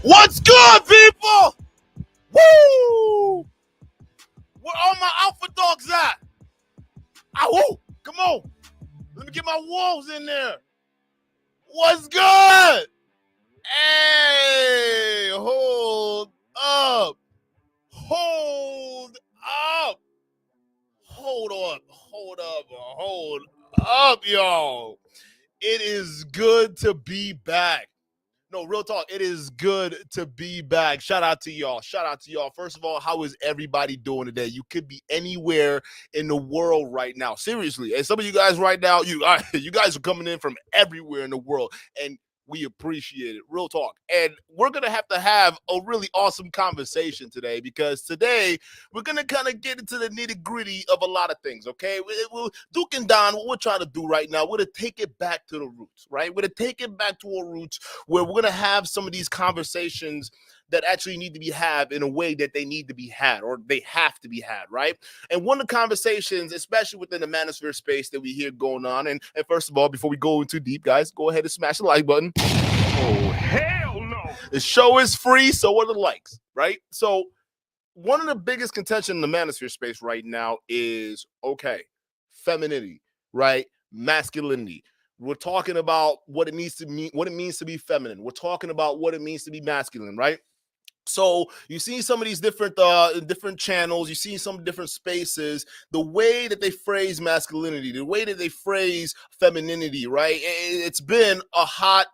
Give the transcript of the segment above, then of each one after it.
What's good, people? Woo! Where all my alpha dogs at? Ow! Come on. Let me get my wolves in there. What's good? Hey, hold up. Hold up. Hold up. Hold up. Hold up, y'all. It is good to be back. No, real talk. It is good to be back. Shout out to y'all. Shout out to y'all. First of all, how is everybody doing today? You could be anywhere in the world right now. Seriously. And some of you guys right now, you guys are coming in from everywhere in the world. And we appreciate it. Real talk. And we're going to have a really awesome conversation today because today we're going to kind of get into the nitty gritty of a lot of things, okay? Duke and Don, what we're trying to do right now, we're going to take it back to the roots, right? We're going to take it back to our roots where we're going to have some of these conversations that actually need to be had in a way that they need to be had or they have to be had, right? And one of the conversations, especially within the manosphere space that we hear going on, and first of all, before we go into deep, guys, go ahead and smash the like button. Oh, hell no. The show is free, so are the likes, right? So one of the biggest contention in the manosphere space right now is, okay, femininity, right? Masculinity. We're talking about what it means to mean, what it means to be feminine. We're talking about what it means to be masculine, right? So you see some of these different channels, you see some different spaces, the way that they phrase masculinity, the way that they phrase femininity, right? It's been a hot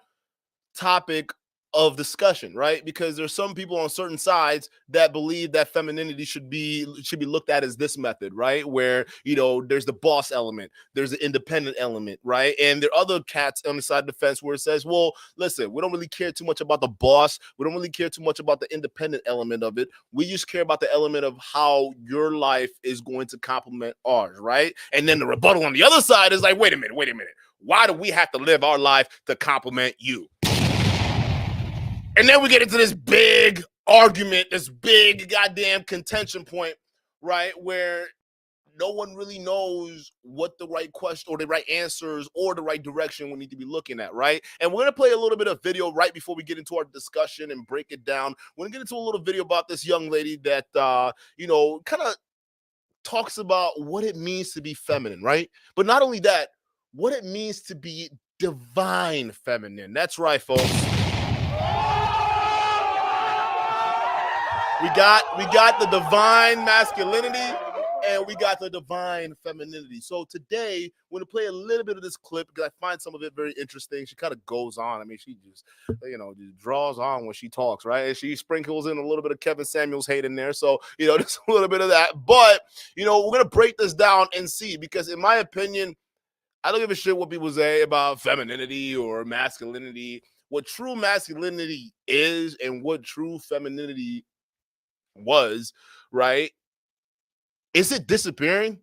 topic of discussion, right? Because there's some people on certain sides that believe that femininity should be looked at as this method, right? Where, there's the boss element, there's the independent element, right? And there are other cats on the side of the fence where it says, well, listen, we don't really care too much about the boss. We don't really care too much about the independent element of it. We just care about the element of how your life is going to complement ours, right? And then the rebuttal on the other side is like, wait a minute. Why do we have to live our life to complement you? And then we get into this big argument, this big goddamn contention point, right? Where no one really knows what the right question or the right answers or the right direction we need to be looking at, right? And we're going to play a little bit of video right before we get into our discussion and break it down. We're going to get into a little video about this young lady that, kind of talks about what it means to be feminine, right? But not only that, what it means to be divine feminine. That's right, folks. We got the divine masculinity and we got the divine femininity. So today, we're going to play a little bit of this clip because I find some of it very interesting. She kind of goes on. I mean, she just draws on when she talks, right? And she sprinkles in a little bit of Kevin Samuels hate in there. So, just a little bit of that. But, we're going to break this down and see because in my opinion, I don't give a shit what people say about femininity or masculinity. What true masculinity is and what true femininity was, right? Is it disappearing?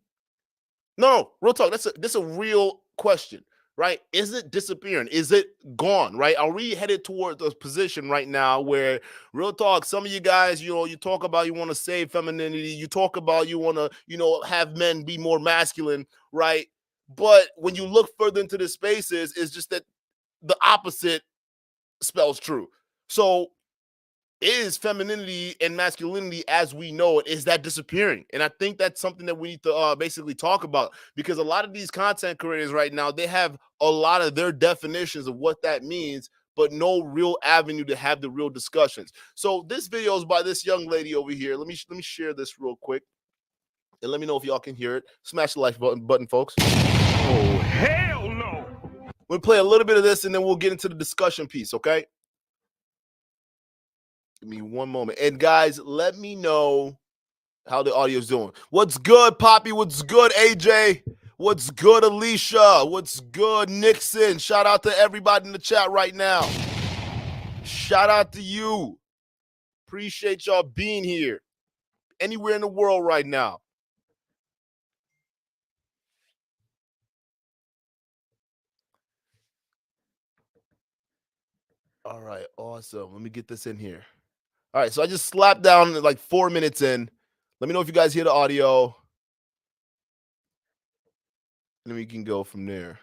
No, real talk. That's a real question, right? Is it disappearing? Is it gone, right? Are we headed towards a position right now where, real talk, some of you guys, you talk about you want to save femininity, you talk about you want to, have men be more masculine, right? But when you look further into the spaces, it's just that the opposite spells true. So is femininity and masculinity as we know it, is that disappearing? And I think that's something that we need to basically talk about because a lot of these content creators right now, they have a lot of their definitions of what that means, but no real avenue to have the real discussions. So this video is by this young lady over here. Let me share this real quick and let me know if y'all can hear it. Smash the like button, folks. Oh, hell no. We'll play a little bit of this and then we'll get into the discussion piece, okay? Give me one moment. And guys, let me know how the audio's doing. What's good, Poppy? What's good, AJ? What's good, Alicia? What's good, Nixon? Shout out to everybody in the chat right now. Shout out to you. Appreciate y'all being here. Anywhere in the world right now. All right, awesome. Let me get this in here. All right, so I just slapped down like 4 minutes in. Let me know if you guys hear the audio. And then we can go from there.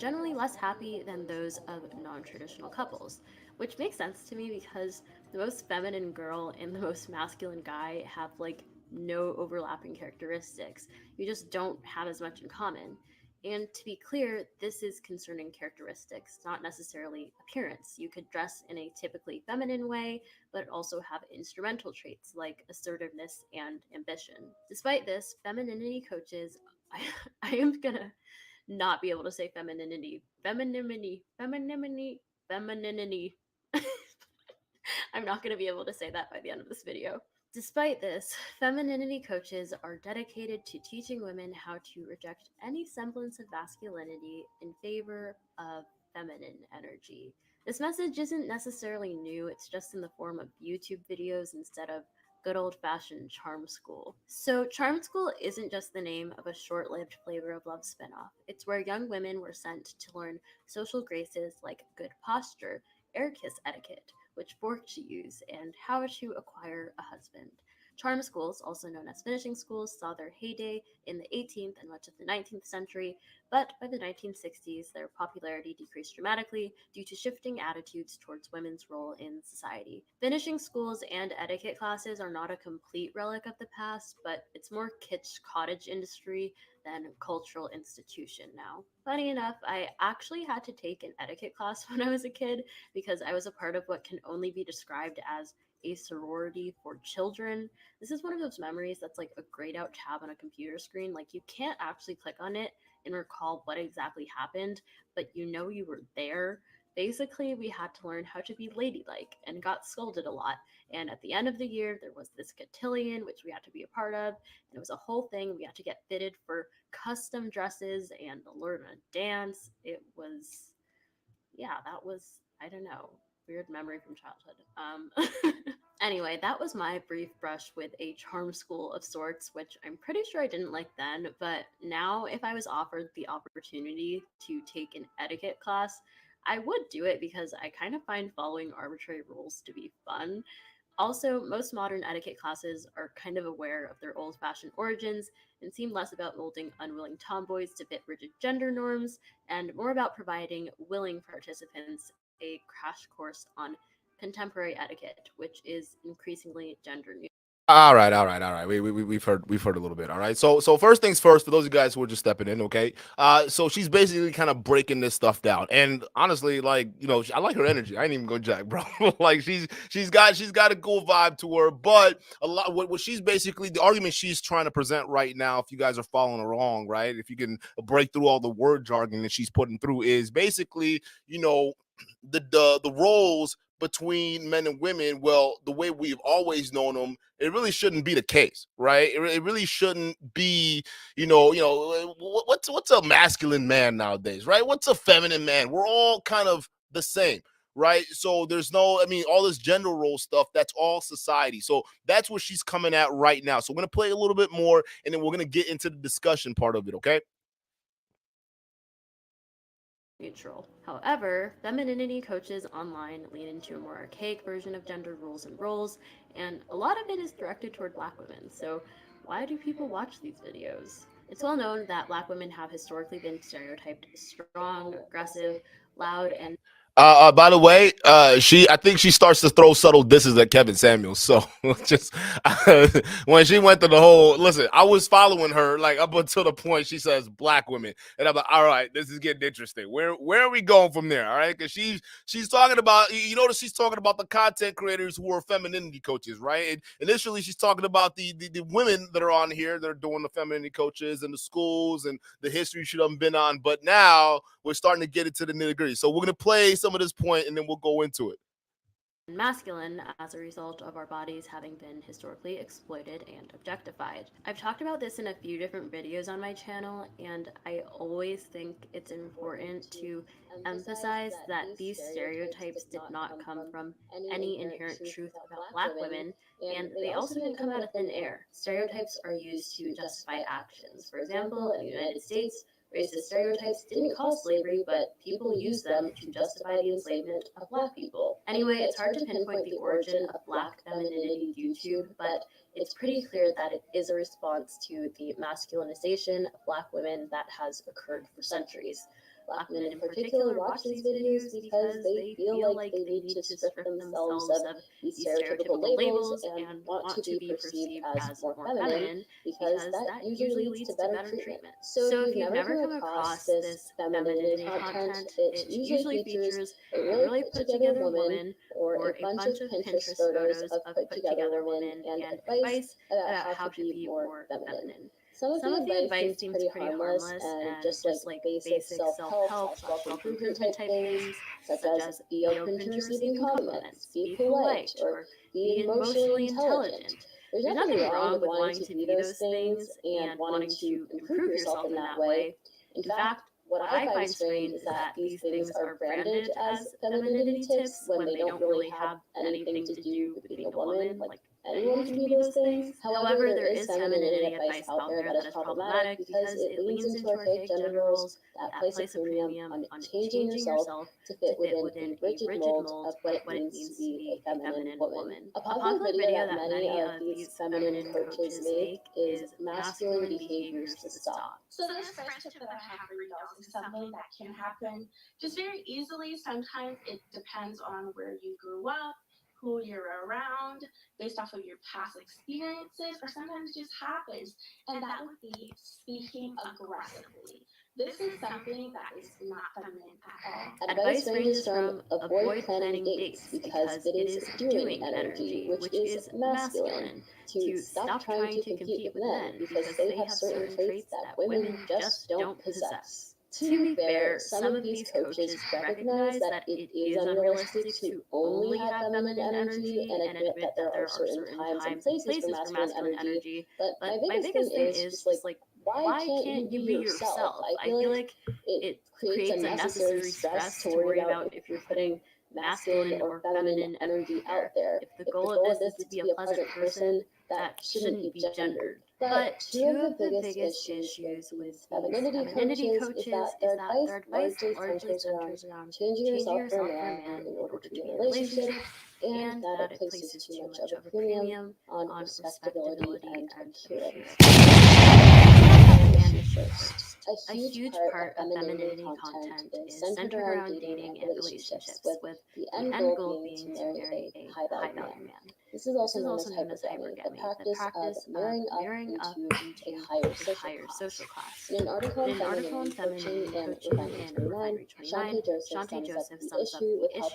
generally less happy than those of non traditional couples, which makes sense to me because the most feminine girl and the most masculine guy have like no overlapping characteristics. You just don't have as much in common. And to be clear, this is concerning characteristics, not necessarily appearance. You could dress in a typically feminine way, but also have instrumental traits like assertiveness and ambition. Despite this, femininity coaches, I, I am gonna not be able to say femininity. Femininity. Femininity. Femininity. I'm not going to be able to say that by the end of this video. Despite this, femininity coaches are dedicated to teaching women how to reject any semblance of masculinity in favor of feminine energy. This message isn't necessarily new, it's just in the form of YouTube videos instead of good old fashioned Charm School. So, Charm School isn't just the name of a short lived Flavor of Love spinoff, it's where young women were sent to learn social graces like good posture, air kiss etiquette, which fork to use, and how to acquire a husband. Charm schools, also known as finishing schools, saw their heyday in the 18th and much of the 19th century, but by the 1960s, their popularity decreased dramatically due to shifting attitudes towards women's role in society. Finishing schools and etiquette classes are not a complete relic of the past, but it's more kitsch cottage industry than cultural institution now. Funny enough, I actually had to take an etiquette class when I was a kid because I was a part of what can only be described as a sorority for children. This is one of those memories that's like a grayed out tab on a computer screen. Like you can't actually click on it and recall what exactly happened, but you know you were there. Basically, we had to learn how to be ladylike and got scolded a lot. And at the end of the year, there was this cotillion, which we had to be a part of. And it was a whole thing. We had to get fitted for custom dresses and learn a dance. It was, yeah, that was, I don't know, weird memory from childhood. Anyway, that was my brief brush with a charm school of sorts, which I'm pretty sure I didn't like then, but now if I was offered the opportunity to take an etiquette class, I would do it because I kind of find following arbitrary rules to be fun. Also, most modern etiquette classes are kind of aware of their old fashioned origins and seem less about molding unwilling tomboys to fit rigid gender norms and more about providing willing participants a crash course on contemporary etiquette, which is increasingly gender neutral. All right. We've heard a little bit. All right. So first things first, for those of you guys who are just stepping in, okay. So she's basically kind of breaking this stuff down, and honestly, like I like her energy. I ain't even gonna jack, bro. Like she's got a cool vibe to her, but a lot what she's basically the argument she's trying to present right now. If you guys are following along, right, if you can break through all the word jargon that she's putting through, is basically the roles between men and women, well, the way we've always known them, it really shouldn't be the case, right? It really shouldn't be, what's a masculine man nowadays, right? What's a feminine man? We're all kind of the same, right? So there's no, I mean, all this gender role stuff, that's all society. So that's what she's coming at right now. So we're gonna play a little bit more, and then we're gonna get into the discussion part of it, okay? Neutral. However, femininity coaches online lean into a more archaic version of gender rules and roles, and a lot of it is directed toward black women. So, why do people watch these videos? It's well known that black women have historically been stereotyped as strong, aggressive, loud, and By the way, I think she starts to throw subtle disses at Kevin Samuels. So just when she went to the whole listen, I was following her like up until the point she says black women, and I'm like, all right, this is getting interesting. Where are we going from there? All right, because she's talking about notice she's talking about the content creators who are femininity coaches, right? And initially she's talking about the women that are on here that are doing the femininity coaches and the schools and the history she done been on, but now we're starting to get into the nitty gritty. So we're gonna play some of this point, and then we'll go into it. masculine as a result of our bodies having been historically exploited and objectified. I've talked about this in a few different videos on my channel, and I always think it's important to emphasize that these stereotypes did not come from any inherent truth about black women, and they also didn't come out of thin air. Stereotypes are used to justify actions. For example, in the United States, racist stereotypes didn't cause slavery, but people used them to justify the enslavement of black people. Anyway, it's hard to pinpoint the origin of black femininity YouTube, but it's pretty clear that it is a response to the masculinization of black women that has occurred for centuries. Black men in particular watch these videos because they feel like they need to strip themselves of these stereotypical labels and want to be perceived as more feminine because that usually leads to better treatment. So if you've never come across this femininity content, it usually features a really put together woman or a bunch of Pinterest photos of put together women and advice about how to be more feminine. Some of the advice seems pretty harmless and just like basic self-help / self-improvement type things, such as be open to receiving compliments, be polite, or be emotionally intelligent. There's nothing wrong with wanting to be those things and wanting to improve yourself in that way. In fact, what I find strange is that these things are branded as femininity tips when they don't really have anything to do with being a woman. Like, anyone can be those things. However, there is femininity advice out there that is problematic because it leans into archaic gender roles that place a premium on changing yourself to fit within a rigid mold of what it means to be a feminine woman. A popular video that many of these feminine coaches make is masculine behaviors to stop. So this first tip that I have for you girls is something that can happen just very easily. Sometimes it depends on where you grew up, who you're around, based off of your past experiences, or sometimes it just happens, and that would be speaking aggressively. This is something that is not feminine at all. Advice ranges from avoid planning dates because it is doing energy, which is masculine, to stop trying to compete with men because they have certain traits that women just don't possess. To be fair, some of these coaches recognize that it is unrealistic to only have feminine energy and admit that there are certain times and places for masculine energy. But my biggest thing is just like, why can't you be yourself? I feel like it creates unnecessary stress to worry about if you're putting masculine or feminine energy out there. If the goal of this is to be a pleasant person, that shouldn't be gendered. But two of the biggest issues with femininity coaches is that their advice largely centers around changing yourself for a man in order to be in a relationship, and that it places too much of a premium on respectability and caring. A huge part of femininity content is centered around dating and relationships, with the end goal being to marry a high-value man. This is also known as hypergamy, the practice of marrying up into a higher social class. In an article on Femininity and Refinery 29, Shantae Joseph sums up the issue with how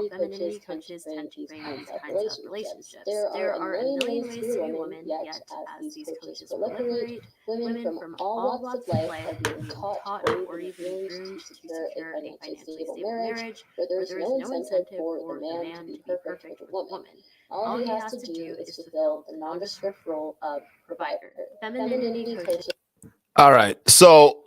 femininity coaches tend to bring these kinds of relationships. There are a million ways to be a woman, yet as these coaches proliferate, women from all walks of life are being taught or even groomed to secure a financially stable marriage where there is no incentive for the man to be perfect for the woman. All he has to do is fulfill the nondescript role of provider. Femininity coaches. All right. So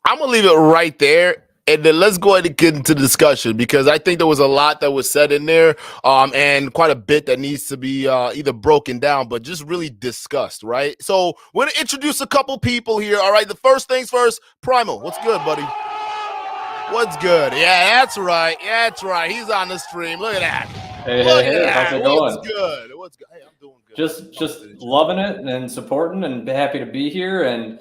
I'm going to leave it right there. And then let's go ahead and get into the discussion because I think there was a lot that was said in there and quite a bit that needs to be either broken down, but just really discussed, right? So we're going to introduce a couple people here. All right. The first things first, Primal. What's good, buddy? What's good? Yeah, that's right. That's right. He's on the stream. Look at that. Hey, Look hey, at that. how's it going? What's good? What's good? Hey, I'm doing good. Just loving it and supporting and happy to be here. And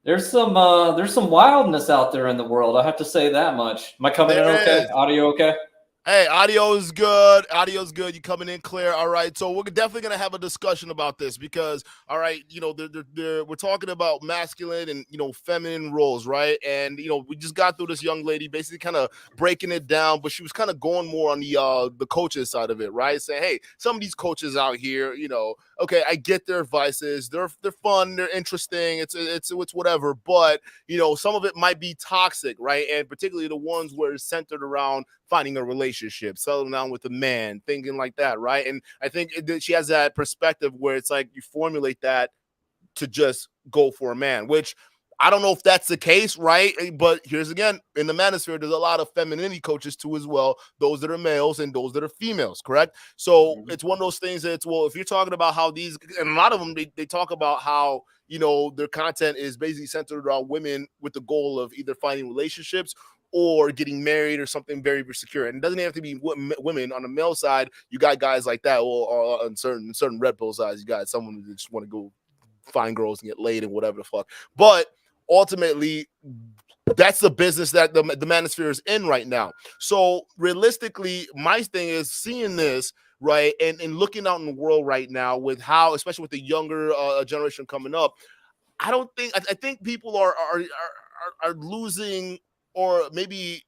there's some wildness out there in the world. I have to say that much. Am I coming in okay? Audio okay? Hey, audio is good. Audio's good. You coming in clear. All right. So we're definitely going to have a discussion about this because, all right, you know, we're talking about masculine and, you know, feminine roles, right? And, you know, we just got through this young lady basically kind of breaking it down, but she was kind of going more on the coaches side of it, right? Saying, hey, some of these coaches out here, you know, okay, I get their advices. They're fun. They're interesting. It's whatever. But, you know, some of it might be toxic, right? And particularly the ones where it's centered around finding a relationship, settling down with a man, thinking like that, right? And I think she has that perspective where it's like you formulate that to just go for a man, which I don't know if that's the case, right? But here's again, in the manosphere, there's a lot of femininity coaches too as well, those that are males and those that are females, correct? So it's one of those things that it's, well, if you're talking about how these, and a lot of them, they talk about how, you know, their content is basically centered around women with the goal of either finding relationships or getting married or something very, very secure. And it doesn't have to be women. On the male side, you got guys like that, or on certain red pill sides, you got someone who just want to go find girls and get laid and whatever the fuck. But ultimately, that's the business that the manosphere is in right now. So realistically, my thing is seeing this, right, and looking out in the world right now with how, especially with the younger generation coming up, I think people are losing, or maybe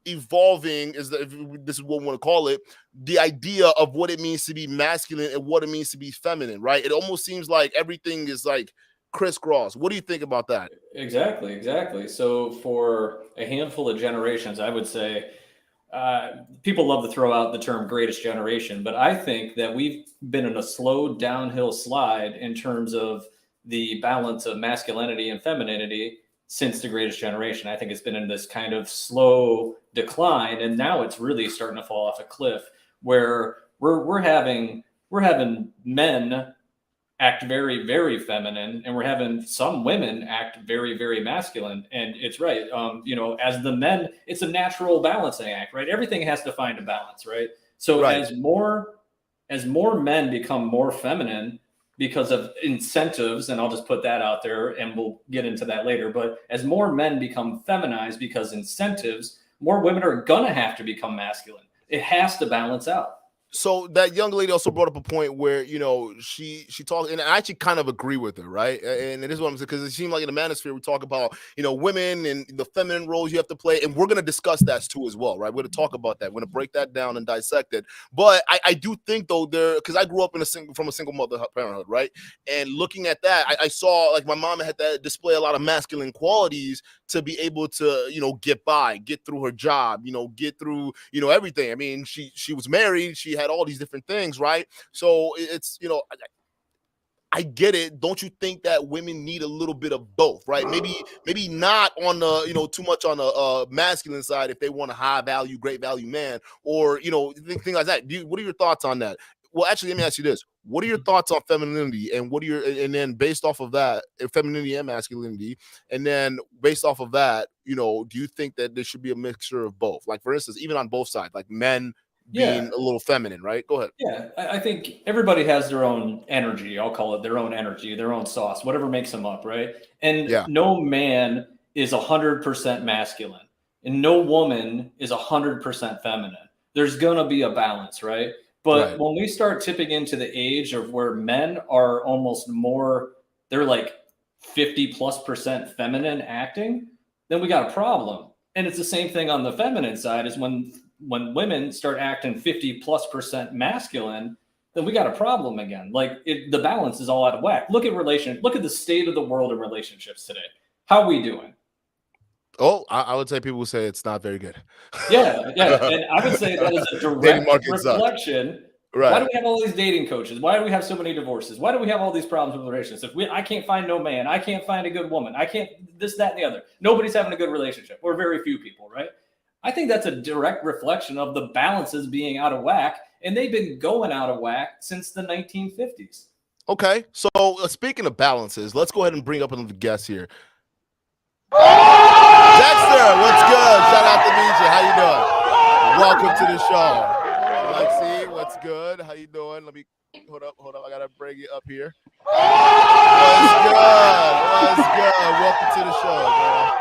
evolving, if this is what we want to call it, the idea of what it means to be masculine and what it means to be feminine, right? It almost seems like everything is like crisscross. What do you think about that? Exactly. So for a handful of generations, I would say people love to throw out the term greatest generation, but I think that we've been in a slow downhill slide in terms of the balance of masculinity and femininity since the greatest generation. I think it's been in this kind of slow decline, and now it's really starting to fall off a cliff where we're having men act very, very feminine, and we're having some women act very, very masculine. And it's right. As the men, it's a natural balancing act, right? Everything has to find a balance, right? So Right. as more men become more feminine because of incentives, and I'll just put that out there and we'll get into that later, but as more men become feminized because incentives, more women are gonna have to become masculine. It has to balance out. So that young lady also brought up a point where, she talked, and I actually kind of agree with her, right? And it is what I'm saying, because it seems like in the manosphere we talk about, women and the feminine roles you have to play, and we're going to discuss that too as well, right? We're going to talk about that. We're going to break that down and dissect it. But I do think though, because I grew up from a single mother parenthood, right? And looking at that, I saw like my mom had to display a lot of masculine qualities to be able to, get by, get through her job, get through, everything. I mean, she was married, she had all these different things, right? So it's, I get it. Don't you think that women need a little bit of both, right? Maybe not on the, too much on the masculine side if they want a high value, great value man, or, things like that. What are your thoughts on that? Well, actually, let me ask you this. What are your thoughts on femininity, and and then based off of that, femininity and masculinity, and then based off of that, do you think that there should be a mixture of both? Like, for instance, even on both sides, like men being a little feminine, right? Go ahead. Yeah, I think everybody has their own energy. I'll call it their own energy, their own sauce, whatever makes them up, right? And no man is 100% masculine, and no woman is 100% feminine. There's gonna be a balance, right? But when we start tipping into the age of where men are almost more, they're like 50+% feminine acting, then we got a problem. And it's the same thing on the feminine side, is when women start acting 50+% masculine, then we got a problem again. Like the balance is all out of whack. Look at the state of the world in relationships today. How are we doing? Oh, I would say people would say it's not very good. Yeah. And I would say that is a direct reflection. Right. Why do we have all these dating coaches? Why do we have so many divorces? Why do we have all these problems with relationships? I can't find no man. I can't find a good woman. I can't this, that, and the other. Nobody's having a good relationship, or very few people, right? I think that's a direct reflection of the balances being out of whack, and they've been going out of whack since the 1950s. Okay, so speaking of balances, let's go ahead and bring up another guest here. Dexter, what's good? Shout out to Misha. How you doing? Welcome to the show. Lexi, what's good? How you doing? Let me hold up. I gotta bring you up here. What's good? Welcome to the show, man.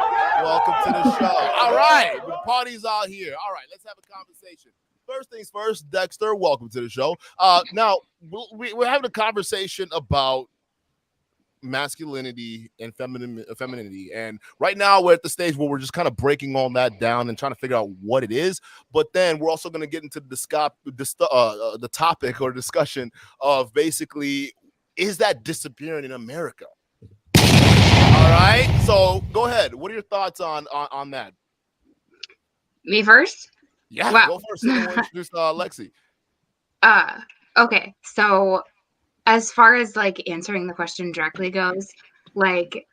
Welcome to the show. All right, the party's out here. All right, let's have a conversation. First things first, Dexter, welcome to the show. Now, we're having a conversation about masculinity and femininity, and right now we're at the stage where we're just kind of breaking all that down and trying to figure out what it is. But then we're also going to get into the topic or discussion of basically, is that disappearing in America? All right, so go ahead. What are your thoughts on that? Me first? Yeah, wow. Go first. We'll introduce Lexi. Okay, so as far as like answering the question directly goes, like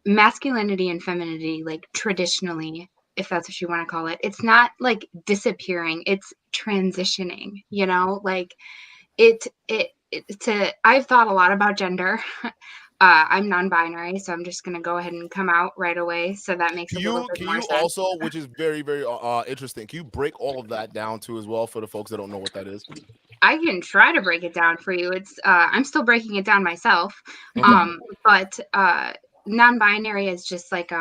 masculinity and femininity, like traditionally, if that's what you want to call it, it's not like disappearing, it's transitioning, like I've thought a lot about gender. I'm non-binary, so I'm just going to go ahead and come out right away. So that makes a little bit more sense. Also, which is very, very interesting, can you break all of that down too as well for the folks that don't know what that is? I can try to break it down for you. It's I'm still breaking it down myself. Okay. But non-binary is just like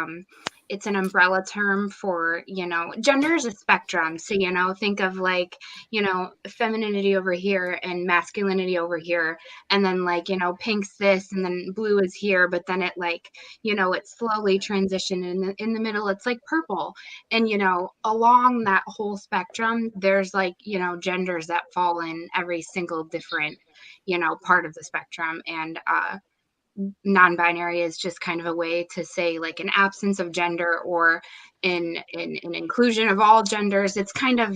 it's an umbrella term for, gender is a spectrum. So, think of like, femininity over here and masculinity over here. And then like, pink's this and then blue is here, but then it like, it slowly transitioned and in the middle, it's like purple. And, along that whole spectrum, there's like, genders that fall in every single different, part of the spectrum. And, non-binary is just kind of a way to say like an absence of gender or an inclusion of all genders. It's kind of,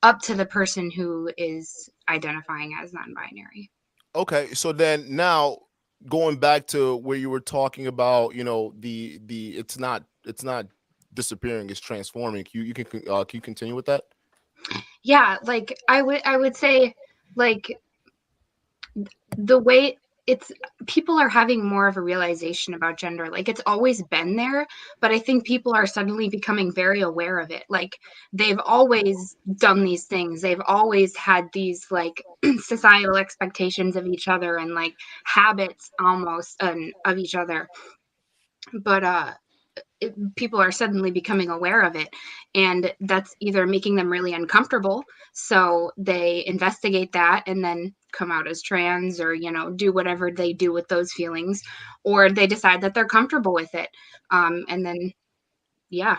up to the person who is identifying as non-binary. Okay, so then now going back to where you were talking about, the it's not disappearing, it's transforming. Can you continue with that? Yeah, like I would say like the way it's people are having more of a realization about gender. Like it's always been there, but I think people are suddenly becoming very aware of it. Like they've always done these things. They've always had these like societal expectations of each other and like habits almost of each other. But people are suddenly becoming aware of it, and that's either making them really uncomfortable, so they investigate that and then come out as trans or do whatever they do with those feelings, or they decide that they're comfortable with it, and then yeah.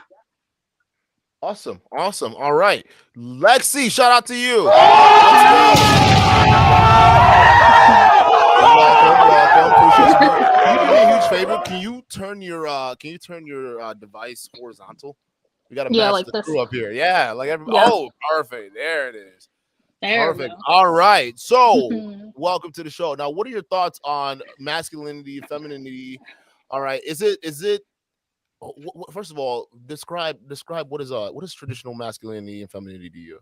Awesome. All right, Lexi, shout out to you. Let's go. Welcome. Can you do me a huge favor? Can you turn your device horizontal? We got to match like the this. crew up here. Yeah, like everybody. Yeah. Oh, perfect. There it is. There Perfect. we go. All right. So, welcome to the show. Now, what are your thoughts on masculinity, femininity? All right. Is it? First of all, describe what is traditional masculinity and femininity to you?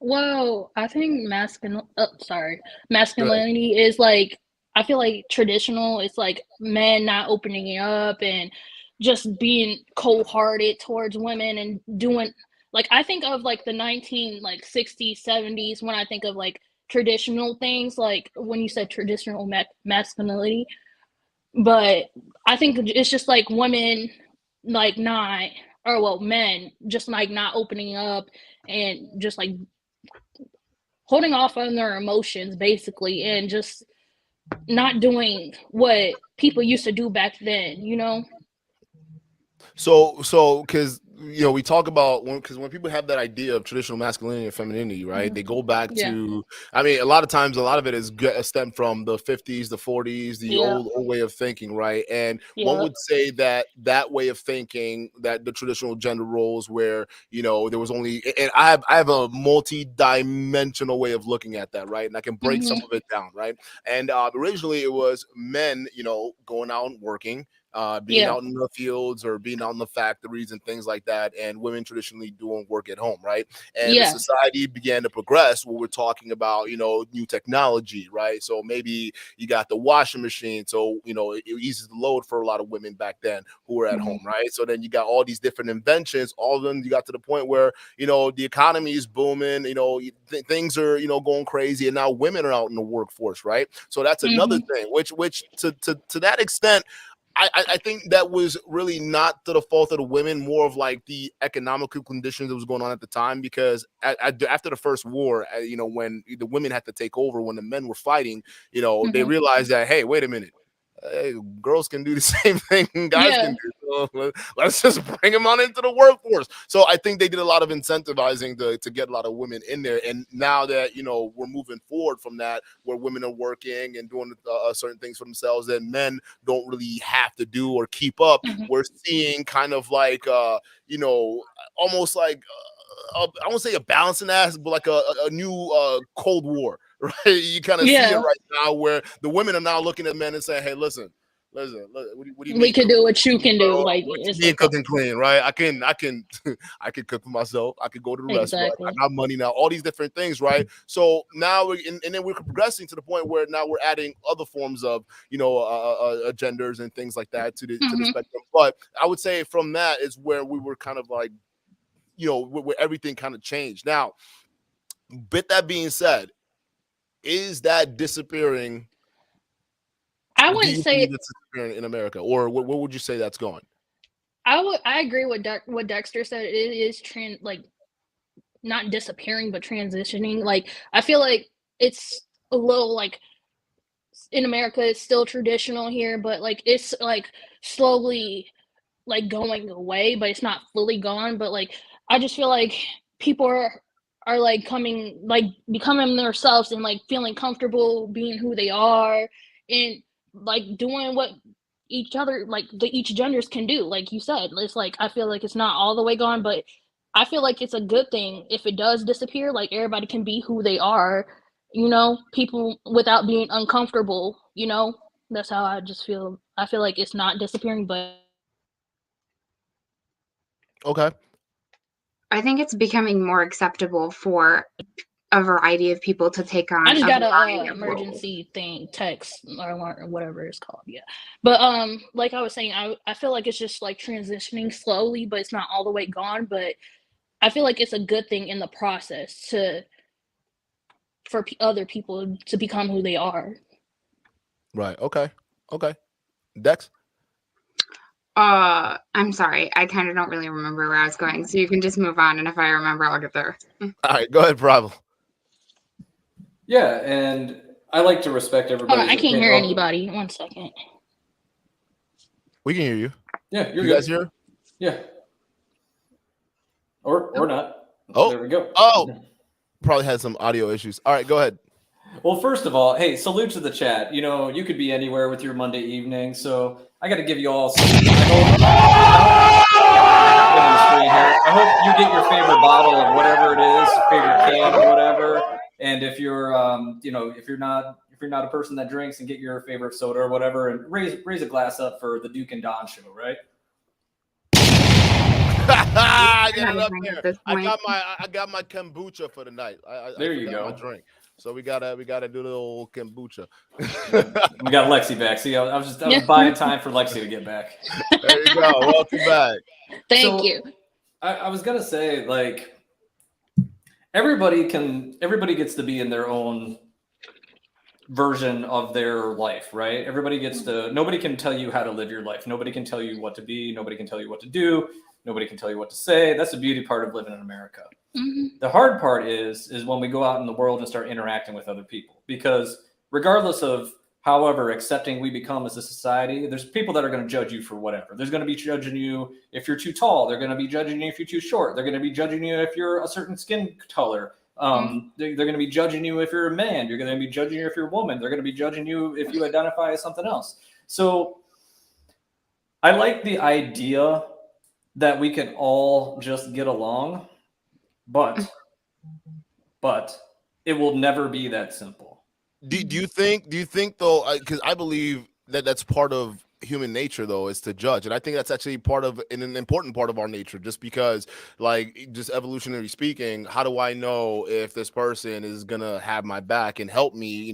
Well, I think masculinity is like, I feel like traditional is like men not opening up and just being cold-hearted towards women and doing like, I think of like the 60s 70s when I think of like traditional things, like when you said traditional masculinity. But I think it's just like women like not, or well, men just like not opening up and just like holding off on their emotions basically, and just not doing what people used to do back then, So because we talk about when people have that idea of traditional masculinity and femininity, right? They go back to, I mean, a lot of it is stemmed from the 50s, the 40s, the old way of thinking, right? And one would say that way of thinking, that the traditional gender roles where there was only, and I have a multi-dimensional way of looking at that, right? And I can break some of it down, right? And originally it was men going out and working, being out in the fields or being out in the factories and things like that, and women traditionally doing work at home, right? And the society began to progress where we're talking about, new technology, right? So maybe you got the washing machine, so it eases the load for a lot of women back then who were at home, right? So then you got all these different inventions, all of them, you got to the point where the economy is booming, things are going crazy, and now women are out in the workforce, right? So that's another thing, which to that extent, I think that was really not to the fault of the women, more of like the economical conditions that was going on at the time. Because after the first war, when the women had to take over, when the men were fighting, they realized that, hey, wait a minute, girls can do the same thing guys can do. So let's just bring them on into the workforce. So I think they did a lot of incentivizing to get a lot of women in there. And now that we're moving forward from that, where women are working and doing certain things for themselves that men don't really have to do or keep up, we're seeing kind of like almost like I won't say a balancing act, but like a new Cold War. Right, you kind of see it right now, where the women are now looking at men and saying, "Hey, listen, what do you mean? We can do what you can do, like what it's you mean like cooking clean, right? I can I can cook for myself. I could go to the restaurant. I got money now. All these different things, right? So now and then we're progressing to the point where now we're adding other forms of genders and things like that to the spectrum. But I would say from that is where we were kind of like where everything kind of changed. Now, with that being said, is that disappearing? I wouldn't say it's disappearing in America, or where would you say that's going? I agree with what Dexter said. It is not disappearing, but transitioning. Like, I feel like it's a little like in America, it's still traditional here, but like it's like slowly like going away, but it's not fully gone. But like I just feel like people are like becoming themselves and like feeling comfortable being who they are and like doing what each other each genders can do. Like you said, it's like I feel like it's not all the way gone, but I feel like it's a good thing if it does disappear. Like everybody can be who they are, people without being uncomfortable. That's how I just feel. I feel like it's not disappearing, but Okay. I think it's becoming more acceptable for a variety of people to take on. I just got a emergency thing text or whatever it's called. Yeah, but like I was saying, I feel like it's just like transitioning slowly, but it's not all the way gone. But I feel like it's a good thing in the process for other people to become who they are. Right. Okay. Dex? I'm sorry. I kind of don't really remember where I was going, so you can just move on, and if I remember, I'll get there. All right, go ahead, Bravo. Yeah, and I like to respect everybody. I can't hear anybody. 1 second. We can hear you. Yeah, you guys hear? Yeah. Or not. Oh, there we go. Oh, probably had some audio issues. All right, go ahead. Well, first of all, hey, salute to the chat. You could be anywhere with your Monday evening, so I got to give you all some. I hope you get your favorite bottle of whatever it is, favorite can or whatever. And if you're, if you're not a person that drinks, and get your favorite soda or whatever, and raise a glass up for the Dukendon show, right? I got it up there. I got my kombucha for the night. There you go. My drink. So we gotta do the old kombucha. We got Lexi back. See, I was buying time for Lexi to get back. There you go. Welcome back. Thank you. I was gonna say, like, everybody gets to be in their own version of their life, right? Everybody gets to. Nobody can tell you how to live your life. Nobody can tell you what to be. Nobody can tell you what to do. Nobody can tell you what to say. That's the beauty part of living in America. Mm-hmm. The hard part is when we go out in the world and start interacting with other people, because regardless of however accepting we become as a society, there's people that are going to judge you for whatever. There's going to be judging you if you're too tall. They're going to be judging you if you're too short. They're going to be judging you if you're a certain skin color. They're going to be judging you if you're a man. You're going to be judging you if you're a woman. They're going to be judging you if you identify as something else. So I like the idea that we can all just get along, but it will never be that simple. Do you think though, because I believe that's part of human nature though, is to judge, and I think that's actually part of an important part of our nature, just because, like, just evolutionary speaking, how do I know if this person is gonna have my back and help me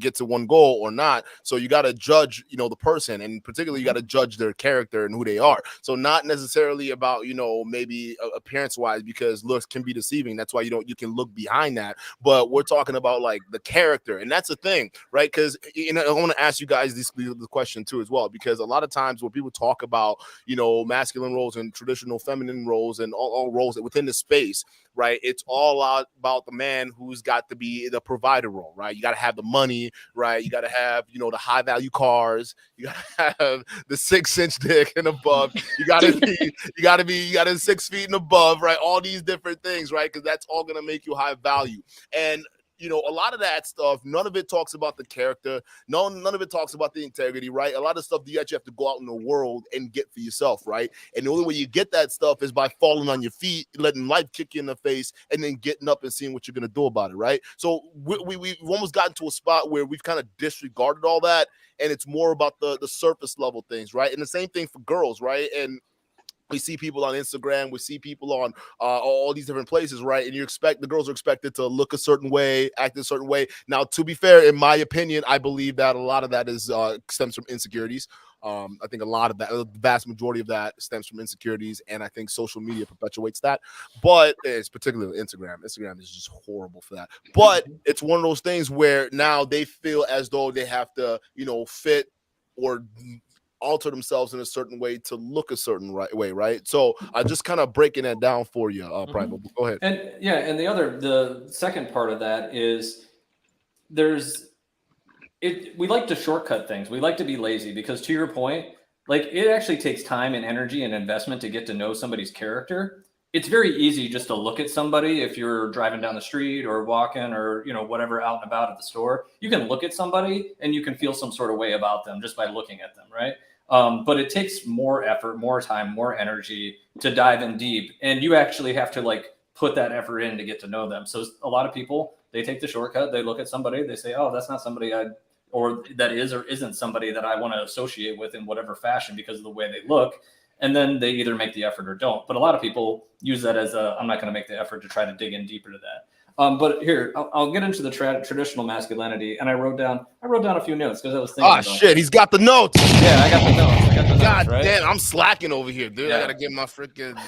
get to one goal or not? So you got to judge the person, and particularly you got to judge their character and who they are. So not necessarily about maybe appearance wise, because looks can be deceiving. That's why you can look behind that, but we're talking about like the character, and that's the thing, right? Because I want to ask you guys the question too as well, because a lot of times when people talk about masculine roles and traditional feminine roles and all roles within the space, right, it's all about the man who's got to be the provider role, right? You got to have the money, right? You got to have the high value cars, you got to have the 6-inch dick and above, you got to 6 feet and above, right? All these different things, right? Because that's all gonna make you high value. And a lot of that stuff, none of it talks about the character. None of it talks about the integrity, right? A lot of stuff you actually have to go out in the world and get for yourself, right? And the only way you get that stuff is by falling on your feet, letting life kick you in the face, and then getting up and seeing what you're going to do about it, right? So we've almost gotten to a spot where we've kind of disregarded all that, and it's more about the surface level things, right? And the same thing for girls, right? And we see people on Instagram, we see people on all these different places, right? And the girls are expected to look a certain way, act a certain way. Now, to be fair, in my opinion, I believe that a lot of that stems from insecurities. I think a lot of that, the vast majority of that, stems from insecurities, and I think social media perpetuates that. But it's particularly Instagram. Instagram is just horrible for that. But it's one of those things where now they feel as though they have to, fit or alter themselves in a certain way to look a certain way, right? So I just kind of breaking that down for you, Private. Go ahead. And yeah, and the second part of that is we like to shortcut things. We like to be lazy because, to your point, like it actually takes time and energy and investment to get to know somebody's character. It's very easy just to look at somebody if you're driving down the street or walking or, you know, whatever, out and about at the store. You can look at somebody and you can feel some sort of way about them just by looking at them, right? But it takes more effort, more time, more energy to dive in deep. And you actually have to like put that effort in to get to know them. So a lot of people, they take the shortcut. They look at somebody, they say, oh, that's not somebody or that is or isn't somebody that I want to associate with in whatever fashion because of the way they look. And then they either make the effort or don't. But a lot of people use that as I'm not going to make the effort to try to dig in deeper to that. But here, I'll get into the traditional masculinity. And I wrote down a few notes because I was thinking. Oh, shit. He's got the notes. Yeah, I got the notes. God right? damn, I'm slacking over here, dude. Yeah. I got to get my freaking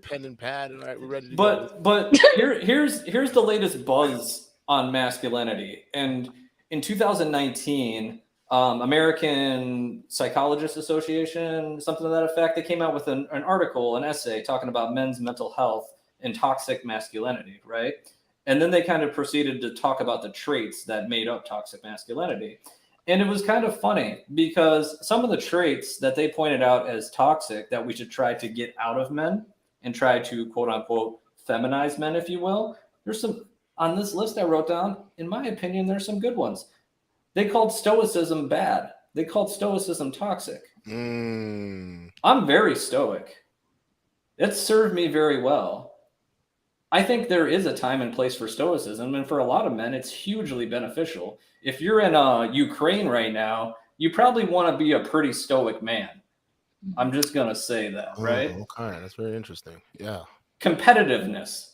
pen and pad. All right, we're ready to go. But here's the latest buzz on masculinity. And in 2019, American Psychologists Association, something to that effect, they came out with an article, an essay talking about men's mental health and toxic masculinity, right? And then they kind of proceeded to talk about the traits that made up toxic masculinity. And it was kind of funny because some of the traits that they pointed out as toxic that we should try to get out of men and try to quote unquote feminize men, if you will, there's some on this list I wrote down. In my opinion, there's some good ones. They called stoicism bad. They called stoicism toxic. I'm very stoic. It served me very well. I think there is a time and place for stoicism, and for a lot of men, it's hugely beneficial. If you're in Ukraine right now, you probably want to be a pretty stoic man. I'm just going to say that, right? Okay, that's very interesting. Yeah. Competitiveness.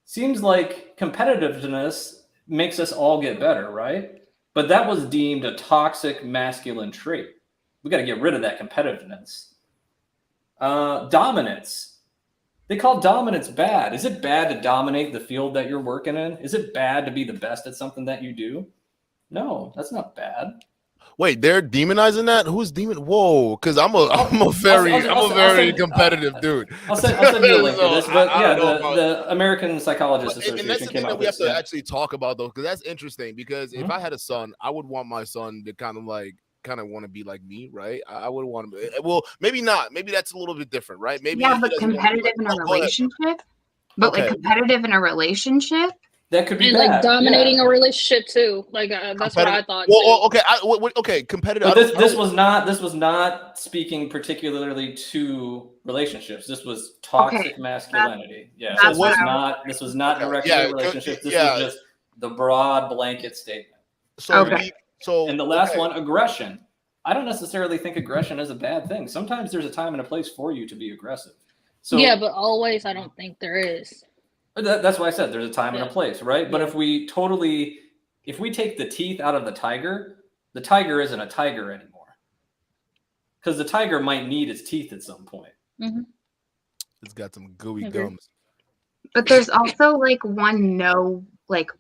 Seems like competitiveness makes us all get better, right? But that was deemed a toxic masculine trait. We got to get rid of that competitiveness. Dominance. They call dominance bad. Is it bad to dominate the field that you're working in? Is it bad to be the best at something that you do? No, that's not bad. Wait, they're demonizing that? Who's demon? Whoa, because I'm a very competitive dude. I'll send you a link to this, but yeah, the American Psychologists Association and that's the came thing out that we have with to actually talk about though, because that's interesting. Because if I had a son, I would want my son to kind of want to be like me, right? I would want to. Well, maybe not. Maybe that's a little bit different, right? Maybe but competitive in a relationship. But like competitive in a relationship. That could be and bad. Like dominating a relationship too. Like that's what I thought. Well, okay, competitive. But this was not speaking particularly to relationships. This was toxic masculinity. This was not directly to relationships. This was just the broad blanket statement. And the last one, aggression. I don't necessarily think aggression is a bad thing. Sometimes there's a time and a place for you to be aggressive. So yeah, but always I don't think there is. That's why I said there's a time and a place, right? But if we take the teeth out of the tiger isn't a tiger anymore. Because the tiger might need its teeth at some point. Mm-hmm. It's got some gooey gums. But there's also like like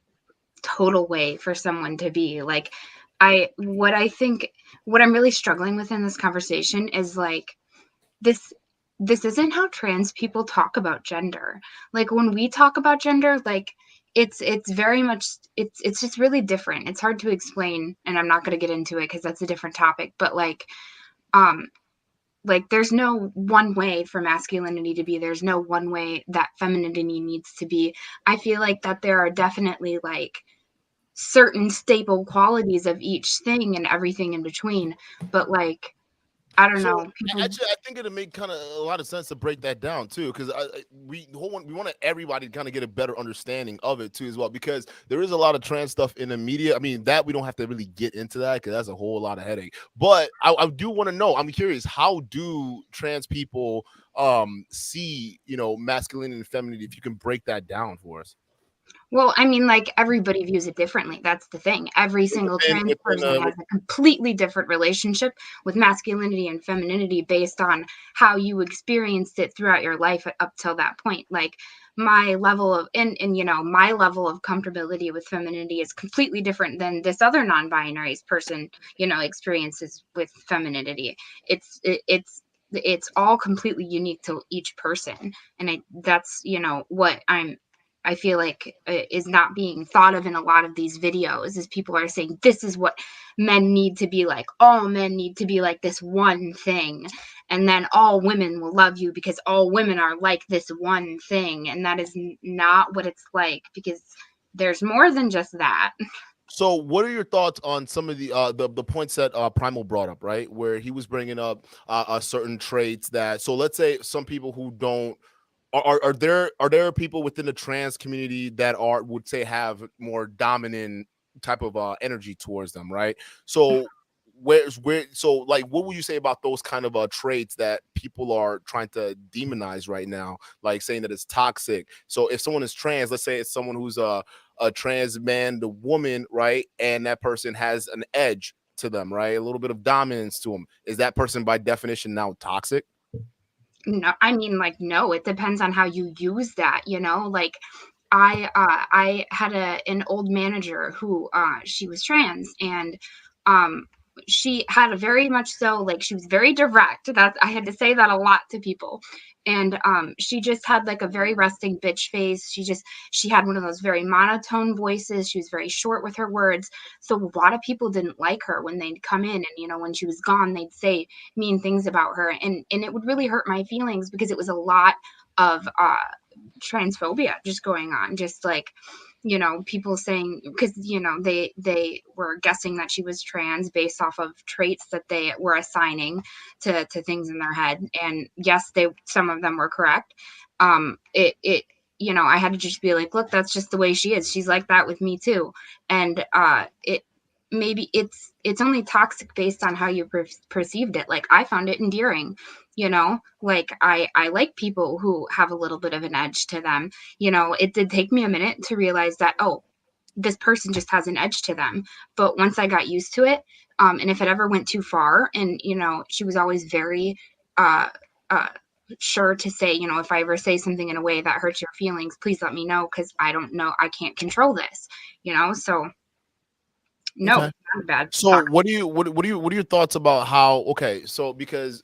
total way for someone to be like, what I'm really struggling with in this conversation is like this isn't how trans people talk about gender. Like when we talk about gender, like it's very much, it's just really different. It's hard to explain, and I'm not going to get into it because that's a different topic, but like there's no one way for masculinity to be. There's no one way that femininity needs to be. I feel like that there are definitely like certain staple qualities of each thing and everything in between, but like I don't know. Actually, I think it'll make kind of a lot of sense to break that down too, because we want everybody to kind of get a better understanding of it too as well, because there is a lot of trans stuff in the media. I mean, that we don't have to really get into that because that's a whole lot of headache. But I do want to know. I'm curious, how do trans people see masculinity and femininity? If you can break that down for us. Well, I mean, like, everybody views it differently. That's the thing. Every single trans person has a completely different relationship with masculinity and femininity based on how you experienced it throughout your life up till that point. Like, my level of my level of comfortability with femininity is completely different than this other non-binary person, experiences with femininity. It's all completely unique to each person, and that's what I feel like is not being thought of in a lot of these videos, is people are saying this is what men need to be like. All men need to be like this one thing, and then all women will love you because all women are like this one thing, and that is not what it's like, because there's more than just that. So what are your thoughts on some of the points that Primal brought up, right, where he was bringing up certain traits that, so let's say some people who don't, are there people within the trans community that would say have more dominant type of energy towards them, right? So so like, what would you say about those kind of traits that people are trying to demonize right now, like saying that it's toxic? So if someone is trans, let's say it's someone who's a trans man, the woman, right, and that person has an edge to them, right, a little bit of dominance to them, is that person by definition now toxic? No, I mean, like, no, it depends on how you use that, like, I had an old manager who she was trans, and um she had a very much so, like, she was very direct. That I had to say that a lot to people. And she just had like a very resting bitch face. She had one of those very monotone voices. She was very short with her words. So a lot of people didn't like her when they'd come in, and when she was gone, they'd say mean things about her, and it would really hurt my feelings, because it was a lot of transphobia just going on, just like, people saying, because they were guessing that she was trans based off of traits that they were assigning to things in their head. And yes, some of them were correct. I had to just be like, look, that's just the way she is. She's like that with me too. And maybe it's only toxic based on how you perceived it. Like, I found it endearing, like, I like people who have a little bit of an edge to them. It did take me a minute to realize that, oh, this person just has an edge to them. But once I got used to it, and if it ever went too far, and she was always very uh sure to say, if I ever say something in a way that hurts your feelings, please let me know, because I don't know, I can't control this, so no, Okay. not bad. So what are your thoughts about how, okay, so because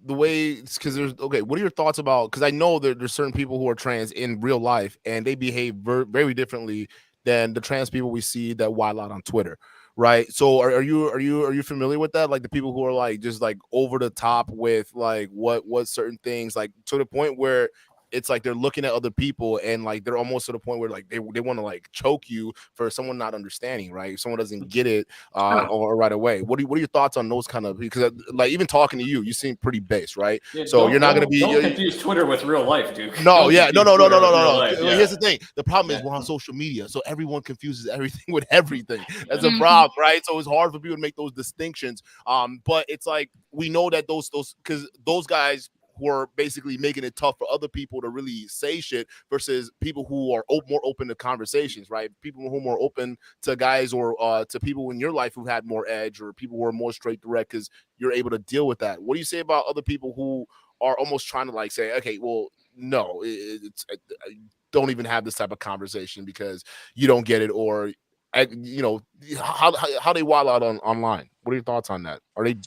the way, because there's, okay, what are your thoughts about, because I know there's certain people who are trans in real life and they behave very differently than the trans people we see that wild out on Twitter, right? So are you familiar with that, like the people who are like just like over the top with like what certain things, like to the point where it's like they're looking at other people and like they're almost to the point where like they want to like choke you for someone not understanding, right? If someone doesn't get it or right away. What are your thoughts on those kind of, because like even talking to you seem pretty base, right? Yeah, so you're not going to be, don't confuse Twitter with real life, dude. No, yeah, no. Life, yeah. Here's the thing. The problem is we're on social media, so everyone confuses everything with everything. That's a problem, right? So it's hard for people to make those distinctions. But it's like, we know that those because those guys were basically making it tough for other people to really say shit versus people who are more open to conversations, right? People who are more open to guys or to people in your life who had more edge, or people who are more straight direct because you're able to deal with that. What do you say about other people who are almost trying to like say, okay, well, no, don't even have this type of conversation because you don't get it, or how they wild out online? What are your thoughts on that? Are they?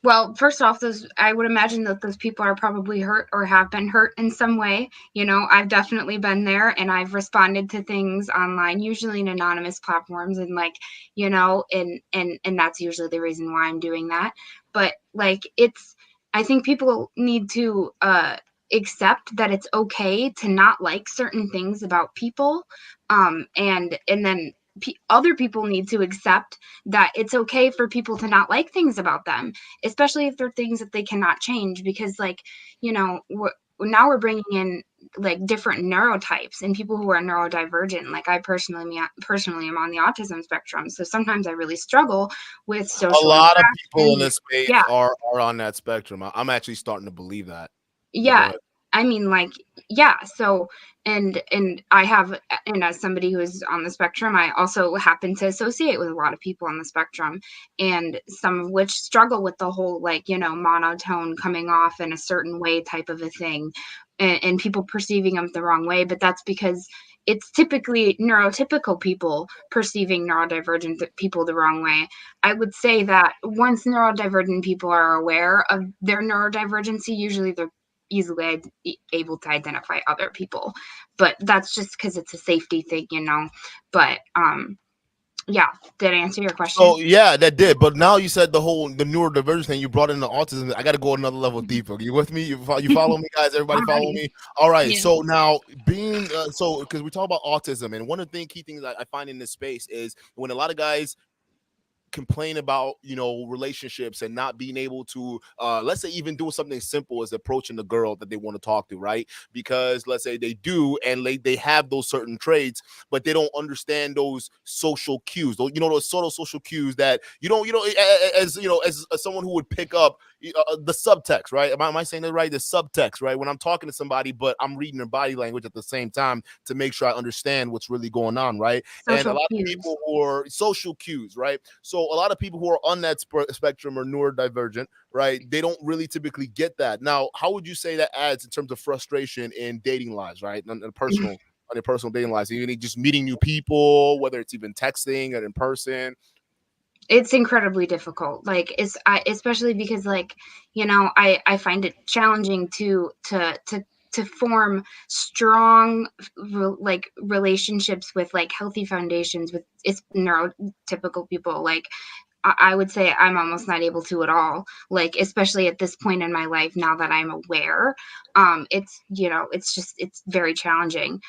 Well, first off, I would imagine that those people are probably hurt or have been hurt in some way. I've definitely been there, and I've responded to things online, usually in anonymous platforms, and like, and that's usually the reason why I'm doing that. But like, I think people need to accept that it's okay to not like certain things about people, and then other people need to accept that it's okay for people to not like things about them, especially if they're things that they cannot change, because like, now we're bringing in like different neurotypes and people who are neurodivergent. Like, I personally am on the autism spectrum, so sometimes I really struggle with social. A lot of people in this space are on that spectrum. I'm actually starting to believe that. Yeah. I mean, like, yeah. So, and I have, and as somebody who is on the spectrum, I also happen to associate with a lot of people on the spectrum, and some of which struggle with the whole, like, you know, monotone coming off in a certain way type of a thing, and people perceiving them the wrong way. But that's because it's typically neurotypical people perceiving neurodivergent people the wrong way. I would say that once neurodivergent people are aware of their neurodivergency, usually they're easily able to identify other people, but that's just because it's a safety thing, you know. But yeah, did I answer your question? So yeah, that did. But now you said the neurodivergent thing. You brought in the autism. I got to go another level deeper. You with me? You follow me, guys? Everybody follow me? All right. Yeah. So now being because we talk about autism, and one of the key things I find in this space is when a lot of guys complain about, you know, relationships and not being able to let's say even do something simple as approaching the girl that they want to talk to, right? Because let's say they do and they have those certain traits, but they don't understand those social cues, those, you know, those sort of social cues that you know as you know, as someone who would pick up the subtext, right? Am I saying that right? The subtext, right? When I'm talking to somebody but I'm reading their body language at the same time to make sure I understand what's really going on, right? Social and a lot cues. of people who are social cues, right? So a lot of people who are on that spectrum are neurodivergent, right? They don't really typically get that. Now, how would you say that adds in terms of frustration in dating lives, right? On your personal dating lives, even just meeting new people, whether it's even texting or in person. It's incredibly difficult. Like, especially because, like, you know, I find it challenging to form strong relationships with like healthy foundations with neurotypical people. Like, I would say I'm almost not able to at all, like, especially at this point in my life now that I'm aware. It's, you know, it's very challenging.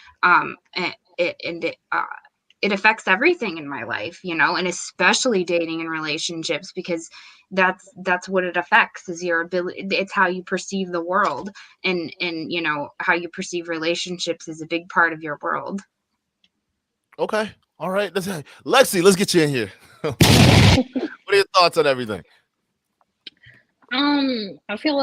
It affects everything in my life, you know, and especially dating and relationships, because that's what it affects, is your ability. It's how you perceive the world, and you know, how you perceive relationships is a big part of your world. Okay. All right. Lexi, let's get you in here. What are your thoughts on everything? I feel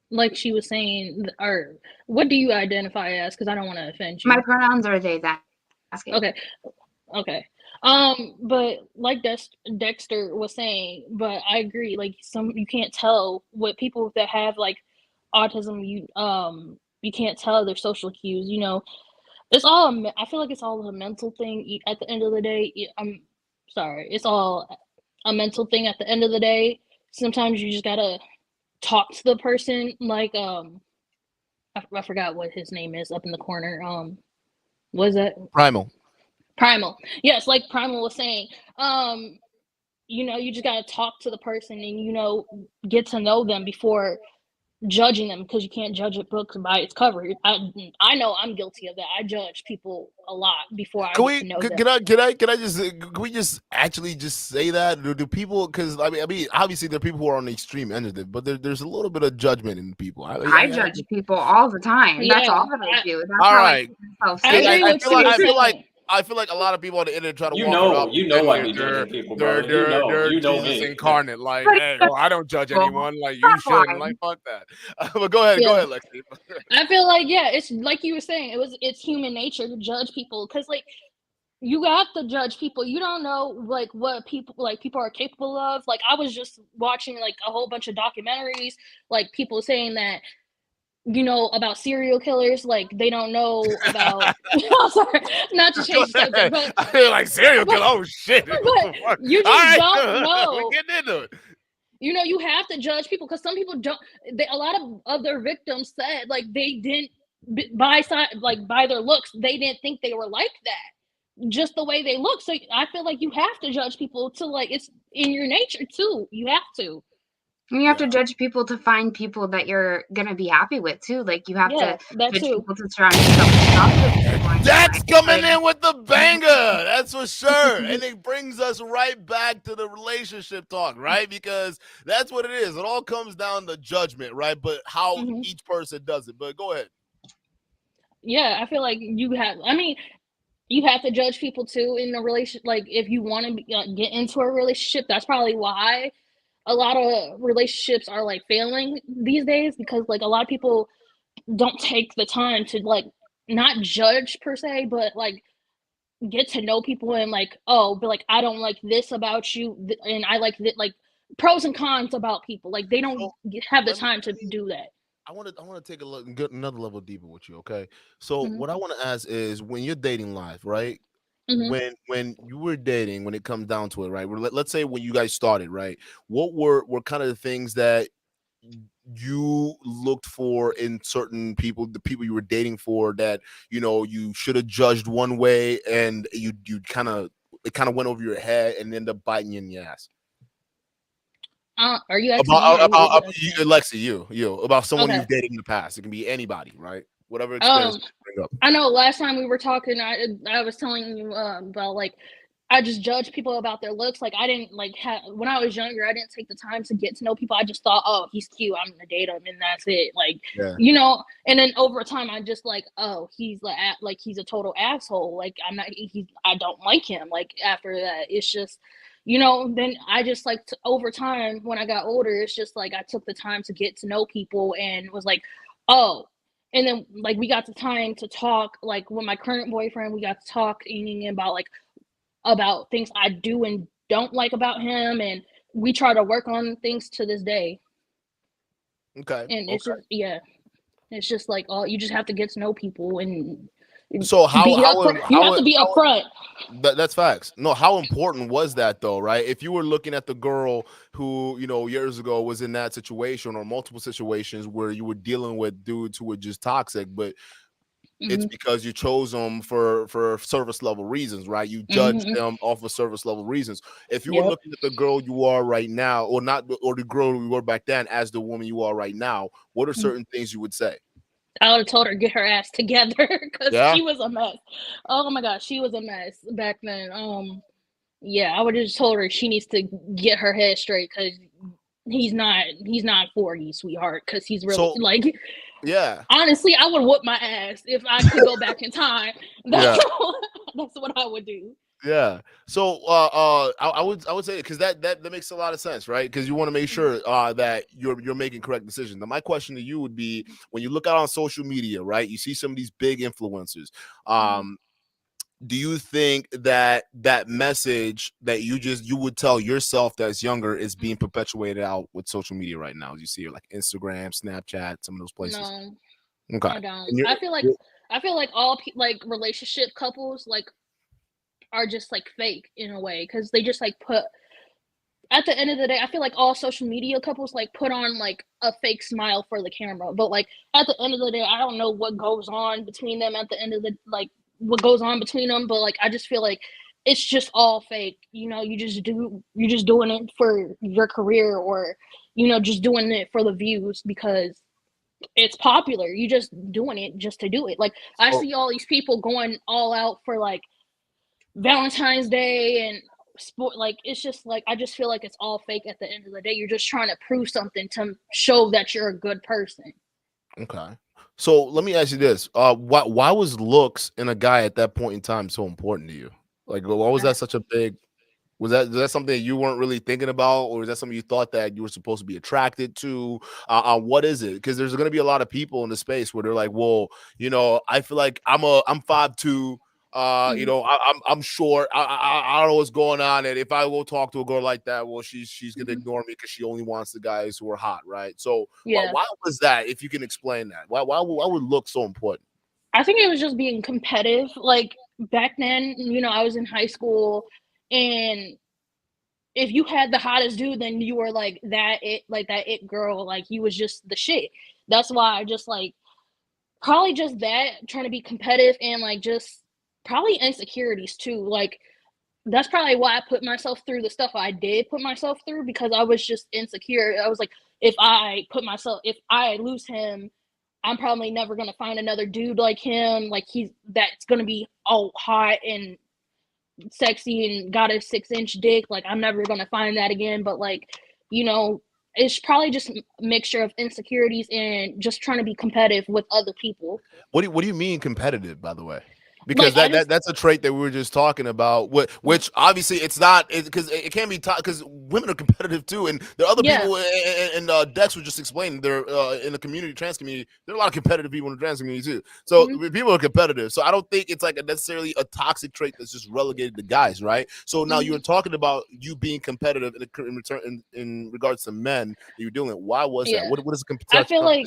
like she was saying, or what do you identify as? Because I don't want to offend you. My pronouns are they, that. Okay. But like Dexter was saying, but I agree. Like, you can't tell what people that have like autism. You can't tell their social cues. You know, it's all. I feel like it's all a mental thing. At the end of the day, I'm sorry. It's all a mental thing. At the end of the day, sometimes you just gotta talk to the person. Like I forgot what his name is up in the corner. What is that? Primal. Yes, like Primal was saying. You know, you just gotta talk to the person and, you know, get to know them before judging them, because you can't judge a book by its cover. I know I'm guilty of that. I judge people a lot before I get to know them. Can we just actually just say that? Do people, because I mean obviously there are people who are on the extreme end of it, but there's a little bit of judgment in people. I judge people all the time. Yeah, that's all that I do. That's all how right. I feel like a lot of people on the internet try to you walk know, around. You know I be judging people, bro. They're you know Jesus me. incarnate. Like, hey, well, I don't judge anyone. Like, you shouldn't. Like, fuck that. But go ahead, Lexi. I feel like, yeah, it's like you were saying. It's human nature to judge people, because like, you have to judge people. You don't know like what people are capable of. Like, I was just watching like a whole bunch of documentaries, like people saying that, you know, about serial killers, like they don't know about. I'm sorry, not to change the subject, but I feel like serial killer. Oh shit! But you just don't know. We're getting into it. You know, you have to judge people, because some people don't. A lot of their victims said like they didn't by their looks, they didn't think they were like that, just the way they look. So I feel like you have to judge people to, like, it's in your nature too. You have to. And you have to judge people to find people that you're gonna be happy with too. Like, you have to judge people to surround yourself with positive people. That's coming in with the banger. That's for sure. And it brings us right back to the relationship talk, right? Because that's what it is. It all comes down to judgment, right? But how each person does it. But go ahead. Yeah, I feel like you have to judge people too in a relationship. Like, if you want to get into a relationship, that's probably why a lot of relationships are like failing these days, because like a lot of people don't take the time to like not judge per se, but like get to know people and like, oh, but like I don't like this about you, and I like that, like pros and cons about people. Like they don't So have the let me, time to do that. I want to take a look, get another level deeper with you. Okay. So Mhm. what I want to ask is, when you're dating live, right? Mhm. When you were dating, when it comes down to it, right? Let's say when you guys started, right? What were kind of the things that you looked for in certain people, the people you were dating for, that you should have judged one way, and you kind of, it kind of went over your head and ended up biting you in the ass? Are you asking me About or you you, asking? Alexi, you about someone Okay. you've dated in the past. It can be anybody, right? Whatever experience Um, you bring up. I know last time we were talking, I was telling you about like I just judge people about their looks. Like I didn't like when I was younger, I didn't take the time to get to know people. I just thought, oh, he's cute, I'm gonna date him, and that's it. Like Yeah. and then over time, I just like, oh, he's like he's a total asshole. Like I don't like him. Like after that, it's just. Then I just like over time when I got older, it's just like I took the time to get to know people and was like, oh, and then like we got the time to talk, like with my current boyfriend, we got to talking about things I do and don't like about him, and we try to work on things to this day. Okay. And it's Okay. just it's just like you just have to get to know people and So be upfront. You have to be upfront. that's facts. No, how important was that though, right? If you were looking at the girl who, years ago was in that situation, or multiple situations where you were dealing with dudes who were just toxic, but it's Mhm. because you chose them for service level reasons, right? You judged Mhm. them off of service level reasons. If you were Yep. looking at the girl you are right now, or not, or the girl you were back then as the woman you are right now, what are certain things you would say? I would have told her get her ass together because Yeah. she was a mess. Oh my gosh, she was a mess back then. Yeah, I would have just told her she needs to get her head straight because he's not for you, sweetheart. Because he's really So like yeah. honestly, I would whoop my ass if I could go back in time. That's Yeah. that's what I would do. Yeah. So I would say, because that makes a lot of sense, right? Because you want to make sure that you're making correct decisions. Now, my question to you would be, when you look out on social media, right? You see some of these big influencers. Um, do you think that that message that you would tell yourself that's younger is being perpetuated out with social media right now? As you see, like Instagram, Snapchat, some of those places. No, Okay. I don't. And I feel like all like relationship couples like are just like fake in a way because they just like put at the end of the day, I feel like all social media couples like put on like a fake smile for the camera, but like at the end of the day, I don't know what goes on between them at the end of the like what goes on between them, but like I just feel like it's just all fake. You're just doing it for your career or just doing it for the views because it's popular. You just doing it just to do it. Like I so see all these people going all out for like Valentine's Day and sport, like it's just like I just feel like it's all fake at the end of the day. You're just trying to prove something to show that you're a good person. okay. So let me ask you this: why was looks in a guy at that point in time so important to you? Like, why was that such a big? Was that something that you weren't really thinking about, or is that something you thought that you were supposed to be attracted to? What is it? Because there's going to be a lot of people in the space where they're like, well, I feel like I'm 5'2". Mhm. I'm short. I don't know what's going on, and if I go talk to a girl like that, well, she's gonna Mhm. ignore me because she only wants the guys who are hot, right? So Yeah, why was that? If you can explain that, why would look so important? I think it was just being competitive. Like back then, I was in high school, and if you had the hottest dude, then you were like that it girl. Like you was just the shit. That's why I just like probably just that trying to be competitive and like just probably insecurities too. Like that's probably why I put myself through the stuff I did put myself through because I was just insecure. I was like, if I lose him, I'm probably never gonna find another dude like him. Like that's gonna be all hot and sexy and got a 6-inch dick. Like I'm never gonna find that again. But like, you know, it's probably just a mixture of insecurities and just trying to be competitive with other people. What do you mean competitive? By the way. Because that's a trait that we were just talking about, which obviously it's not, because it can be taught, because women are competitive too, and there are other people, and Dex was just explaining, they're in the community, trans community, there are a lot of competitive people in the trans community too. So people are competitive. So I don't think it's like necessarily a toxic trait that's just relegated to guys, right? So now you're talking about you being competitive in return in regards to men that you're dealing with. Why was that? What is the competition?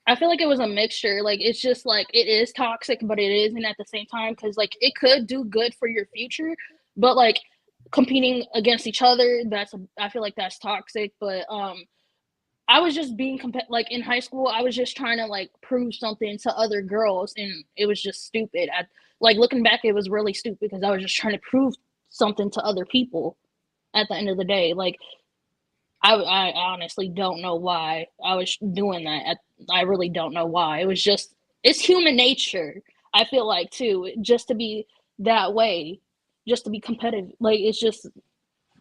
I feel like it was a mixture. Like, it's just like, it is toxic, but it isn't at the same time, because like it could do good for your future, but like competing against each other, I feel like that's toxic. But I was just being like in high school, I was just trying to like prove something to other girls, and it was just stupid. Like looking back, it was really stupid, because I was just trying to prove something to other people. At the end of the day, like I honestly don't know why I was doing that. I really don't know why. It's human nature, I feel like, too, just to be that way, just to be competitive. Like, it's just,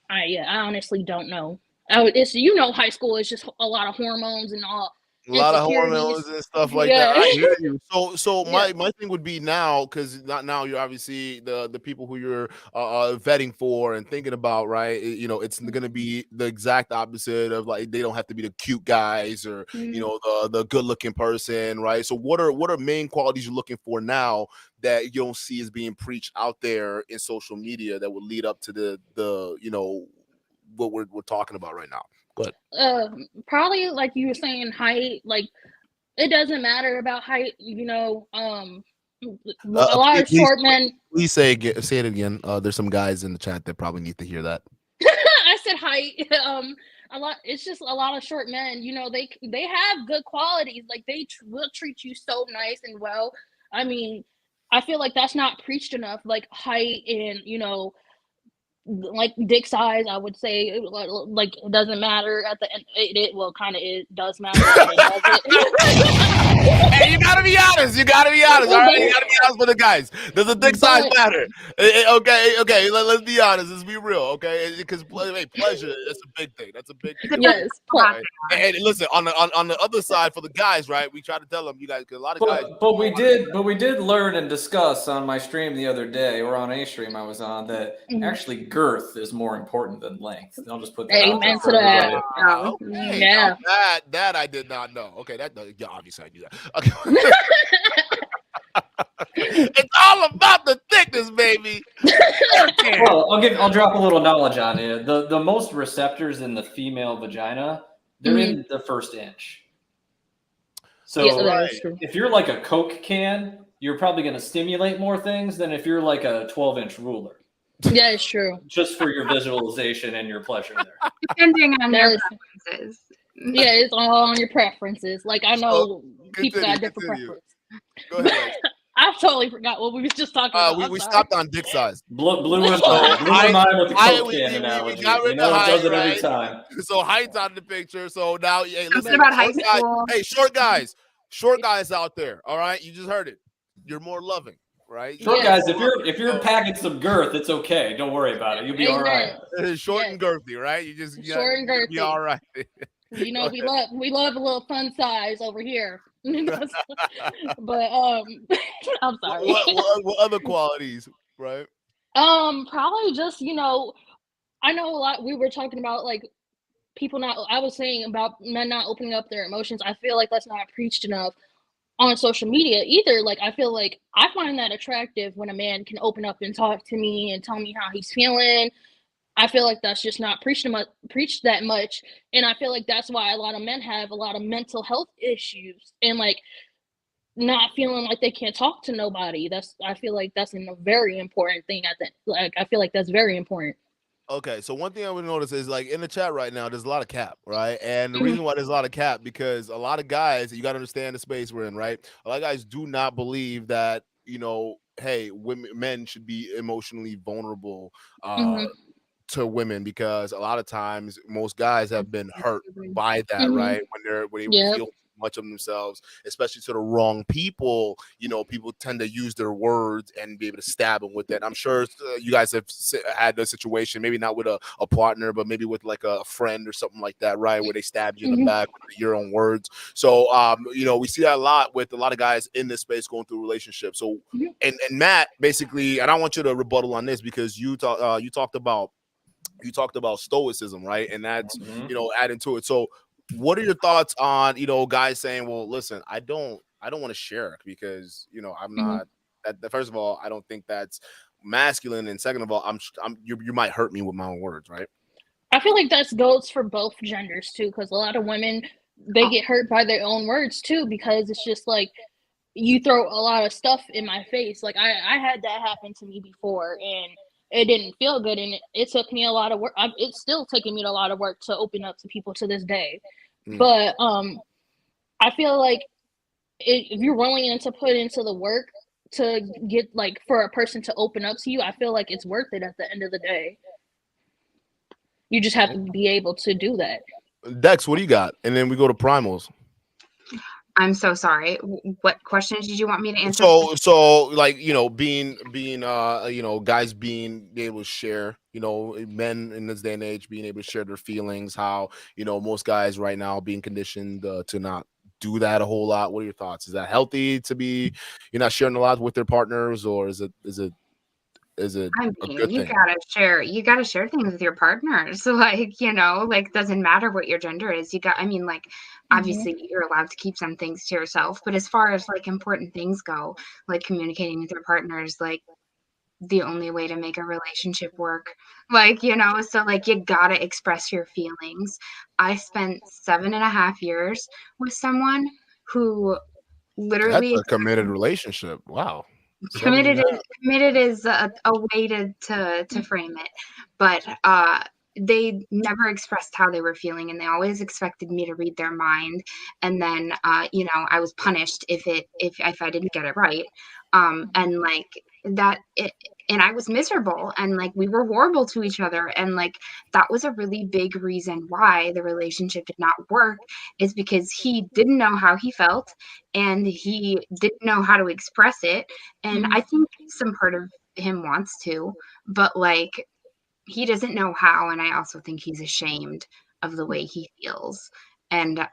I honestly don't know. It's, high school is just a lot of hormones and all. A lot of hormones and stuff like that. I hear you. So my thing would be now, because not now, you're obviously the people who you're vetting for and thinking about, right? It's going to be the exact opposite of, like, they don't have to be the cute guys or the good looking person, right? So what are main qualities you're looking for now that you don't see as being preached out there in social media that would lead up to the what we're talking about right now? Good. Probably, like you were saying, height. Like, it doesn't matter about height. A lot of short men. Please say it again. There's some guys in the chat that probably need to hear that. I said height. A lot. It's just a lot of short men. They have good qualities. Like, they will treat you so nice and well. I mean, I feel like that's not preached enough. Like, height and like dick size, I would say, like it doesn't matter at the end. It does matter. Hey, you gotta be honest. All right, you gotta be honest with the guys. Does the dick size matter? Okay. Let's be honest. Let's be real. Okay, because pleasure, that's a big thing. That's a big thing. Yes. Right? And listen, on the other side for the guys, right? We try to tell them, you guys, because a lot of guys. But we did learn and discuss on my stream the other day, or on a stream I was on, that actually girth is more important than length. I'll just put that out there for everybody. Okay. Yeah. That I did not know. Okay, obviously I knew that. Okay. It's all about the thickness, baby. Well, I'll drop a little knowledge on you. The most receptors in the female vagina, they're in the first inch. So if you're like a Coke can, you're probably going to stimulate more things than if you're like a 12-inch ruler. Yeah, it's true. Just for your visualization and your pleasure there. Depending on your preferences. Yeah, it's all on your preferences. Like, I know people got different preferences. Go ahead. I totally forgot what we was just talking about. We stopped on dick size. Blew my mind with the Coke can analogy. We got rid of height, does it right? every time. So height's out of the picture. So now, hey, listen, about high school. Hey, short guys out there. All right, you just heard it. You're more loving, right? Short guys, if you're packing some girth, it's okay. Don't worry about it. You'll be all right. Short and girthy, right? You just short and girthy. Be all right. We love a little fun size over here. But I'm sorry. What other qualities, right? Probably just I know a lot. We were talking about like people not. I was saying about men not opening up their emotions. I feel like that's not preached enough on social media either. Like, I feel like I find that attractive when a man can open up and talk to me and tell me how he's feeling. I feel like that's just not preached that much. And I feel like that's why a lot of men have a lot of mental health issues and like not feeling like they can't talk to nobody. I feel like that's a very important thing. I feel like that's very important. Okay, so one thing I would notice is, like, in the chat right now, there's a lot of cap, right? And the reason why there's a lot of cap, because a lot of guys, you got to understand the space we're in, right? A lot of guys do not believe that, hey, men should be emotionally vulnerable to women, because a lot of times most guys have been hurt by that, right? When they feel much of themselves, especially to the wrong people. People tend to use their words and be able to stab them with that. I'm sure you guys have had a situation, maybe not with a partner, but maybe with like a friend or something like that, right? Where they stabbed you in the back with your own words. So, we see that a lot with a lot of guys in this space going through relationships. So, and Matt, basically, and I want you to rebuttal on this because you talked about stoicism, right? And that's adding to it. So what are your thoughts on guys saying, well, listen, I don't want to share because I'm not first of all, I don't think that's masculine, and second of all, you might hurt me with my own words, right? I feel like that goes for both genders too, because a lot of women, they get hurt by their own words too, because it's just like you throw a lot of stuff in my face. Like I had that happen to me before, and it didn't feel good, and it took me a lot of work. It's still taking me a lot of work to open up to people to this day. But I feel like if you're willing to put into the work to get like for a person to open up to you, I feel like it's worth it at the end of the day. You just have to be able to do that. Dex, what do you got? And then we go to primals. I'm so sorry. What questions did you want me to answer? So like, being guys being able to share, men in this day and age being able to share their feelings, how, most guys right now being conditioned to not do that a whole lot. What are your thoughts? Is that healthy to be, you're not sharing a lot with their partners, or is it I mean, you gotta share things with your partners. So doesn't matter what your gender is. Obviously you're allowed to keep some things to yourself, but as far as like important things go, like communicating with your partners, like the only way to make a relationship work, so like you gotta express your feelings. I spent 7.5 years with someone who literally that's a committed relationship. Wow. Committed is a way to frame it, but they never expressed how they were feeling, and they always expected me to read their mind, and then I was punished if I didn't get it right, and like that it. And I was miserable, and like we were horrible to each other, and like that was a really big reason why the relationship did not work, is because he didn't know how he felt, and he didn't know how to express it. And I think some part of him wants to, but like he doesn't know how. And I also think he's ashamed of the way he feels. And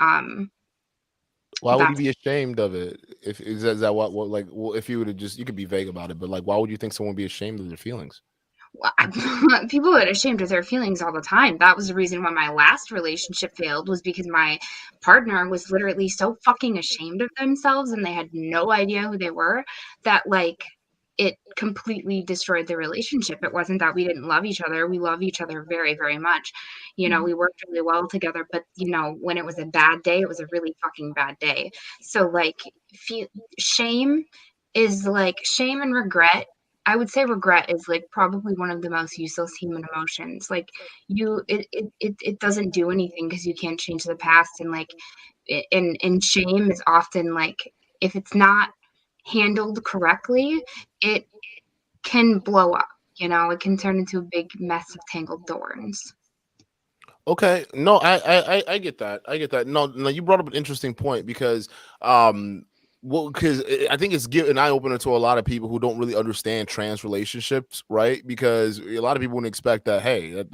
why would you be ashamed of it? If is that what like, well, if you were to you could be vague about it, but like, why would you think someone would be ashamed of their feelings? People are ashamed of their feelings all the time. That was the reason why my last relationship failed, was because my partner was literally so fucking ashamed of themselves, and they had no idea who they were, that like it completely destroyed the relationship. It wasn't that we didn't love each other. We love each other very, very much. We worked really well together, but when it was a bad day, it was a really fucking bad day. So like shame and regret. I would say regret is like probably one of the most useless human emotions. Like it doesn't do anything because you can't change the past. And like, and shame is often like, if it's not handled correctly, it can blow up. It can turn into a big mess of tangled thorns. Okay, no, I get that. No, you brought up an interesting point because because I think it's giving an eye opener to a lot of people who don't really understand trans relationships, right? Because a lot of people wouldn't expect that. Hey,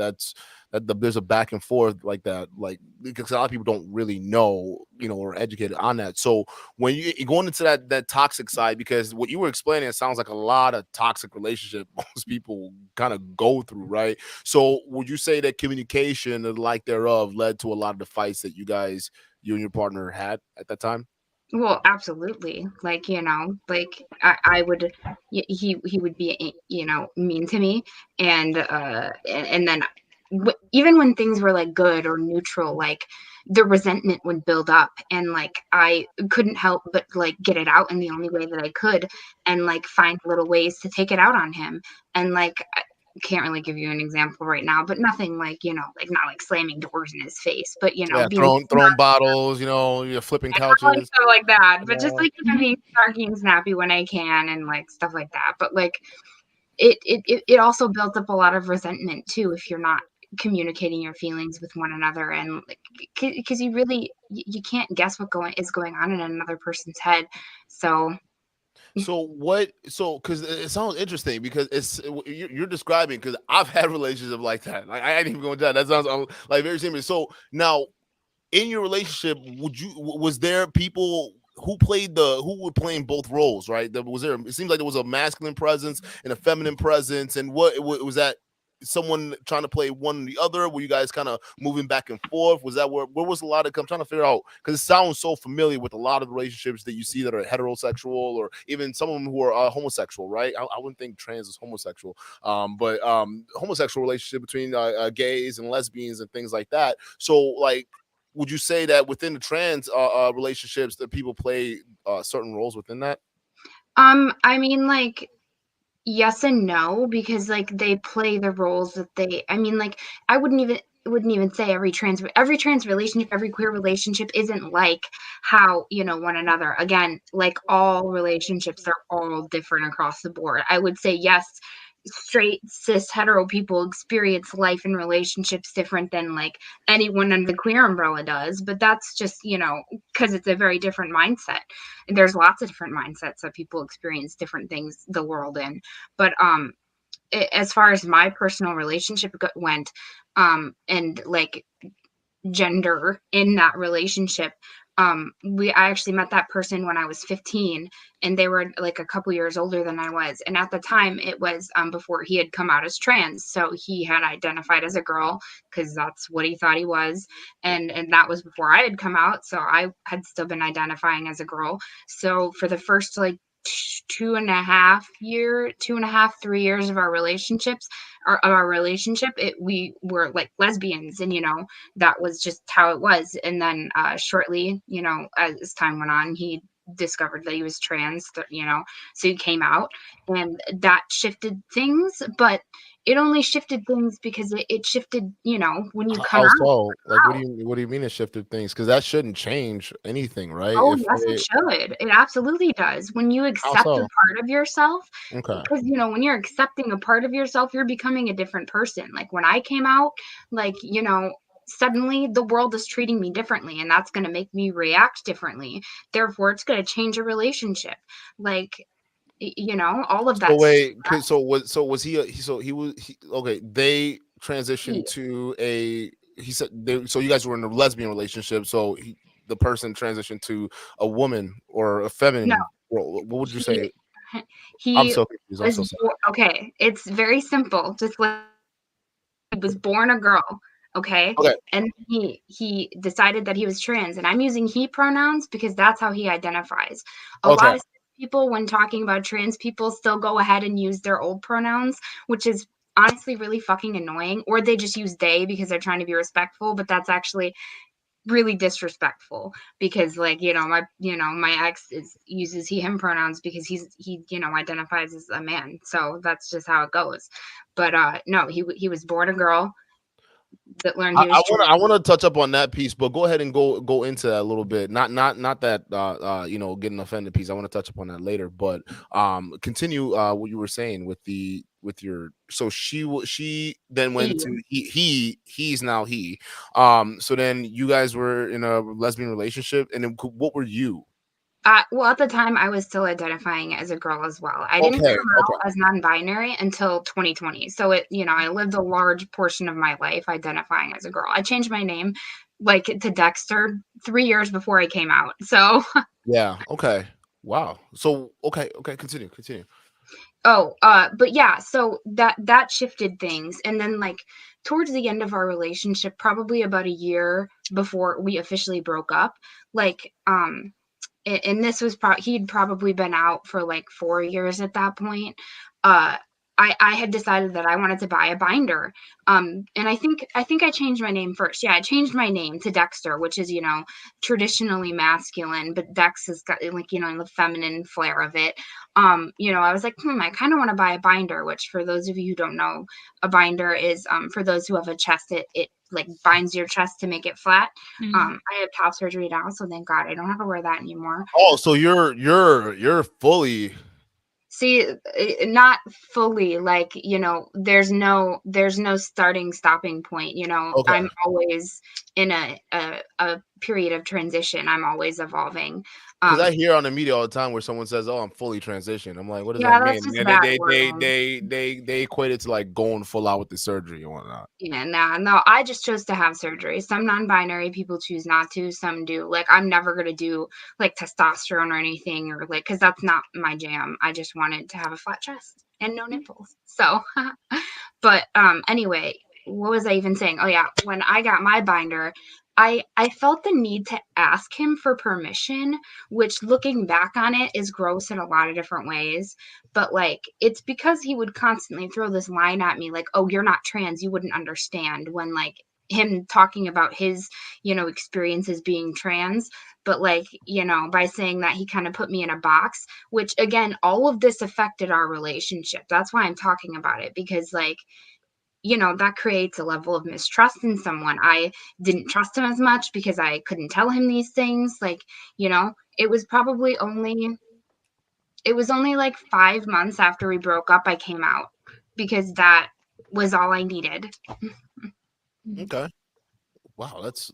there's a back and forth like that, like, because a lot of people don't really know, or educated on that. So when you're going into that toxic side, because what you were explaining, it sounds like a lot of toxic relationship most people kind of go through, right? So would you say that communication and the like thereof led to a lot of the fights that you and your partner had at that time? Well, absolutely. Like, I would, he would be, mean to me. And then even when things were like good or neutral, like the resentment would build up, and like I couldn't help but like get it out in the only way that I could, and like find little ways to take it out on him. And like, can't really give you an example right now, but nothing like, like not like slamming doors in his face, but throwing bottles, flipping couches, stuff like that. But just like being snarky and snappy when I can, and like stuff like that. But like it also builds up a lot of resentment too if you're not communicating your feelings with one another, and like, because you can't guess what is going on in another person's head. So because it sounds interesting, because you're describing, because I've had relationships like that. Like, I ain't even going to that. That sounds like very similar. So now, in your relationship, was there people who were playing both roles, right? It seems like there was a masculine presence and a feminine presence, and what was that? Someone trying to play one or the other? Were you guys kind of moving back and forth? Was that where was a lot of? I'm trying to figure out, because it sounds so familiar with a lot of relationships that you see that are heterosexual, or even some of them who are homosexual, right? I wouldn't think trans is homosexual, but homosexual relationship between gays and lesbians and things like that. So, like, would you say that within the trans relationships that people play certain roles within that? I mean, like, yes and no, because like they play the roles that I mean, like, I wouldn't even say every trans relationship, every queer relationship isn't like how, one another. Again, like, all relationships are all different across the board. I would say yes, straight cis hetero people experience life and relationships different than like anyone under the queer umbrella does, but that's just because it's a very different mindset, and there's lots of different mindsets that people experience different things the world in. But as far as my personal relationship went, and like gender in that relationship, I actually met that person when I was 15, and they were like a couple years older than I was, and at the time it was before he had come out as trans, so he had identified as a girl because that's what he thought he was, and that was before I had come out, so I had still been identifying as a girl. So for the first like 3 years of our relationship, we were like lesbians, and that was just how it was. And then shortly, as time went on, he discovered that he was trans, so he came out, and that shifted things. But it only shifted things because it shifted, when you come How out. so? Like, what do you mean it shifted things? Because that shouldn't change anything, right? Oh, yes, it should. It absolutely does. When you How accept a so? part of yourself, Okay. because, when you're accepting a part of yourself, you're becoming a different person. Like, when I came out, like, suddenly the world is treating me differently, and that's going to make me react differently. Therefore, it's going to change a relationship. Like, all of So that wait, was he okay? They transitioned stuff. to he said so you guys were in a lesbian relationship, so the person transitioned to a woman or a No, feminine role. What would you he say? I'm he so confused. I'm so sorry. okay. It's very simple. Just like, he was born a girl, okay? Okay. And he decided that he was trans, and I'm using he pronouns because that's how he identifies. A lot Okay. of people, when talking about trans people, still go ahead and use their old pronouns, which is honestly really fucking annoying. Or they just use they because they're trying to be respectful, but that's actually really disrespectful, because like my ex uses he him pronouns because he identifies as a man, so that's just how it goes. But no, he was born a girl that learned he was trans. I want to touch up on that piece, but go ahead and go into that a little bit. Not that getting offended piece. I want to touch upon that later, but continue what you were saying with your. So she then went to he's now he. So then you guys were in a lesbian relationship, and then what were you? Well, at the time, I was still identifying as a girl as well. I didn't Okay. come out as non-binary until 2020. So I lived a large portion of my life identifying as a girl. I changed my name, like, to Dexter 3 years before I came out. So Yeah. Okay. Wow. So okay. Continue. oh, but yeah, so that shifted things. And then like towards the end of our relationship, probably about a year before we officially broke up, like and this was he'd probably been out for like 4 years at that point. Uh, I had decided that I wanted to buy a binder. And I think I changed my name first. Yeah, I changed my name to Dexter, which is, traditionally masculine, but Dex has got like, the feminine flair of it. I was like, I kind of want to buy a binder, which for those of you who don't know, a binder is for those who have a chest, it like binds your chest to make it flat. I have top surgery now, so thank God I don't have to wear that anymore. Oh, so you're fully See, not fully, like, you know, there's no stopping point, you know. Okay. I'm always in a period of transition. I'm always evolving. Because I hear on the media all the time where someone says, "Oh, I'm fully transitioned." I'm like, what does that mean? That's just And bad wording. they equate it to like going full out with the surgery and whatnot. Yeah, no, I just chose to have surgery. Some non-binary people choose not to, some do. Like, I'm never gonna do like testosterone or anything, or like, because that's not my jam. I just wanted to have a flat chest and no nipples. So, but anyway, what was I even saying? Oh yeah, when I got my binder, I felt the need to ask him for permission, which looking back on it is gross in a lot of different ways. But like, it's because he would constantly throw this line at me like, "Oh, you're not trans, you wouldn't understand," when like him talking about his, you know, experiences being trans. But like, you know, by saying that, he kind of put me in a box, which again, all of this affected our relationship. That's why I'm talking about it, because like, you know, that creates a level of mistrust in someone. I didn't trust him as much because I couldn't tell him these things. Like, you know, it was only like 5 months after we broke up I came out, because that was all I needed. Okay. Wow, that's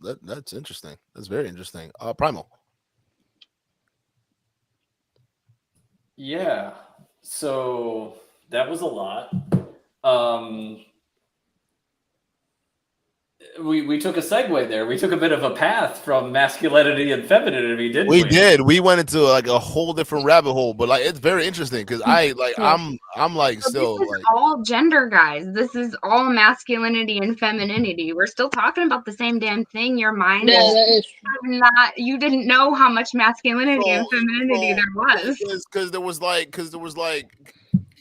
interesting. That's very interesting. Primal. Yeah. So that was a lot. We took a segue there. We took a bit of a path from masculinity and femininity, didn't we? We did. We went into like a whole different rabbit hole, but like it's very interesting because I'm like So still this is like all gender, guys. This is all masculinity and femininity. We're still talking about the same damn thing. Your mind Yeah, is that is not, you didn't know how much masculinity and femininity there was. because there was like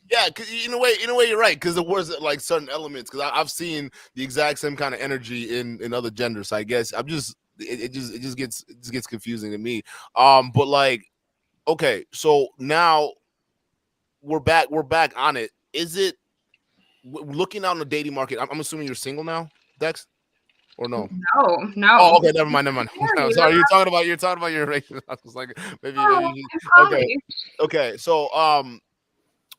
yeah, in a way you're right, because there was like certain elements, because I've seen the exact same kind of energy in other genders. So I guess I'm just it just gets confusing to me. But like, okay, so now we're back on it. Is it looking out in the dating market? I'm assuming you're single now, Dex, or no? No. Oh, okay, never mind. I'm sorry, you're talking about your relationship. I was like, maybe okay. So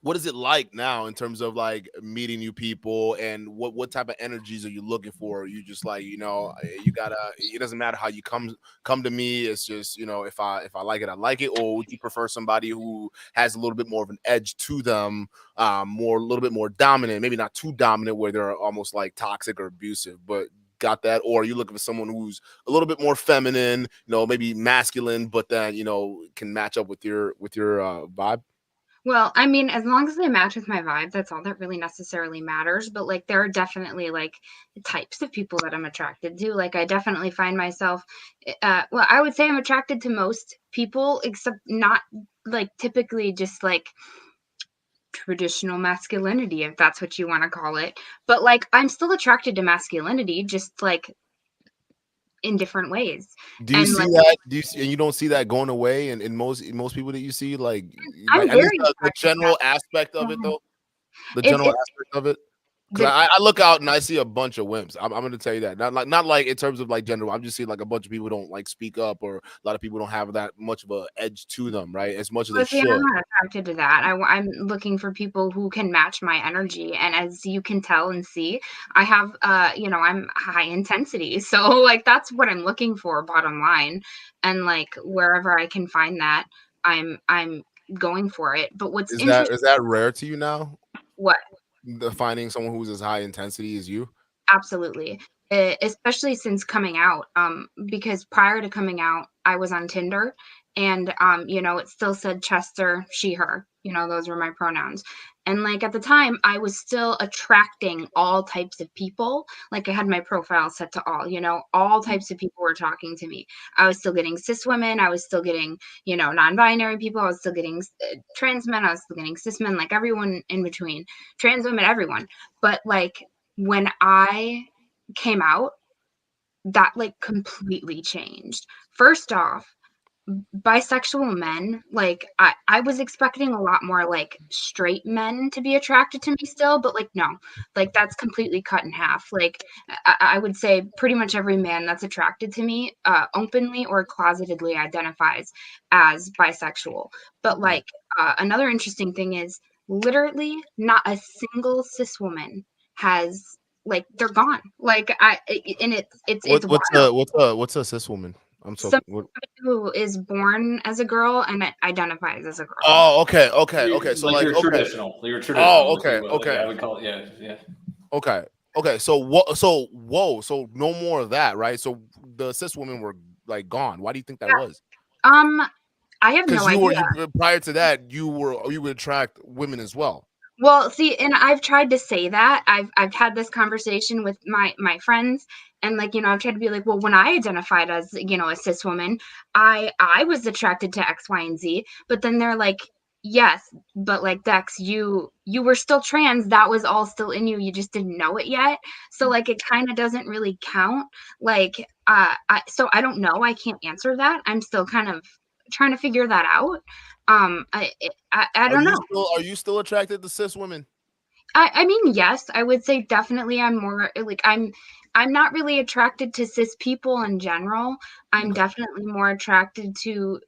what is it like now in terms of like meeting new people, and what type of energies are you looking for? Are you just like, you know, you gotta, it doesn't matter how you come to me, it's just, you know, if I like it, I like it? Or would you prefer somebody who has a little bit more of an edge to them, a little bit more dominant, maybe not too dominant where they're almost like toxic or abusive, but got that? Or are you looking for someone who's a little bit more feminine, you know, maybe masculine, but then, you know, can match up with your vibe? Well, I mean, as long as they match with my vibe, that's all that really necessarily matters. But like, there are definitely like types of people that I'm attracted to. Like, I definitely find myself, well, I would say I'm attracted to most people, except not like typically just like traditional masculinity, if that's what you want to call it. But like, I'm still attracted to masculinity, just like in different ways. Do you And see like, that? And you don't see that going away in most people that you see, like I'm at least very the attracted to general aspect of it, though? The it's general aspect of it? Because the I look out and I see a bunch of wimps. I'm going to tell you that. Not like in terms of like gender. I'm just seeing like a bunch of people don't like speak up, or a lot of people don't have that much of a edge to them, right? As much as they Well, see, I'm should. not attracted to that. I'm looking for people who can match my energy, and as you can tell and see, I have, you know, I'm high intensity, so like that's what I'm looking for, bottom line. And like wherever I can find that, I'm going for it. But what's Is interesting? that rare to you now? What? Finding someone who's as high intensity as you? Absolutely. Especially since coming out, because prior to coming out, I was on Tinder, and you know, it still said Chester, she, her. You know, those were my pronouns. And like at the time, I was still attracting all types of people. Like I had my profile set to all, you know, all types of people were talking to me. I was still getting cis women, I was still getting, you know, non-binary people, I was still getting trans men, I was still getting cis men, like everyone in between, trans women, everyone. But like when I came out, that like completely changed. First off, bisexual men, like I was expecting a lot more like straight men to be attracted to me still, but like no, like that's completely cut in half. Like I would say pretty much every man that's attracted to me openly or closetedly identifies as bisexual. But like another interesting thing is literally not a single cis woman has, like, they're gone. Like, it's wild. What's a cis woman? I'm so Somebody who is born as a girl and identifies as a girl. Oh, okay. So like like, you're okay. traditional. You're traditional. Oh, okay. Yeah, I would call it. Yeah. Okay. So what? So no more of that, right? So the cis women were like gone. Why do you think that was? I have no idea. Prior to that, you would attract women as well. Well, see, and I've tried to say that. I've had this conversation with my friends, and like, I've tried to be like, well, when I identified as, a cis woman, I was attracted to X, Y, and Z. But then they're like, yes, but like, Dex, you were still trans. That was all still in you. You just didn't know it yet. So like, it kind of doesn't really count. Like, so I don't know. I can't answer that. I'm still kind of trying to figure that out. I don't know. Are you still attracted to cis women? I mean, yes, I would say definitely. I'm more like, I'm not really attracted to cis people in general. I'm definitely more attracted to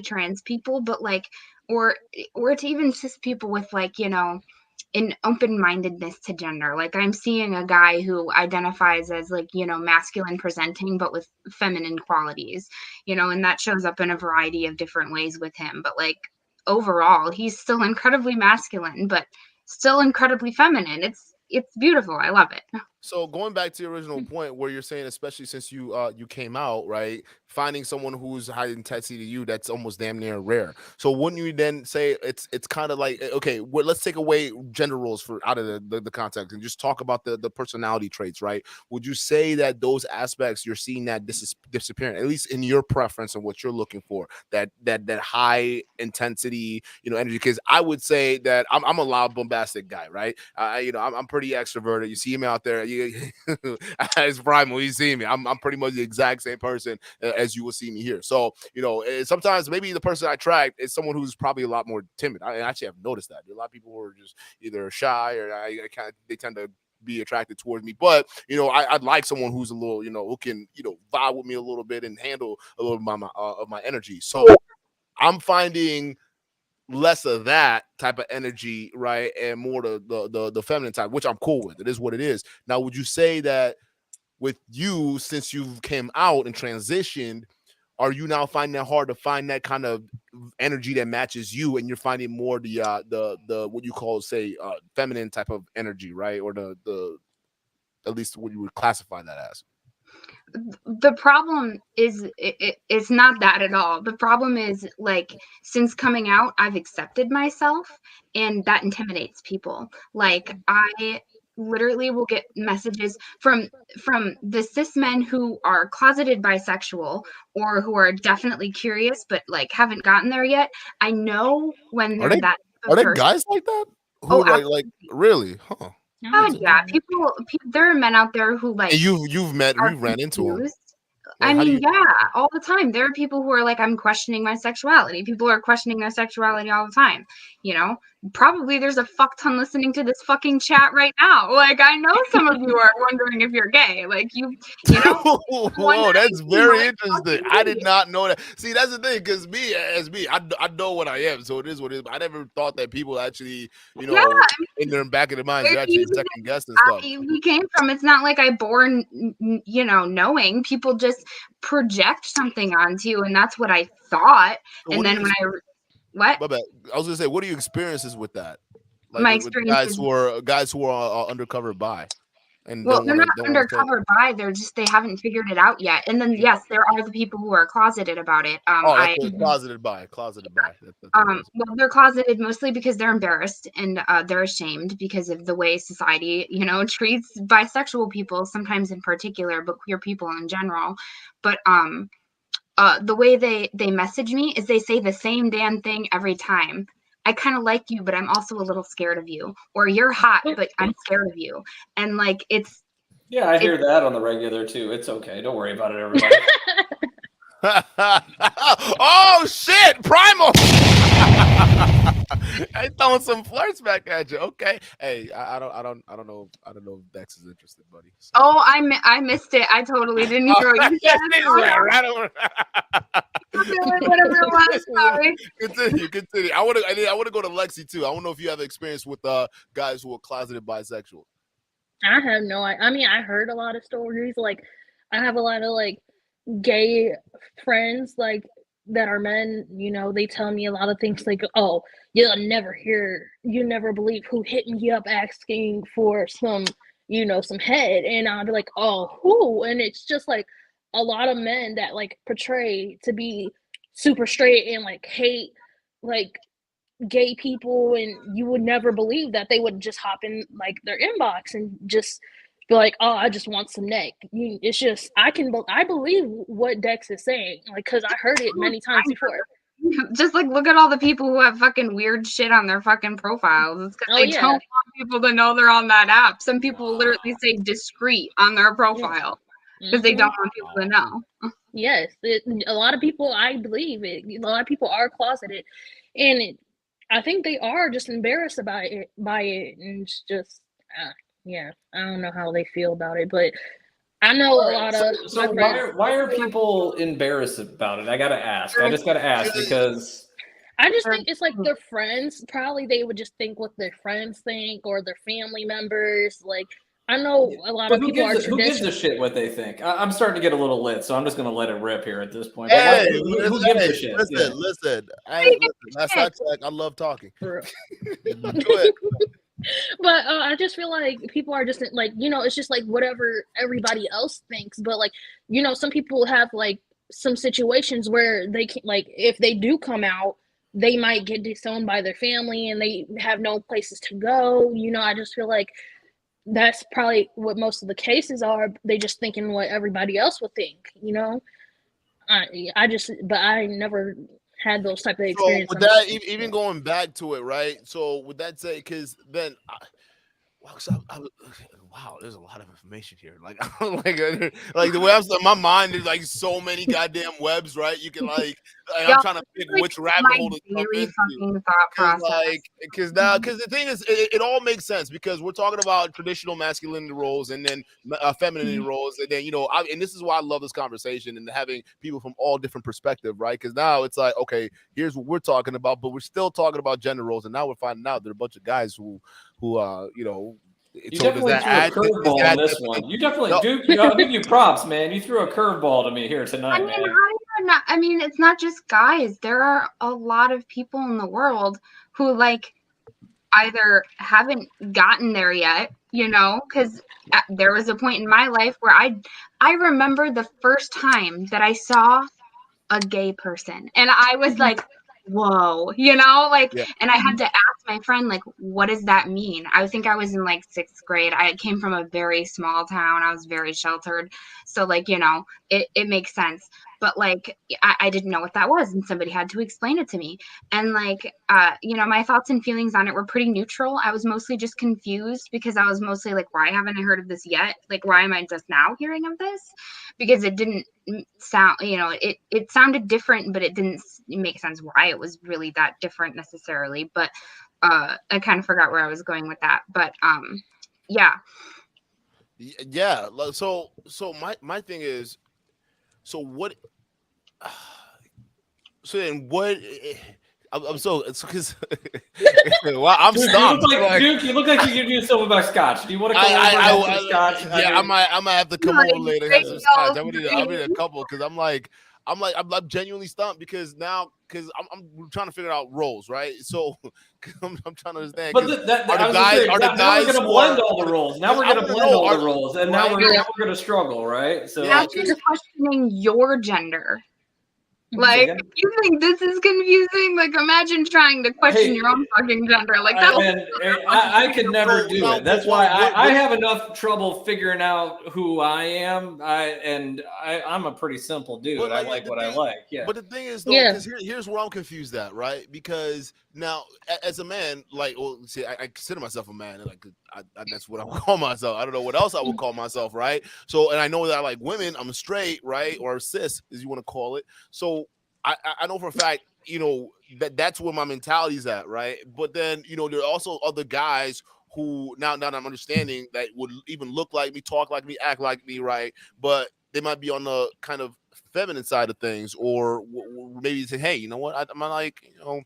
trans people, but like, or to even cis people with like, an open-mindedness to gender. Like, I'm seeing a guy who identifies as like, masculine presenting, but with feminine qualities, and that shows up in a variety of different ways with him. But like, overall, he's still incredibly masculine, but still incredibly feminine. It's beautiful. I love it. So going back to your original point where you're saying, especially since you came out, right, finding someone who's high intensity to you, that's almost damn near rare. So wouldn't you then say it's kind of like, okay, let's take away gender roles out of the context and just talk about the personality traits, right? Would you say that those aspects you're seeing that this is disappearing, at least in your preference and what you're looking for, that high intensity, energy? Because I would say that I'm a loud, bombastic guy, right? I'm pretty extroverted. You see me out there. As Primal, you see me. I'm pretty much the exact same person as you will see me here. So, sometimes maybe the person I attract is someone who's probably a lot more timid. I actually have noticed that. There are a lot of people who are just either shy or they tend to be attracted towards me. But, I'd like someone who's a little, who can, vibe with me a little bit and handle a little bit of my energy. So I'm finding less of that type of energy, right, and more the feminine type, which I'm cool with. It is what it is. Now, would you say that with you, since you've came out and transitioned, are you now finding it hard to find that kind of energy that matches you, and you're finding more the what you call, say, feminine type of energy, right, or the at least what you would classify that as? The problem is it's not that at all. The problem is, like, since coming out, I've accepted myself, and that intimidates people. Like, I literally will get messages from the cis men who are closeted bisexual or who are definitely curious but like haven't gotten there yet. I know when they're that. Are there guys like that? Who like really? Huh. Oh yeah, people. There are men out there who like. And you've ran into them. I mean, yeah, all the time. There are people who are like, I'm questioning my sexuality. People are questioning their sexuality all the time. Probably there's a fuck ton listening to this fucking chat right now. Like, I know some of you are wondering if you're gay. Like, you know. Whoa, that's very interesting. I did not know that. See, that's the thing, because I know what I am, so it is what it is. I never thought that people actually, in their back of their minds, they're actually second guessed and stuff. We came from. It's not like I born, knowing. People just project something onto you, and that's what I thought. So and then when what? My bad. I was gonna say, what are your experiences with that? Like, my experiences, guys who are undercover bi. And well, they're not undercover bi. They haven't figured it out yet. And then yes, there are the people who are closeted about it. Closeted bi. Well, they're closeted mostly because they're embarrassed and they're ashamed because of the way society, treats bisexual people, sometimes in particular, but queer people in general. But the way they message me is they say the same damn thing every time. I kind of like you, but I'm also a little scared of you. Or you're hot, but I'm scared of you. And like, it's. Yeah, I hear that on the regular too. It's okay. Don't worry about it, everybody. Oh shit, Primal. I throwing some flirts back at you. Okay. Hey, I don't know if Dex is interested, buddy. So. Oh, I missed it. I totally didn't hear what you said. Right over. Whatever it was. Sorry. Continue. I want to go to Lexi too. I don't know if you have experience with guys who are closeted bisexual. I have no idea. I mean, I heard a lot of stories. Like, I have a lot of like gay friends, like that are men. You know, they tell me a lot of things like, "Oh, you never believe who hit me up asking for some, some head," and I'll be like, "Oh, who?" And it's just like a lot of men that like portray to be super straight and like hate like gay people, and you would never believe that they would just hop in like their inbox and just be like, "Oh, I just want some neck." It's just I believe what Dex is saying, like, because I heard it many times before. Just like look at all the people who have fucking weird shit on their fucking profiles. It's because they don't want people to know they're on that app. Some people literally say discreet on their profile because they don't want people to know. Yes, a lot of people, I believe it. A lot of people are closeted, and I think they are just embarrassed by it, and it's just, I don't know how they feel about it, but I know a lot of. So why are people embarrassed about it? I gotta ask. I just gotta ask because I just think it's like their friends. Probably they would just think what their friends think or their family members. Like, I know a lot of people are traditional. Who gives a shit what they think? I'm starting to get a little lit, so I'm just going to let it rip here at this point. Hey, who gives a shit? Listen. Last I checked, I love talking. Go ahead. But I just feel like people are just like, it's just like whatever everybody else thinks. But like, some people have like some situations where they can, like, if they do come out, they might get disowned by their family and they have no places to go. I just feel like that's probably what most of the cases are. They just thinking what everybody else would think, but I never had those type of experiences. So with that, even going back to it, right? So would that say, because then, wow, there's a lot of information here. Like the way my mind is like so many goddamn webs, right? You can I'm trying to pick which rabbit hole to jump into. Because the thing is, it all makes sense because we're talking about traditional masculinity roles and then femininity roles, and then and this is why I love this conversation and having people from all different perspectives, right? Because now it's like, okay, here's what we're talking about, but we're still talking about gender roles, and now we're finding out there are a bunch of guys who you definitely threw a curveball on this one. You definitely, Duke, I'll give you props, man. You threw a curveball to me here tonight, man. It's not just guys. There are a lot of people in the world who either haven't gotten there yet, because there was a point in my life where I remember the first time that I saw a gay person and I was like, whoa, and I had to ask my friend, what does that mean? I think I was in 6th grade. I came from a very small town. I was very sheltered. So it makes sense. But I didn't know what that was, and somebody had to explain it to me. And my thoughts and feelings on it were pretty neutral. I was mostly just confused because I was mostly like, why haven't I heard of this yet? Why am I just now hearing of this? Because it didn't sound, it sounded different, but it didn't make sense why it was really that different necessarily. But I kind of forgot where I was going with that. But yeah. So my thing is, so what? So then what? I'm so it's because well, I'm stumped. Duke, you look like you could do something about scotch. Do you want to come over and have some scotch? Yeah, I might have to come over later and have some scotch. I'm gonna need a couple because I'm genuinely stumped because now I'm trying to figure out roles, right? So I'm trying to understand. But now we're gonna blend all the roles. Now we're gonna blend all the roles, and now we're gonna struggle, right? So now you're questioning your gender. You think this is confusing? Imagine trying to question your own fucking gender. I could never do it. That's why I have enough trouble figuring out who I am. I'm a pretty simple dude. I like what I like. Yeah. But the thing is, though, because here's where I'm confused at, right? Because now, as a man, I consider myself a man, and that's what I would call myself. I don't know what else I would call myself, right? So, and I know that women, I'm straight, right, or cis, as you want to call it. So, I know for a fact you know, that's where my mentality's at, right? But then, you know, there are also other guys who now that I'm understanding that would even look like me, talk like me, act like me, right? But they might be on the kind of feminine side of things, or maybe say, hey, you know what, I'm like, you know,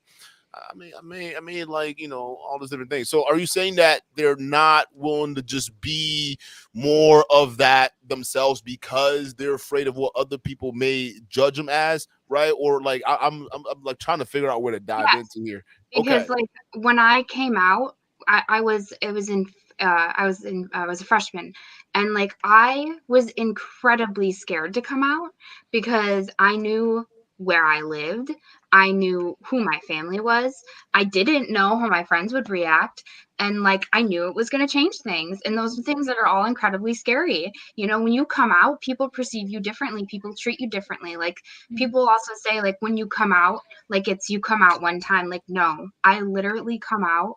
I mean, like, you know, all those different things. So are you saying that they're not willing to just be more of that themselves because they're afraid of what other people may judge them as, right? Or like I'm like trying to figure out where to dive Yes, into here. Okay. because like when I came out, I was a freshman, and like I was incredibly scared to come out because I knew where I lived. I knew who my family was. I didn't know how my friends would react. And like I knew it was going to change things. And those are things that are all incredibly scary. You know, when you come out, people perceive you differently. People treat you differently. Like people also say, like, when you come out, like it's you come out one time. Like, no, I literally come out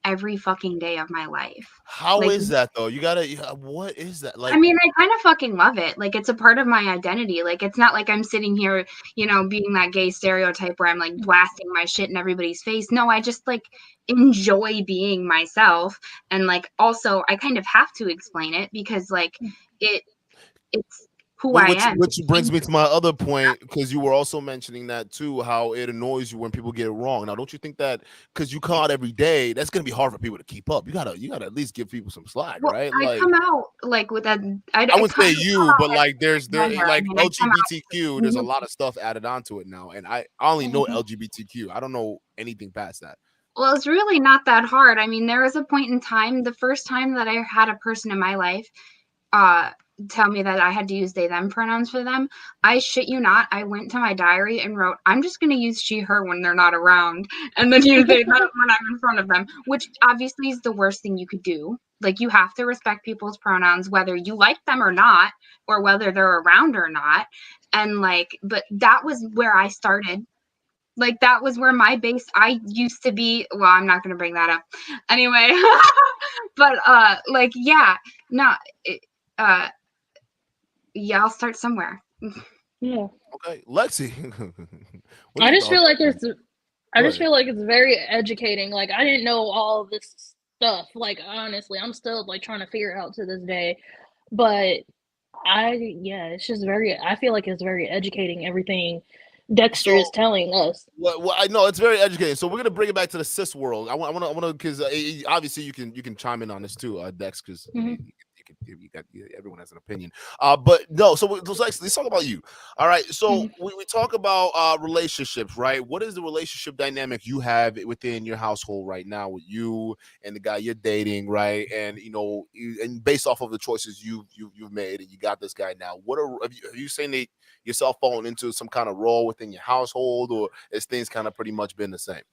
every fucking day of my life. How Like, is that though? You gotta, what is that I like? mean, I kind of fucking love it. Like, it's a part of my identity. Like, it's not like I'm sitting here, you know, being that gay stereotype where I'm like blasting my shit in everybody's face. No, I just like enjoy being myself. And like, also, I kind of have to explain it because like it, it's who I Which am. which brings me to my other point, because you were also mentioning that too, how it annoys you when people get it wrong. Now, don't you think that because you come out every day, that's gonna be hard for people to keep up? You gotta at least give people some slack, Well, right? I Like, come out like with that. I I wouldn't come say you, out but as like there's gender. I like mean, I come LGBTQ. There's a out. lot of stuff added onto it now, and I only know LGBTQ. I don't know anything past that. Well, it's really not that hard. I mean, there was a point in time, the first time that I had a person in my life uh tell me that I had to use they them pronouns for them. I shit you not, I went to my diary and wrote, I'm just going to use she her when they're not around, and then use they them when I'm in front of them, which obviously is the worst thing you could do. Like, you have to respect people's pronouns whether you like them or not, or whether they're around or not. And like, but that was where I started. Like, that was where my base, I used to be. Well, I'm not going to bring that up anyway. But like, yeah, no, uh yeah, I'll start somewhere. Yeah. Okay, Lexi. What are I your just feel thoughts? like it's I Go just ahead. feel like it's very educating. Like, I didn't know all of this stuff. Like, honestly, I'm still like trying to figure it out to this day. But yeah, it's just very I feel like it's very educating everything Dexter is So telling us. well, I know it's very educating. So we're gonna bring it back to the cis world. I want to, because obviously you can chime in on this too, Dex, because Mhm. everyone has an opinion. But no, so let's talk about you. All right. So Mhm. we talk about relationships, right? What is the relationship dynamic you have within your household right now with you and the guy you're dating, right? And and based off of the choices you've made, and you got this guy now. Are you saying that yourself falling into some kind of role within your household, or has things kind of pretty much been the same?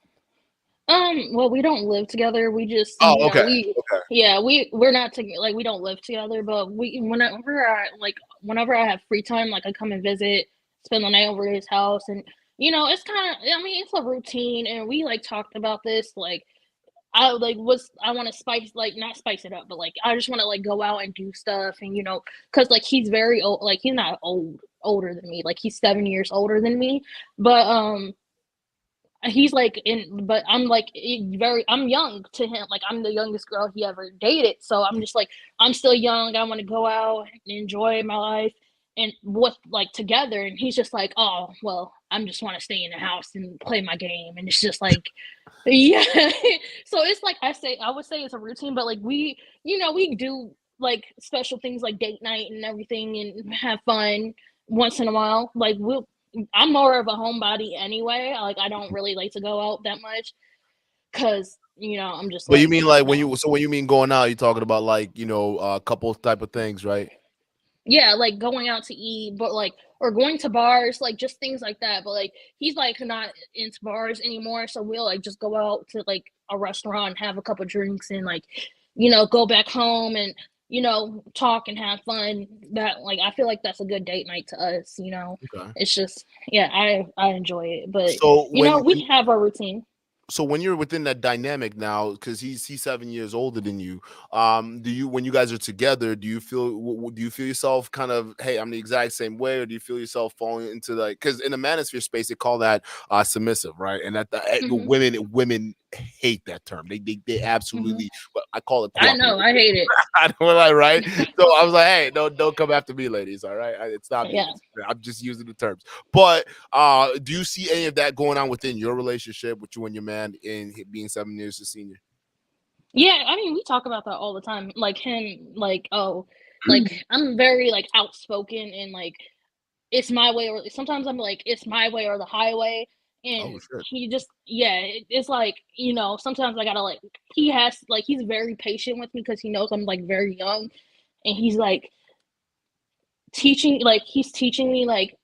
Well, we don't live together. We just, Oh, okay. Okay. yeah, we're not together. Like, we don't live together, but whenever I have free time, like I come and visit, spend the night over at his house, and it's kind of, I mean, it's a routine, and we like talked about this, like I want to spice, like, not spice it up, but like I just want to like go out and do stuff, and because like he's very old, like he's not older than me, like he's 7 years older than me, but he's like but I'm like I'm young to him, like I'm the youngest girl he ever dated, so I'm just like, I'm still young, I want to go out and enjoy my life and with like together, and he's just like, oh well, I'm just want to stay in the house and play my game, and it's just like, yeah. So it's like, I would say it's a routine, but like we do like special things like date night and everything and have fun once in a while. Like I'm more of a homebody anyway. Like, I don't really like to go out that much because I'm just But you like, mean like no. when you mean going out, you're talking about like couple type of things, right? Yeah, like going out to eat, but like, or going to bars, like just things like that. But like, he's like not into bars anymore, so we'll like just go out to like a restaurant, have a couple drinks, and like, go back home and talk and have fun. That, like, I feel like that's a good date night to us. Okay. It's just, yeah, I enjoy it, but So we have our routine. so when you're within that dynamic now, because he's 7 years older than you, do you, when you guys are together, do you feel do you feel yourself kind of, hey, I'm the exact same way, or do you feel yourself falling into, like, because in the manosphere space they call that submissive, right? And that the Mhm. women hate that term. They Mhm. absolutely, but I call it I plucking. know. I hate it. I know, like, right? So I was like, hey, don't come after me, ladies. All right, it's not me. Yeah. I'm just using the terms. But do you see any of that going on within your relationship with you and your man in being 7 years the senior? Yeah, I mean, we talk about that all the time. Like him, like, oh, like I'm very like outspoken and like it's my way, or sometimes I'm like it's my way or the highway. Oh And shit. he just, yeah, it's like, sometimes I gotta like, he has like, he's very patient with me because he knows I'm like very young, and he's like he's teaching me like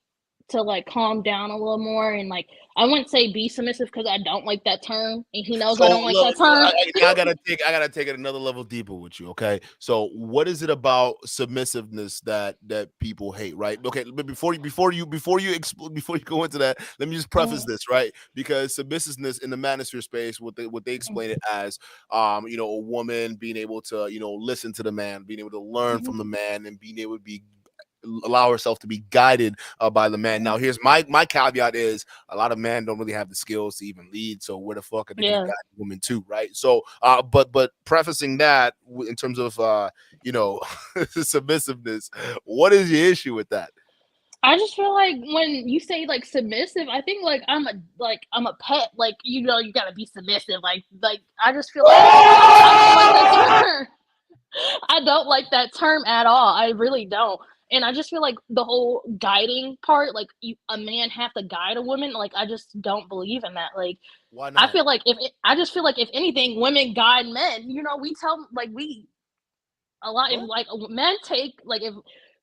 to like calm down a little more, and like I wouldn't say be submissive because I don't like that term, and he knows I So don't like look, that term. I gotta take it another level deeper with you. Okay, so what is it about submissiveness that people hate, right? Okay, but before you go into that, let me just preface this, right? Because submissiveness in the manosphere space, what they explain it as, a woman being able to, listen to the man, being able to learn from the man, and being able to allow herself to be guided by the man. Now, here's my caveat: is a lot of men don't really have the skills to even lead. So where the fuck are they going to Yeah. guide the woman to, right? So, but prefacing that in terms of submissiveness, what is your issue with that? I just feel like when you say like submissive, I think like I'm a pet. Like you gotta be submissive. Like I just feel like I don't like that term. I don't like that term at all. I really don't. And I just feel like the whole guiding part, like a man have to guide a woman, like I just don't believe in that. Like Why I not? feel like I just feel like if anything, women guide men. We tell like a lot. If like if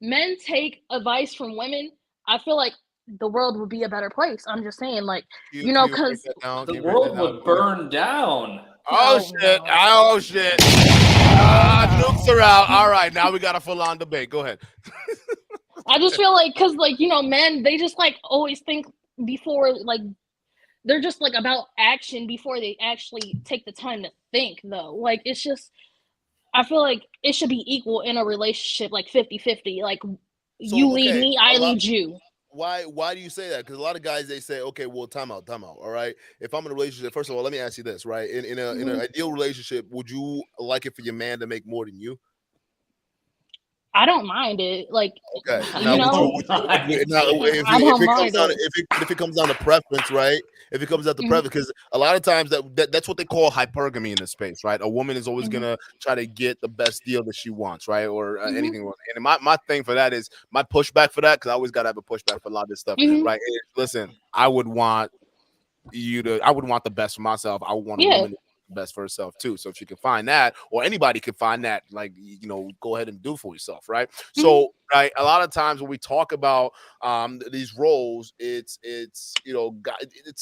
men take advice from women, I feel like the world would be a better place. I'm just saying, like Can you break because that down? Can The you break that world down? would burn down. Oh no, shit! no, Oh shit! Nukes no. are out. All right, now we got a full-on debate. Go ahead. I just feel like because men, they just like always think before, like they're just like about action before they actually take the time to think, though. Like it's just, I feel like it should be equal in a relationship, like 50-50. Like you So lead okay, me, I lead you. why do you say that? Because a lot of guys, they say, okay, well, time out. All right, if I'm in a relationship, first of all, let me ask you this, right? In an Mhm. ideal relationship, would you like it for your man to make more than you? I don't mind it. Like, Okay. Now, you know, now I don't if it comes mind down it. if it comes down to preference, right? If it comes down to Mhm, preference, because a lot of times that's what they call hypergamy in this space, right? A woman is always mhm, gonna try to get the best deal that she wants, right? Or mhm, anything. And my thing for that is my pushback for that, because I always gotta have a pushback for a lot of this stuff, mhm. right? Is, listen, I would want the best for myself. I would want a Yeah. woman to do the best for herself too. So if she can find that, or anybody can find that, like, go ahead and do for yourself, right? Mhm, So right, a lot of times when we talk about these roles, it's it's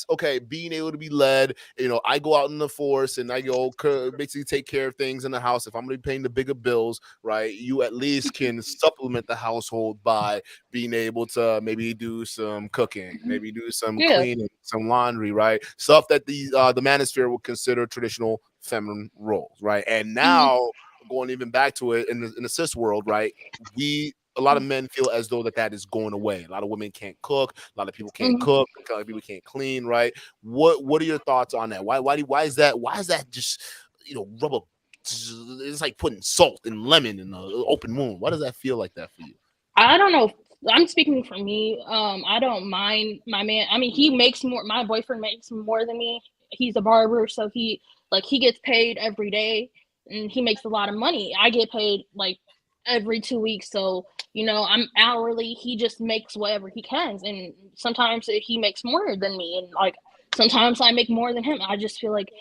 okay being able to be led. I go out in the force and I go basically take care of things in the house. If I'm gonna be paying the bigger bills, right, you at least can supplement the household by being able to maybe do some cooking, mhm. maybe do some Yeah. cleaning, some laundry, right? Stuff that the manosphere would consider traditional feminine roles, right? And Mhm, now going even back to it in the cis world, right? A lot of men feel as though that is going away. A lot of women can't cook. A lot of people can't mhm. cook. A lot of people can't clean, right? What are your thoughts on that? Why is that just rubber? It's like putting salt and lemon in an open wound. Why does that feel like that for you? I don't know. I'm speaking for me. I don't mind my man. I mean, he makes more. My boyfriend makes more than me. He's a barber, so he gets paid every day, and he makes a lot of money. I get paid like every 2 weeks, so I'm hourly. He just makes whatever he can, and sometimes he makes more than me, and like sometimes I make more than him. I just feel like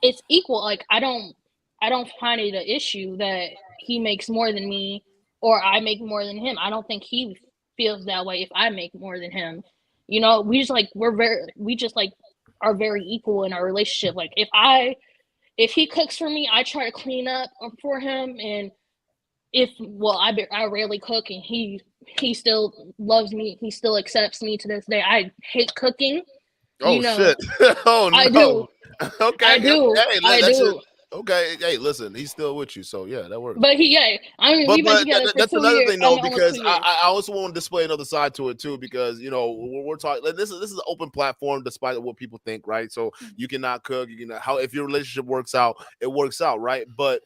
it's equal. Like I don't find it an issue that he makes more than me or I make more than him. I don't think he feels that way if I make more than him. We just like are very equal in our relationship. Like if he cooks for me, I try to clean up for him, and I rarely cook, and he still loves me. He still accepts me to this day. I hate cooking, Oh shit! Oh I no. do. Okay. I do. Hey, I that's it. do. Okay. Hey, listen, he's still with you, so yeah, that works. But I mean, we've been together for That's 2 another years. thing though, Almost because 2 years. I also want to display another side to it too, because we're talking like this is an open platform, despite what people think, right? So you cannot cook, you can how if your relationship works out, it works out, right? But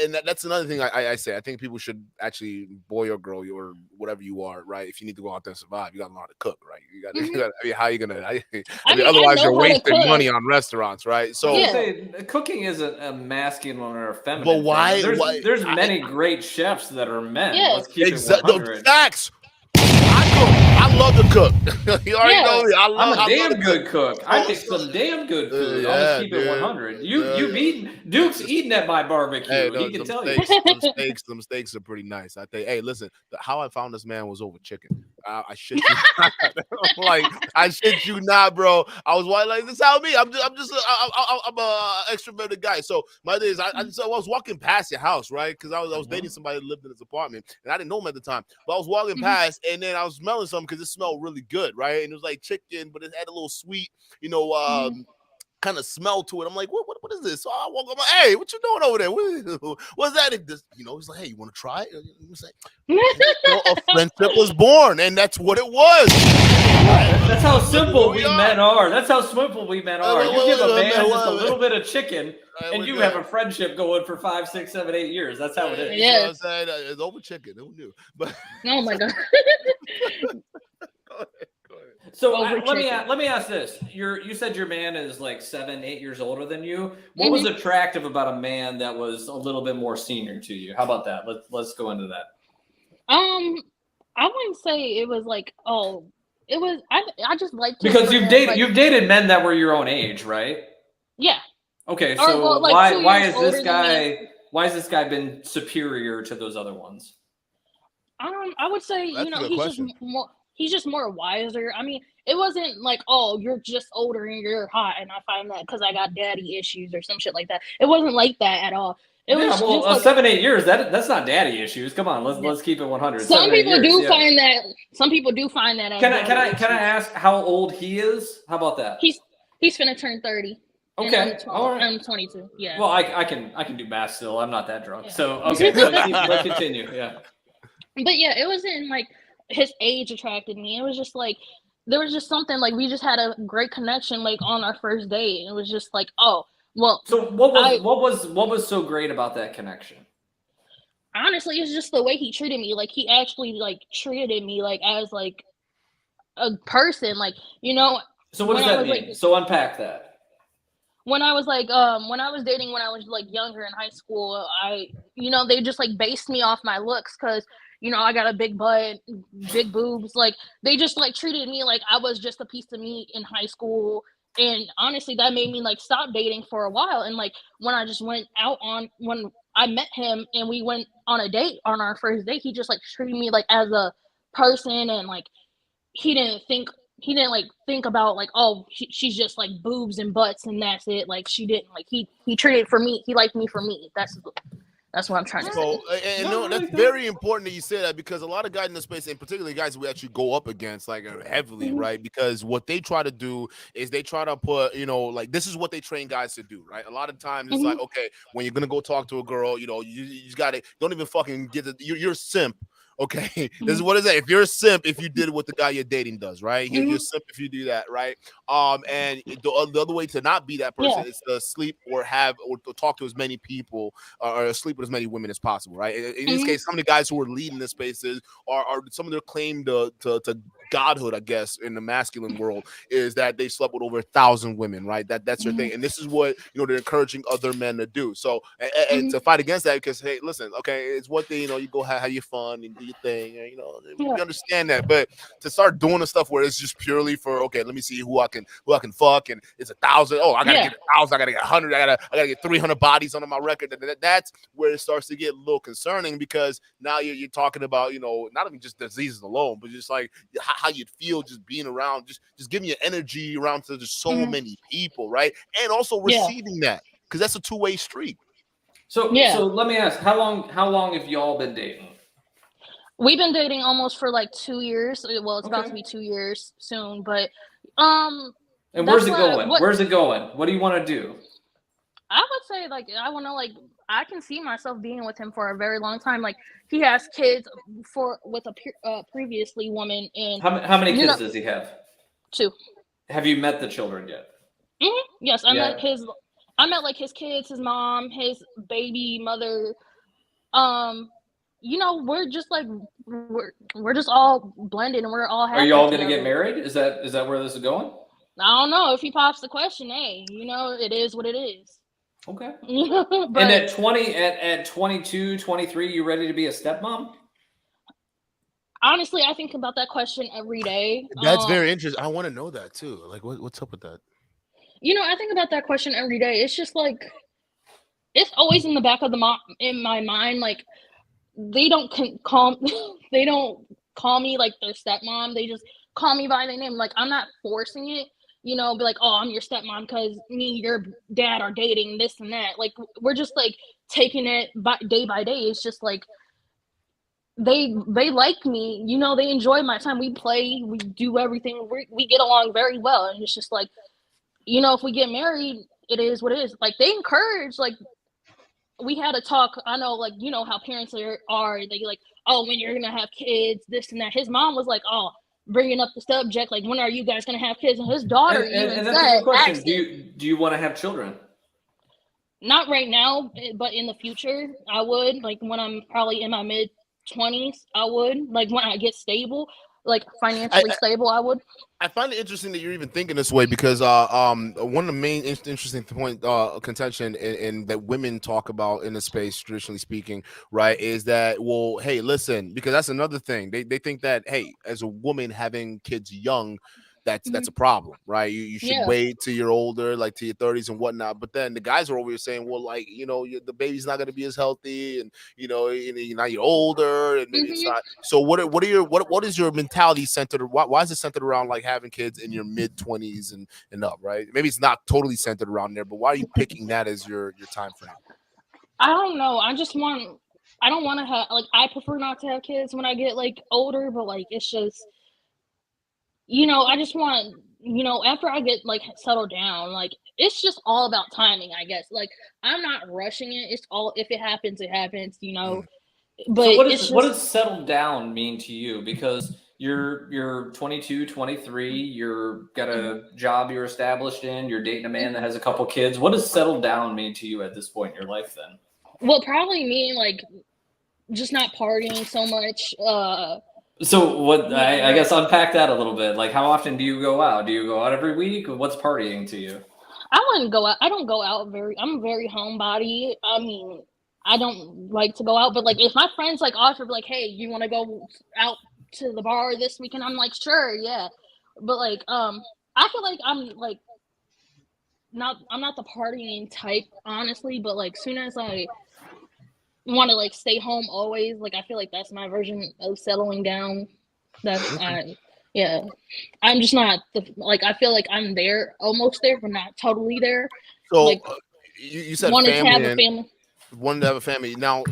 and that's another thing I say. I think people should actually, boy or girl, or whatever you are, right? If you need to go out there and survive, you got to know how to cook, right? You got to. I mean, how are you gonna? I mean, otherwise you're wasting money on restaurants, right? So cooking isn't a masculine or a feminine. But why? Thing. There's many great chefs that are men. Let's keep it 100. Facts. I love to cook. You already know me. I'm a damn good cook. I make some damn good food. I'll keep it 100. You've eaten. Duke's eating at my barbecue. Hey, he can tell you. Them steaks are pretty nice. I think. Hey, listen. How I found this man was over chicken. I shit you not. Like I shit you not, bro. I was like, this is how me. I'm a extroverted guy. So my thing is, I was walking past your house, right? Because I was dating somebody that lived in his apartment, and I didn't know him at the time. But I was walking past, and then I was smelling something because it smelled really good, right? And it was like chicken, but it had a little sweet, kind of smell to it. I'm like, what is this? So I walk up, I'm like, hey, what you doing over there? What's that? He's like, hey, you want to try it? He's like, a friendship was born, and that's what it was. That's how simple we men are. That's how simple we men are. You give a man just a little bit of chicken, and you have a friendship going for 5, 6, 7, 8 years. That's how it is. Yeah, you know what I'm saying? It's over chicken. Who knew? But oh my god. Go ahead. So let me ask this: you said your man is like 7, 8 years older than you. What was attractive about a man that was a little bit more senior to you? How about that? Let's go into that. I wouldn't say it was like it was. I just liked because you've dated men that were your own age, right? Yeah. Okay, so why has this guy been superior to those other ones? I would say he's just more wiser. I mean, it wasn't like, oh, you're just older and you're hot, and I find that because I got daddy issues or some shit like that. It wasn't like that at all. It was just like, 7, 8 years. That's not daddy issues. Come on, let's keep it 100. Some people do find that. Some people do find that. Can I ask how old he is? How about that? He's finna turn 30. Okay, all right. I'm 22. Yeah. Well, I can do math still. I'm not that drunk. Yeah. So okay, let's continue. Yeah. But yeah, it wasn't like his age attracted me. It was just like there was just something like we just had a great connection like on our first date. It was just like, oh, well. So what was so great about that connection? Honestly, it's just the way he treated me. Like he actually like treated me like as like a person, like, you know. So what does that mean? Like, so unpack that. When I was like when I was dating when I was like younger in high school, they just like based me off my looks because I got a big butt, big boobs. Like they just like treated me like I was just a piece of meat in high school. And honestly, that made me like stop dating for a while. And like when I just went out when I met him and we went on a date on our first date, he just like treated me like as a person, and like he didn't like think about like, oh, she's just like boobs and butts and that's it. Like she didn't like he treated for me. He liked me for me. That's what I'm trying to say. And that's very important that you say that, because a lot of guys in the space, and particularly guys we actually go up against like heavily, right? Because what they try to do is they try to put, like this is what they train guys to do, right? A lot of times it's like, okay, when you're gonna go talk to a girl, you just gotta don't even fucking get it. You're a simp. Okay, this is what is that? If you're a simp, if you did what the guy you're dating does, right? You're a simp if you do that, right? And the other way to not be that person is to sleep or to talk to as many people or sleep with as many women as possible, right? In this case, some of the guys who are leading this spaces are some of their claim to godhood, I guess, in the masculine world is that they slept with over 1,000 women, right? That's their thing, and this is what they're encouraging other men to do. So and to fight against that, because hey, listen, okay, it's one thing you go have your fun and do your thing, we understand that, but to start doing the stuff where it's just purely for let me see who I can fuck, and it's 1,000. Oh, I gotta get 1,000. I gotta get 100. I gotta get 300 bodies under my record. That's where it starts to get a little concerning, because now you're talking about not even just diseases alone, but just like how you'd feel just being around, just giving you energy around to just so many people, right? And also receiving that, because that's a two-way street. So let me ask, how long have y'all been dating? We've been dating almost for like 2 years. Well, it's about to be 2 years soon, but And where's it going? Where's it going? What do you want to do? I would say, like, I want to, like, I can see myself being with him for a very long time. Like, he has kids with a previously woman. And how many kids does he have? 2. Have you met the children yet? Yes, I met like his kids, his mom, his baby mother. We're just like we're just all blended and we're all happy. Are you all gonna get married? Is that where this is going? I don't know. If he pops the question, hey, it is what it is. Okay. But, and at 22, 23, you ready to be a stepmom? Honestly, I think about that question every day. That's very interesting. I want to know that too. Like, what's up with that? I think about that question every day. It's just like, it's always in the back of in my mind. Like, they don't call me like their stepmom. They just call me by their name. Like, I'm not forcing it. Be like, oh, I'm your stepmom because me and your dad are dating, this and that. Like, we're just like taking it day by day. It's just like, they like me, they enjoy my time. We play, we do everything. We get along very well. And it's just like, if we get married, it is what it is. Like, they encourage, like, we had a talk. I know, like, how parents are. They like, oh, when you're gonna have kids, this and that. His mom was like, oh, bringing up the subject, like, when are you guys gonna have kids? And his daughter and that's a good question. Do you want to have children? Not right now, but in the future, I would. Like, when I'm probably in my mid-20s, I would. Like, when I get stable, like financially stable, I would. I find it interesting that you're even thinking this way because one of the main interesting point contention and that women talk about in the space, traditionally speaking, right, is that, well, hey, listen, because that's another thing. They think that, hey, as a woman having kids young, that's a problem, right? You should wait till you're older, like to your 30s and whatnot. But then the guys are over here saying, well, like, the baby's not going to be as healthy, and now you're older, and it's not. So what is your mentality centered? Why is it centered around like having kids in your mid 20s and up, right? Maybe it's not totally centered around there, but why are you picking that as your time frame? I don't know. I don't want to have, like, I prefer not to have kids when I get like older, but like, it's just, I just want, after I get like settled down, like, it's just all about timing, I guess. Like, I'm not rushing it. It's all, if it happens, it happens, But so what does settled down mean to you? Because you're 22, 23, you're got a job you're established in, you're dating a man that has a couple kids. What does settled down mean to you at this point in your life then? Well, probably mean like just not partying so much. So what? I guess unpack that a little bit. Like, how often do you go out? Do you go out every week? What's partying to you? I wouldn't go out. I don't go out I'm a very homebody. I mean, I don't like to go out, but like, if my friends like offer, like, hey, you want to go out to the bar this weekend? I'm like, sure, yeah. But like, I feel like I'm not the partying type, honestly. But like, soon as I want to like stay home always, like, I feel like that's my version of settling down. I'm just not I feel like I'm there, almost there, but not totally there. So like, you said wanted to have a family. Wanted to have a family. Now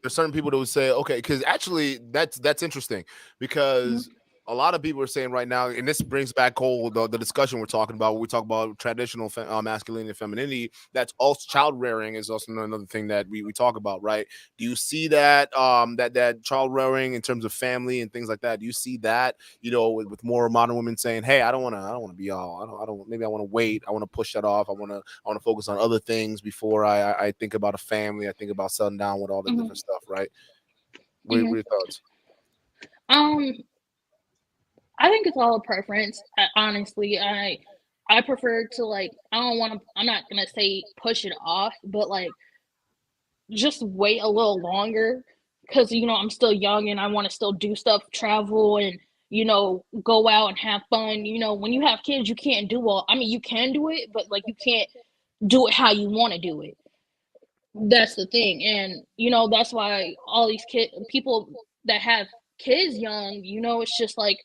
there's certain people that would say, okay, because actually that's interesting, because a lot of people are saying right now, and this brings back the discussion we're talking about. When we talk about traditional masculinity and femininity, that's also child rearing is also another thing that we talk about, right? Do you see that that child rearing in terms of family and things like that? Do you see that with more modern women saying, hey, I don't want to be all, I don't maybe I want to wait, I want to push that off, I want to focus on other things before I think about a family, I think about settling down with all the different stuff, right? What are your thoughts? I think it's all a preference. Honestly, I prefer to like, I'm not gonna say push it off, but like, just wait a little longer, because I'm still young and I want to still do stuff, travel, and go out and have fun. When you have kids, you can't do all. I mean, you can do it, but like, you can't do it how you want to do it. That's the thing, and that's why all these people that have kids young, it's just like,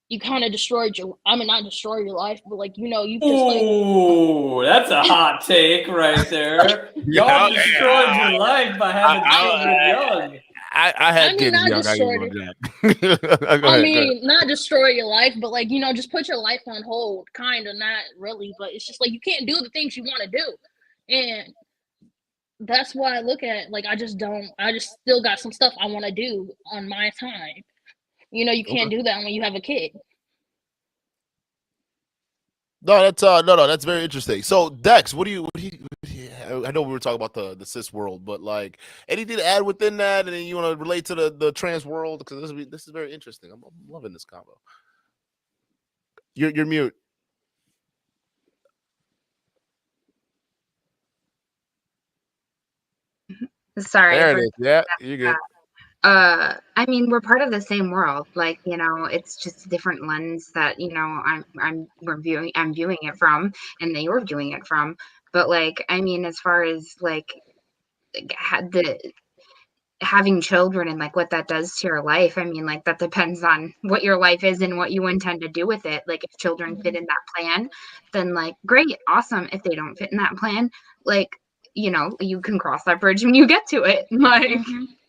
you kind of destroyed not destroy your life, but like, you just like. Ooh, that's a hot take right there. Y'all destroyed your life by having children young. I had kids not young. destroyed it. Not destroy your life, but like, just put your life on hold, kind of, not really, but it's just like you can't do the things you want to do. And that's why I look at it, like, I just still got some stuff I want to do on my time. You can't do that when you have a kid. No, that's that's very interesting. So Dex, what do you I know we were talking about the cis world, but like anything to add within that, and then you want to relate to the trans world, because this is very interesting. I'm loving this combo. You're mute. Sorry. There it is. Yeah, you're good. I mean, we're part of the same world. Like, it's just a different lens that, I'm viewing it from, and that you're viewing it from. But like, I mean, as far as like having children and like what that does to your life, I mean, like that depends on what your life is and what you intend to do with it. Like if children fit in that plan, then like great, awesome. If they don't fit in that plan, like, you can cross that bridge when you get to it. Like,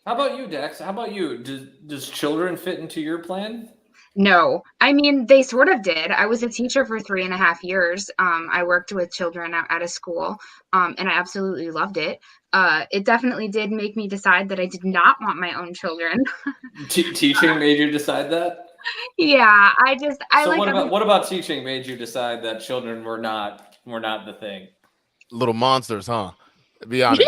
how about you, Dex? How about you? Does children fit into your plan? No, I mean, they sort of did. I was a teacher for 3.5 years. I worked with children at a school, and I absolutely loved it. It definitely did make me decide that I did not want my own children. Teaching made you decide that? Yeah, what about teaching made you decide that children were not the thing? Little monsters, huh? Be honest.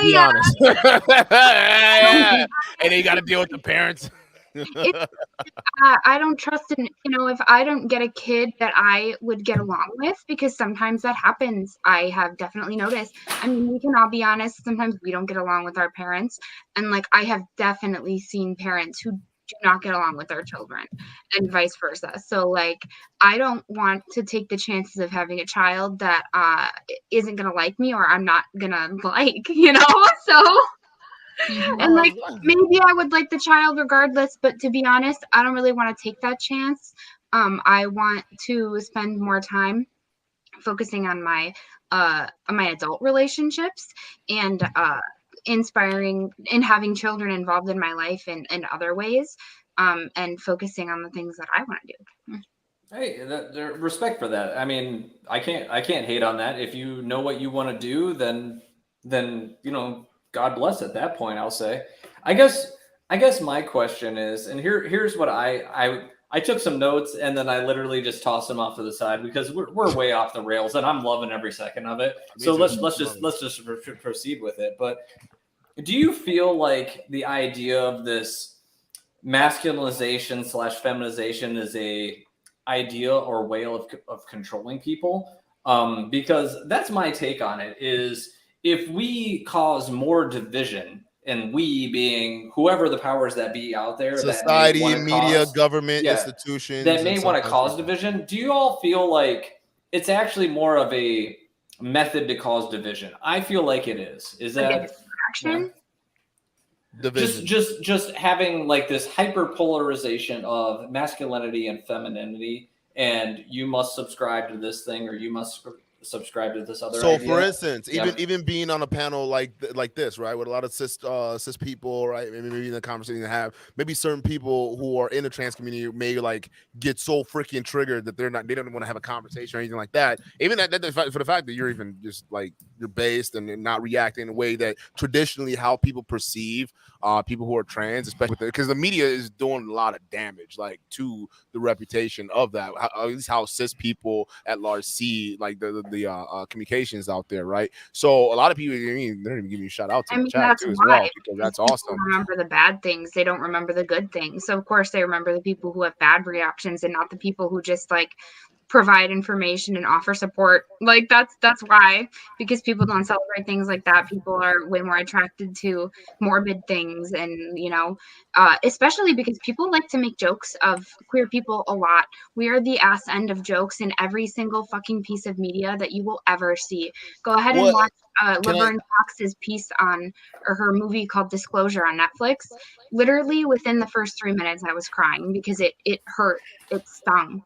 Be honest. Yeah. And then you got to deal with the parents. I don't trust in, if I don't get a kid that I would get along with, because sometimes that happens. I have definitely noticed. I mean, we can all be honest. Sometimes we don't get along with our parents. And like, I have definitely seen parents who do not get along with their children and vice versa. So like, I don't want to take the chances of having a child that isn't going to like me, or I'm not going to like, so. And like, maybe I would like the child regardless, but to be honest, I don't really want to take that chance. I want to spend more time focusing on my adult relationships and inspiring and having children involved in my life in other ways, and focusing on the things that I want to do. Hey, respect for that. I mean, I can't hate on that. If you know what you want to do, then God bless at that point, I'll say. I guess my question is, and here's what I took some notes and then I literally just tossed them off to the side because we're way off the rails and I'm loving every second of it. So let's just proceed with it. But do you feel like the idea of this masculinization / feminization is a idea or way of controlling people? Because that's my take on it is, if we cause more division, and we being whoever the powers that be out there, society, media, government, institutions, that may want to cause division, do you all feel like it's actually more of a method to cause division? I feel like it is. Is that action? Division. Just having like this hyper polarization of masculinity and femininity, and you must subscribe to this thing or you must subscribe to this other idea. For instance, even being on a panel like this, right, with a lot of cis people, right, maybe in the conversation to have, maybe certain people who are in the trans community may like get so freaking triggered that they don't want to have a conversation or anything like that. Even that for the fact that you're even just like you're based and not reacting in a way that traditionally how people perceive people who are trans, especially because the media is doing a lot of damage like to the reputation of that, at least how cis people at large see like the communications out there, right? So a lot of people, they're even giving you shout out to the chat too as well, because that's awesome. Remember the bad things, they don't remember the good things. So of course they remember the people who have bad reactions and not the people who just like provide information and offer support. Like that's why, because people don't celebrate things like that. People are way more attracted to morbid things, and especially because people like to make jokes of queer people a lot. We are the ass end of jokes in every single fucking piece of media that you will ever see. Go ahead and watch Laverne Cox's piece or her movie called Disclosure on Netflix. Literally within the first 3 minutes I was crying because it hurt, it stung.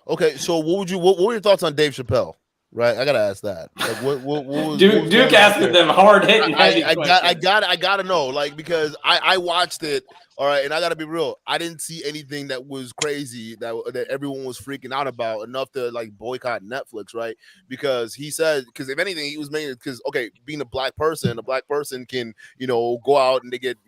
Okay, so what were your thoughts on Dave Chappelle? Right, I gotta ask that. Like, what was Duke asking them hard hitting heavy questions. I gotta know, like, because I watched it. All right, and I gotta be real. I didn't see anything that was crazy that everyone was freaking out about enough to like boycott Netflix, right? Because he said, because if anything, he was mainly because being a black person can go out and they get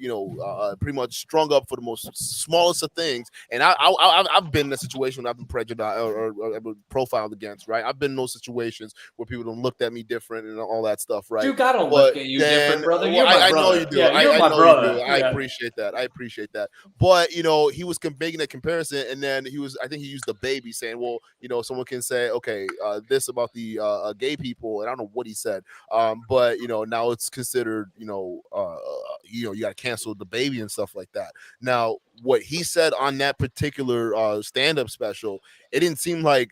pretty much strung up for the most smallest of things. And I've been in a situation where I've been prejudiced or profiled against, right? I've been in those situations where people don't look at me different and all that stuff, right? Duke, I don't look at you different, brother. You're my brother. I know you do. Yeah, you're I my know brother. you do. I appreciate that. But he was making a comparison, and then I think he used the baby, saying, well, someone can say, okay, this about the gay people, and I don't know what he said, but now it's considered, you got to cancel the baby and stuff like that. Now, what he said on that particular stand-up special, it didn't seem like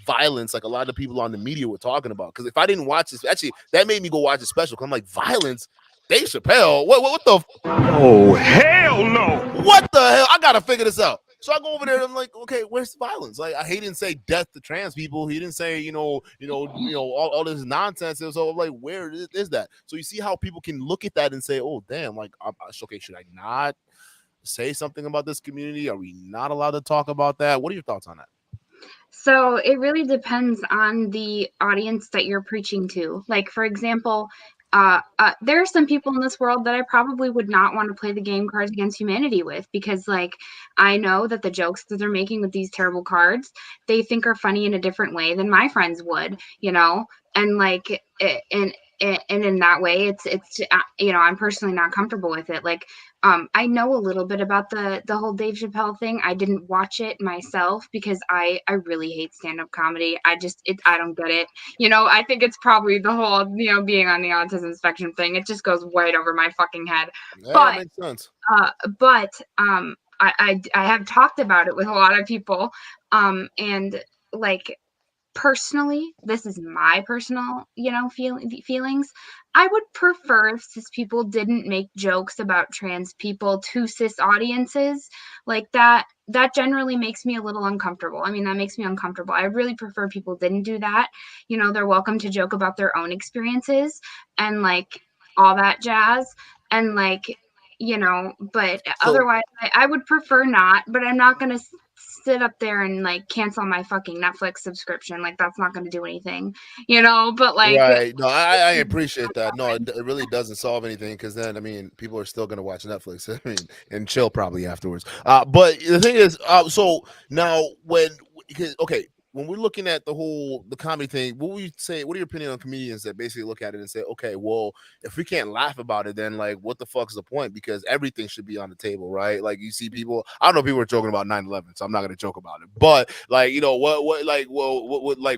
violence like a lot of people on the media were talking about. Because if I didn't watch this, actually, that made me go watch the special. Because I'm like, violence? Dave Chappelle? What the? Oh, hell no! What the hell? I gotta figure this out. So I go over there and I'm like, okay, where's the violence? Like, he didn't say death to trans people. He didn't say, all this nonsense. So I'm like, where is that? So you see how people can look at that and say, oh, damn, like, okay, should I not say something about this community? Are we not allowed to talk about that? What are your thoughts on that? So it really depends on the audience that you're preaching to. Like, for example, there are some people in this world that I probably would not want to play the game Cards Against Humanity with, because like I know that the jokes that they're making with these terrible cards, they think are funny in a different way than my friends would, and like and in that way it's I'm personally not comfortable with it. Like I know a little bit about the whole Dave Chappelle thing. I didn't watch it myself because I really hate stand-up comedy. I don't get it. I think it's probably the whole, being on the autism spectrum thing. It just goes right over my fucking head. Yeah, but that makes sense. I have talked about it with a lot of people. And like, personally, this is my personal, feelings. I would prefer if cis people didn't make jokes about trans people to cis audiences like that. That generally makes me a little uncomfortable. I mean, that makes me uncomfortable. I really prefer people didn't do that. They're welcome to joke about their own experiences and like all that jazz. And like, but otherwise, I would prefer not, but I'm not going to sit up there and like cancel my fucking Netflix subscription. Like, that's not going to do anything, but like, right. No, I appreciate that. No, it really doesn't solve anything, because then, I mean, people are still going to watch Netflix, I mean, and chill probably afterwards. But the thing is, so now when we're looking at the comedy thing, what would you say? What are your opinion on comedians that basically look at it and say, okay, well, if we can't laugh about it, then like, what the fuck's the point? Because everything should be on the table, right? Like, you see people, I don't know, people are joking about 9/11, so I'm not going to joke about it. But like,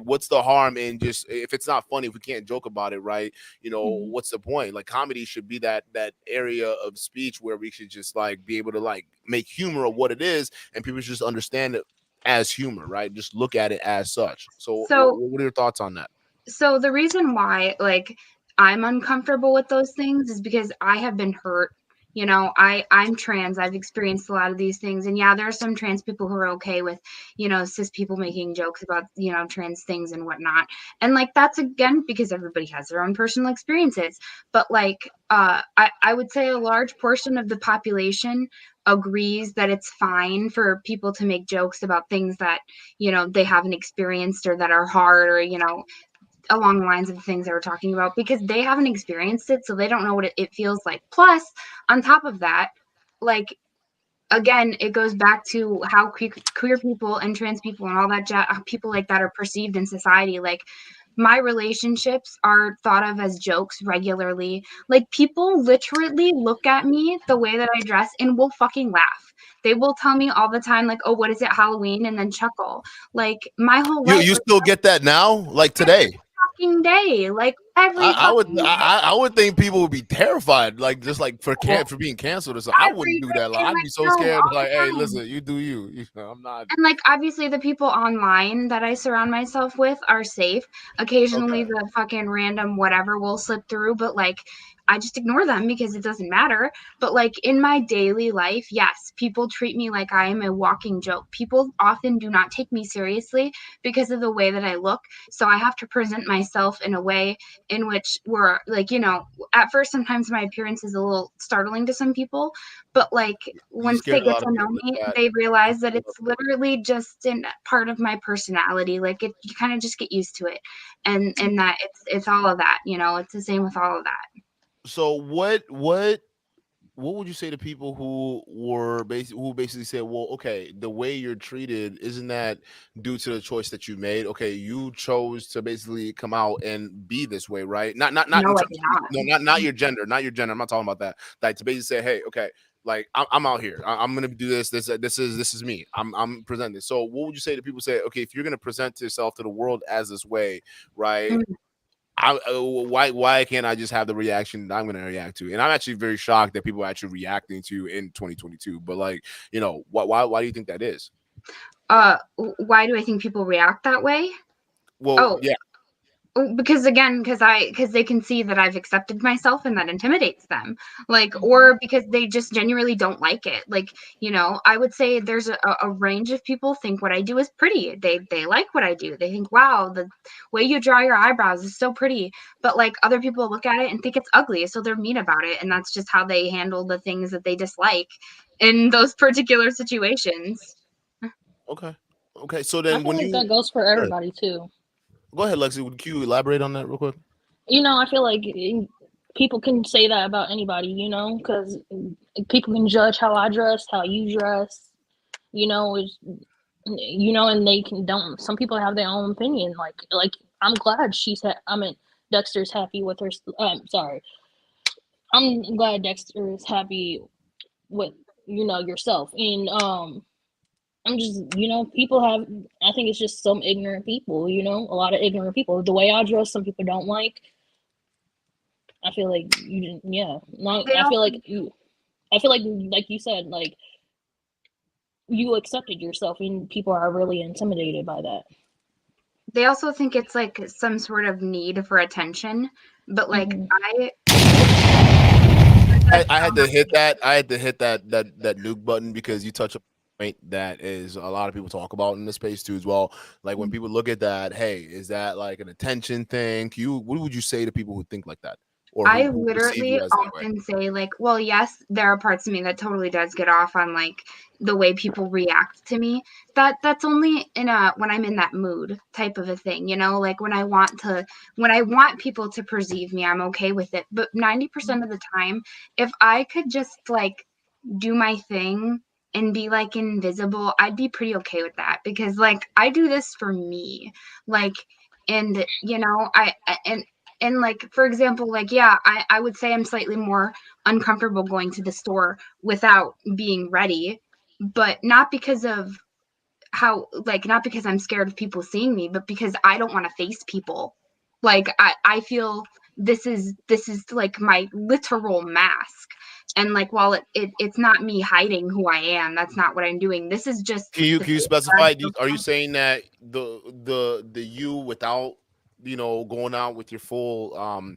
what's the harm in just, if it's not funny, if we can't joke about it, right? What's the point? Like, comedy should be that area of speech where we should just like be able to like make humor of what it is, and people should just understand it as humor, right? Just look at it as such. So what are your thoughts on that? So the reason why like I'm uncomfortable with those things is because I have been hurt. I'm trans. I've experienced a lot of these things. And yeah, there are some trans people who are okay with, cis people making jokes about, trans things and whatnot. And like, that's again, because everybody has their own personal experiences. But like, I would say a large portion of the population agrees that it's fine for people to make jokes about things that, they haven't experienced or that are hard, or, along the lines of things they were talking about, because they haven't experienced it, so they don't know what it feels like. Plus, on top of that, like, again, it goes back to how queer people and trans people and all that people like that are perceived in society. Like, my relationships are thought of as jokes regularly. Like, people literally look at me the way that I dress and will fucking laugh. They will tell me all the time, like, oh, what is it, Halloween? And then chuckle. Like, my whole life. You still get that now? Like today? Fucking day. Like, I would think people would be terrified, like just like for being canceled or something. I wouldn't do that. Like, I'd be so scared. Like, hey, listen, you do you. You know, I'm not. And like, obviously, the people online that I surround myself with are safe. Occasionally, the fucking random whatever will slip through, but like, I just ignore them because it doesn't matter. But like in my daily life, yes, people treat me like I am a walking joke. People often do not take me seriously because of the way that I look. So I have to present myself in a way in which we're like, you know, at first sometimes my appearance is a little startling to some people, but like once they get to know me, they realize that it's literally just a part of my personality. Like you kind of just get used to it, and that it's all of that. You know, it's the same with all of that. So what would you say to people who basically said, well, okay, the way you're treated, isn't that due to the choice that you made? Okay, you chose to basically come out and be this way, right? Not your gender, not your gender. I'm not talking about that. Like to basically say, hey, okay, like I'm out here. I'm gonna do this. This is me. I'm presenting this. So what would you say to people? Say, okay, if you're gonna present yourself to the world as this way, right? Mm-hmm. Why can't I just have the reaction that I'm going to react to? And I'm actually very shocked that people are actually reacting to in 2022. But like, you know, why do you think that is? Why do I think people react that way? Well, yeah. Because they can see that I've accepted myself and that intimidates them, like, or because they just genuinely don't like it. Like, you know, I would say there's a range of people think what I do is pretty. They like what I do. They think, wow, the way you draw your eyebrows is so pretty. But like other people look at it and think it's ugly, so they're mean about it, and that's just how they handle the things that they dislike in those particular situations. Okay. So then when that goes for everybody too. Go ahead, Lexi. Would you elaborate on that real quick? You know, I feel like people can say that about anybody, you know, because people can judge how I dress, how you dress, you know, and they don't. Some people have their own opinion. Like I'm glad Dexter's happy with her. I'm glad Dexter is happy with, you know, yourself, and I'm just, you know, I think it's just some ignorant people, you know, a lot of ignorant people. The way I dress, some people don't like. I feel like I feel like you said, like, you accepted yourself and people are really intimidated by that. They also think it's like some sort of need for attention, but like I had to hit that. I had to hit that nuke button because you touch a point that is a lot of people talk about in the space too as well. Like when people look at that, hey, is that like an attention thing? What would you say to people who think like that? Or I literally often say, like, well, yes, there are parts of me that totally does get off on like the way people react to me. That's only when I'm in that mood type of a thing, you know, like when I want people to perceive me, I'm okay with it. But 90% of the time, if I could just like do my thing and be like invisible, I'd be pretty okay with that, because like I do this for me, like, and you know, and like, for example, like, yeah, I would say I'm slightly more uncomfortable going to the store without being ready, but not because of not because I'm scared of people seeing me, but because I don't want to face people. Like, I feel this is like my literal mask. And like, while it's not me hiding who I am, that's not what I'm doing. This is just. Can you specify? Are you saying that the you without, you know, going out with your full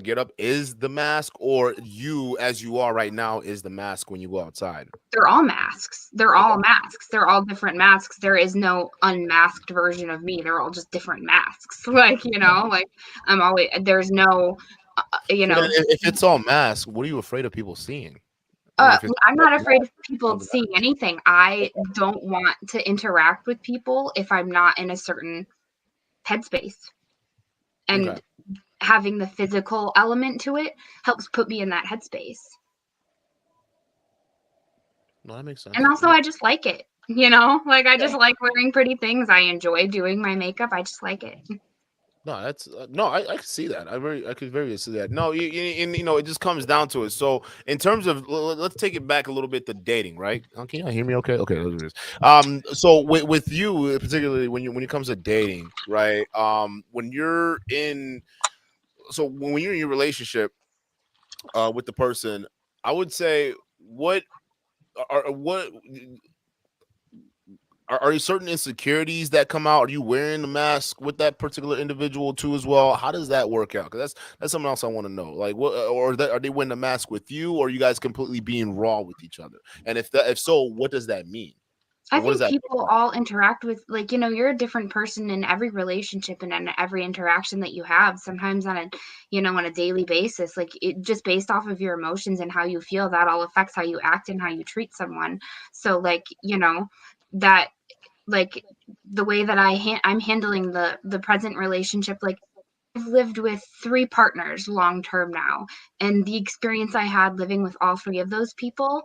get up is the mask, or you as you are right now is the mask when you go outside? They're all masks. They're all masks. They're all different masks. There is no unmasked version of me. They're all just different masks. Like, you know, like there's no, you know. If it's all masks, what are you afraid of people seeing? I'm not afraid of people seeing anything. I don't want to interact with people if I'm not in a certain headspace. And having the physical element to it helps put me in that headspace. No, that makes sense. And also, I just like it, you know, like I just like wearing pretty things. I enjoy doing my makeup. I just like it. No, that's I can see that. I could very see that. No, you know, it just comes down to it. So in terms of, let's take it back a little bit to dating, right? Can you hear me? Okay, let's do this. So with you particularly when it comes to dating, right? When you're in, so when you're in your relationship with the person, I would say what are there certain insecurities that come out? Are you wearing the mask with that particular individual too as well? How does that work out? Because that's something else I want to know. Like, what or are they wearing the mask with you, or are you guys completely being raw with each other? And if so, what does that mean? I What does think that people all interact with, like, you're a different person in every relationship and in every interaction that you have, sometimes on a daily basis, like it just based off of your emotions and how you feel, that all affects how you act and how you treat someone. So like, that, like the way that I'm handling the present relationship, like I've lived with 3 partners long term now, and the experience I had living with all 3 of those people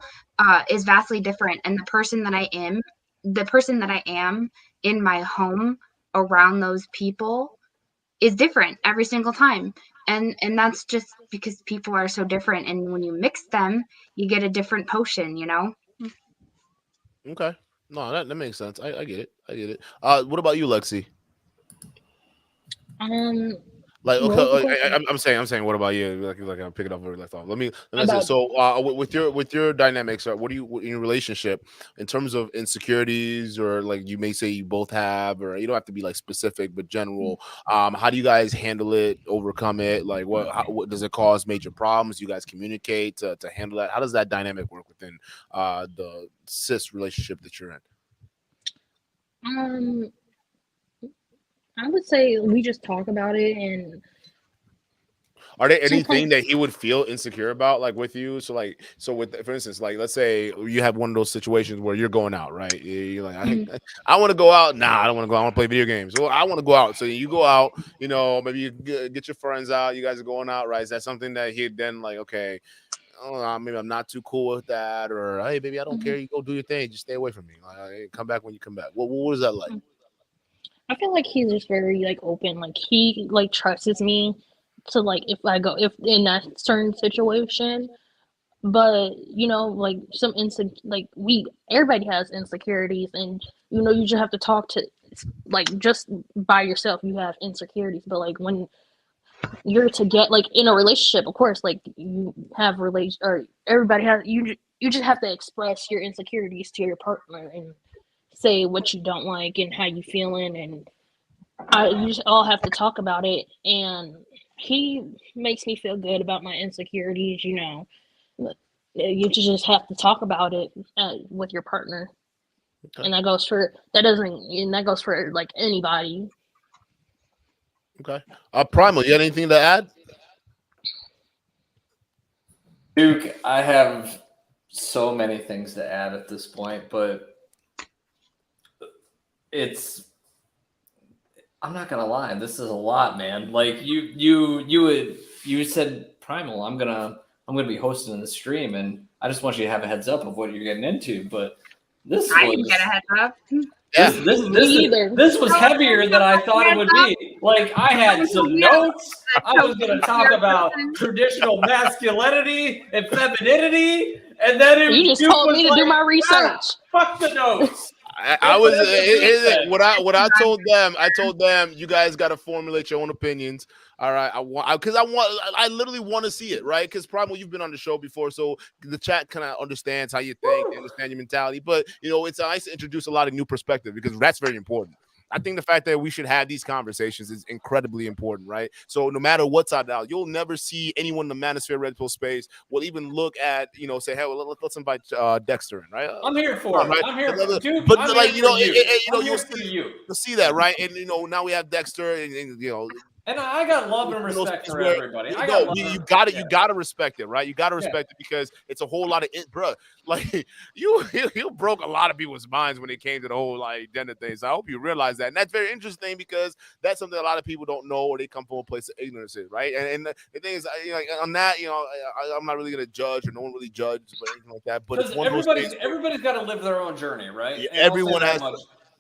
is vastly different. And the person that I am in my home around those people is different every single time. And that's just because people are so different. And when you mix them, you get a different potion, Okay. No, that makes sense. I get it. I get it. What about you, Lexi? Like, What okay, was the question? I'm saying, what about you? Like I'm picking up where we left off. Let me say. About So, with your dynamics, what do you in your relationship in terms of insecurities, or like you may say you both have, or you don't have to be like specific, but general. How do you guys handle it, overcome it? Like, what does it cause major problems? You guys communicate to handle that. How does that dynamic work within the cis relationship that you're in? um I would say we just talk about it, and Are there sometimes anything that he would feel insecure about, like with you? So with, for instance, like let's say you have one of those situations where you're going out, right? You're like, I want to go out. Nah, I don't want to go. I want to play video games. Well, I want to go out. So you go out. Maybe you get your friends out. You guys are going out, right? Is that something that he'd then like, okay, oh, maybe I'm not too cool with that, or hey, baby, I don't care. You go do your thing. Just stay away from me. Like, come back when you come back. What is that like? I feel like he's just very like open. Like he like trusts me to, like, if in that certain situation. But like everybody has insecurities, and you just have to talk to, like, just by yourself you have insecurities. But like when you're to get like in a relationship, of course, like you have relation or everybody has you just have to express your insecurities to your partner and say what you don't like and how you feeling, and you just all have to talk about it. And he makes me feel good about my insecurities. You just have to talk about it with your partner. Okay. And that goes for like anybody. Okay. Primal, you got anything to add? Duke, I have so many things to add at this point, but I'm not gonna lie, this is a lot, man. Like you said, Primal, I'm gonna be hosting the stream, and I just want you to have a heads up of what you're getting into. But I didn't get a heads up. This was heavier than I thought it would be. Like, I had some notes. I was going to talk about traditional masculinity and femininity, and then you just told me to do my research. Fuck the notes. What I told them. I told them you guys got to formulate your own opinions. All right, I literally want to see it, right? Because probably you've been on the show before, so the chat kind of understands how you think, understand your mentality. But it's nice to introduce a lot of new perspective, because that's very important. I think the fact that we should have these conversations is incredibly important, right? So no matter what's out now, you'll never see anyone in the Manosphere Red Pill space will even look at, say, hey, well, let's invite Dexter in, right? I'm here for it. Right? I'm here for it. Dude, but I'm like, here for you'll see that, right? And now we have Dexter, and I got love and respect for everybody. You got to respect it, right? You got to respect it, because it's a whole lot of it, bro. Like you broke a lot of people's minds when it came to the whole like gender thing. So I hope you realize that, and that's very interesting, because that's something a lot of people don't know, or they come from a place of ignorance, right? And the thing is, on that, I'm not really gonna judge, or no one really judges, or anything like that. But it's everybody's got to live their own journey, right? Yeah, everyone has.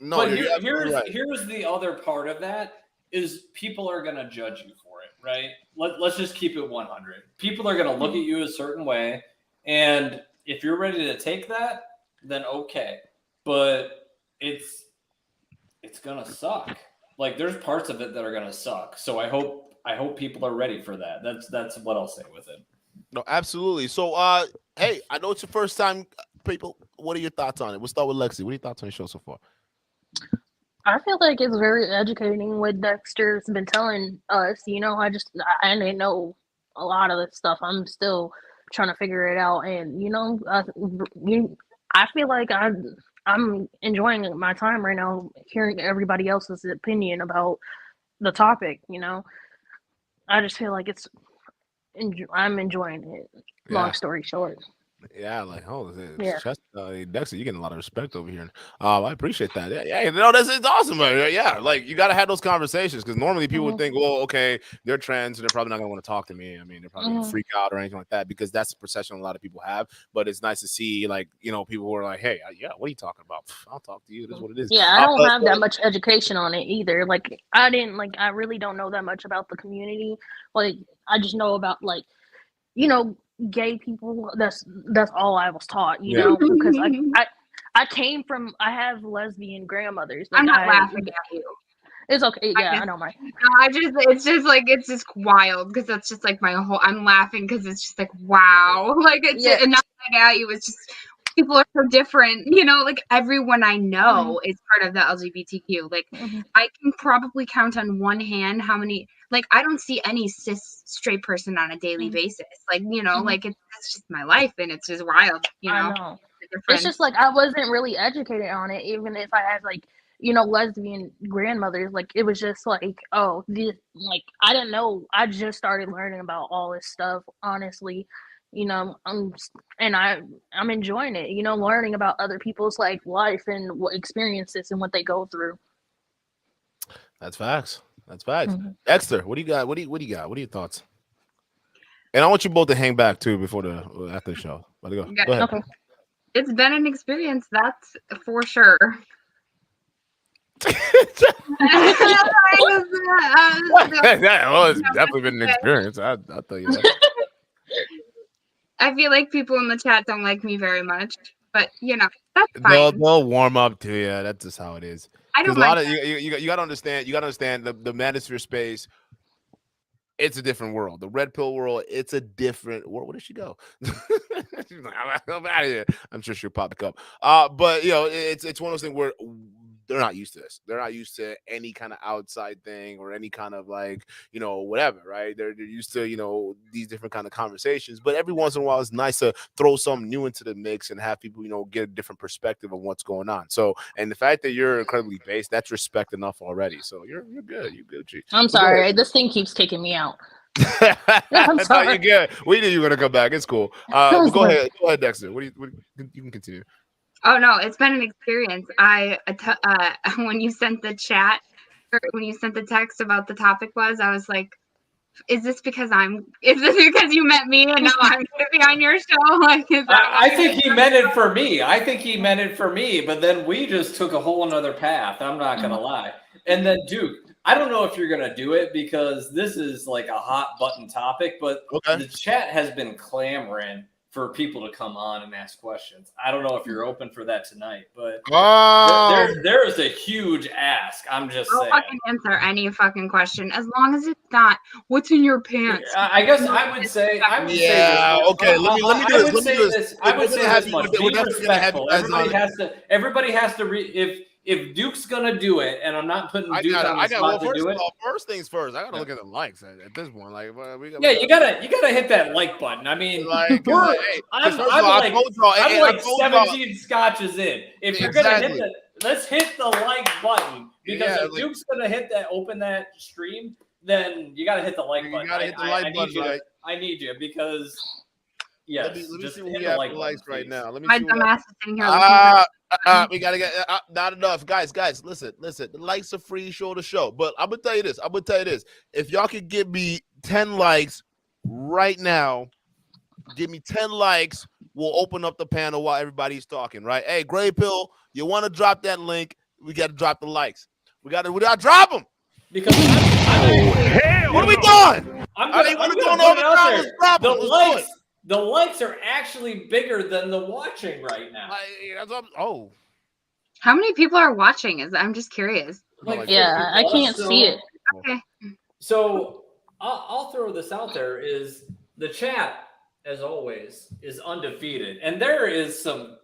No, but here's the other part of that. Is people are going to judge you for it, right? Let's just keep it 100. People are going to look at you a certain way, and if you're ready to take that, then okay. But it's going to suck. Like, there's parts of it that are going to suck. So I hope I hope people are ready for that. That's what I'll say with it. No, absolutely. So, hey, I know it's your first time, people. What are your thoughts on it? We'll start with Lexi. What are your thoughts on the show so far? I feel like it's very educating what Dexter's been telling us. You know, I didn't know a lot of this stuff. I'm still trying to figure it out, and I feel like I'm enjoying my time right now, hearing everybody else's opinion about the topic. You know, I just feel like I'm enjoying it. Long story short. Yeah, like Yeah. Dexter, you're getting a lot of respect over here. I appreciate that. Yeah, no, that's it's awesome. Yeah, like you got to have those conversations because normally people would think, well, okay, they're trans, and they're probably not going to want to talk to me. I mean, they're probably going to freak out or anything like that because that's the perception a lot of people have. But it's nice to see, like, you know, people who are like, hey, yeah, what are you talking about? I'll talk to you. This is what it is. Yeah, I don't have that much education on it either. Like, I really don't know that much about the community. Like, I just know about, like, you know, gay people. That's all I was taught, you know, because I have lesbian grandmothers. Like, I'm not laughing at you. It's okay. Yeah, I don't mind. No, it's just wild because that's just like I'm laughing because it's just like, wow. Like, it's just, not like at you. It's just, people are so different, you know, like everyone I know is part of the LGBTQ. Like, I can probably count on one hand how many, like, I don't see any cis straight person on a daily basis. Like, you know, like it's just my life and it's just wild, you know. I know. It's just like I wasn't really educated on it, even if I had, like, you know, lesbian grandmothers. Like, it was just like, oh, like, I didn't know. I just started learning about all this stuff, honestly. You know, I'm enjoying it, you know, learning about other people's, like, life and what experiences and what they go through. That's facts. Dexter, what do you got? What do you got? What are your thoughts? And I want you both to hang back too after the show. Let it go. Go ahead. Okay. It's been an experience, that's for sure. It's definitely been an experience. I'll tell you that. I feel like people in the chat don't like me very much, but you know, that's fine. They'll warm up to you. That's just how it is. I don't like you got to understand. You got to understand the Manosphere space. It's a different world. The red pill world. It's a different world. Where did she go? She's like, I'm out of here. I'm sure she'll pop the cup. But you know, it's one of those things where they're not used to this. They're not used to any kind of outside thing or any kind of, like, you know, whatever, right? They're used to, you know, these different kind of conversations. But every once in a while, it's nice to throw something new into the mix and have people, you know, get a different perspective of what's going on. So, and the fact that you're incredibly based, that's respect enough already. So you're good. You're good, G. I'm sorry. This thing keeps kicking me out. I'm sorry. You're good. We knew you were gonna come back. It's cool. But go ahead, Dexter. You can continue. Oh no, it's been an experience. When you sent the chat, or when you sent the text about the topic was, I was like, is this because you met me and now I'm gonna be on your show? Like, I think he meant it for me. But then we just took a whole another path. I'm not gonna lie. And then, Duke, I don't know if you're gonna do it because this is like a hot button topic, but the chat has been clamoring for people to come on and ask questions. I don't know if you're open for that tonight, but there is a huge ask. I'm just saying. I'll fucking answer any fucking question as long as it's not what's in your pants. I guess I would say. Yeah. Okay. Let me do this. I would say this much. Be respectful. Everybody has to. If Duke's gonna do it, and I'm not putting Duke on the spot to do it. First things first, I gotta look at the likes at this point. Like, you gotta hit that like button. I mean, I'm like 17 scotches in. If you're gonna hit let's hit the like button, because if Duke's gonna open that stream, then you gotta hit the like button. You gotta hit the like button. I need you because. Yes, let me see what we have for likes right now. Let me my see dumbass is in here. We gotta get not enough, guys. Listen. The likes are free. Show the show. But I'm gonna tell you this. If y'all could give me 10 likes right now, give me 10 likes. We'll open up the panel while everybody's talking. Right? Hey, Gray Pill, you want to drop that link? We got to drop the likes. We got to drop them. Because what are we doing? The likes are actually bigger than the watching right now. How many people are watching? I'm just curious. I can't see it. Okay. So I'll throw this out there: is the chat, as always, is undefeated, and there is some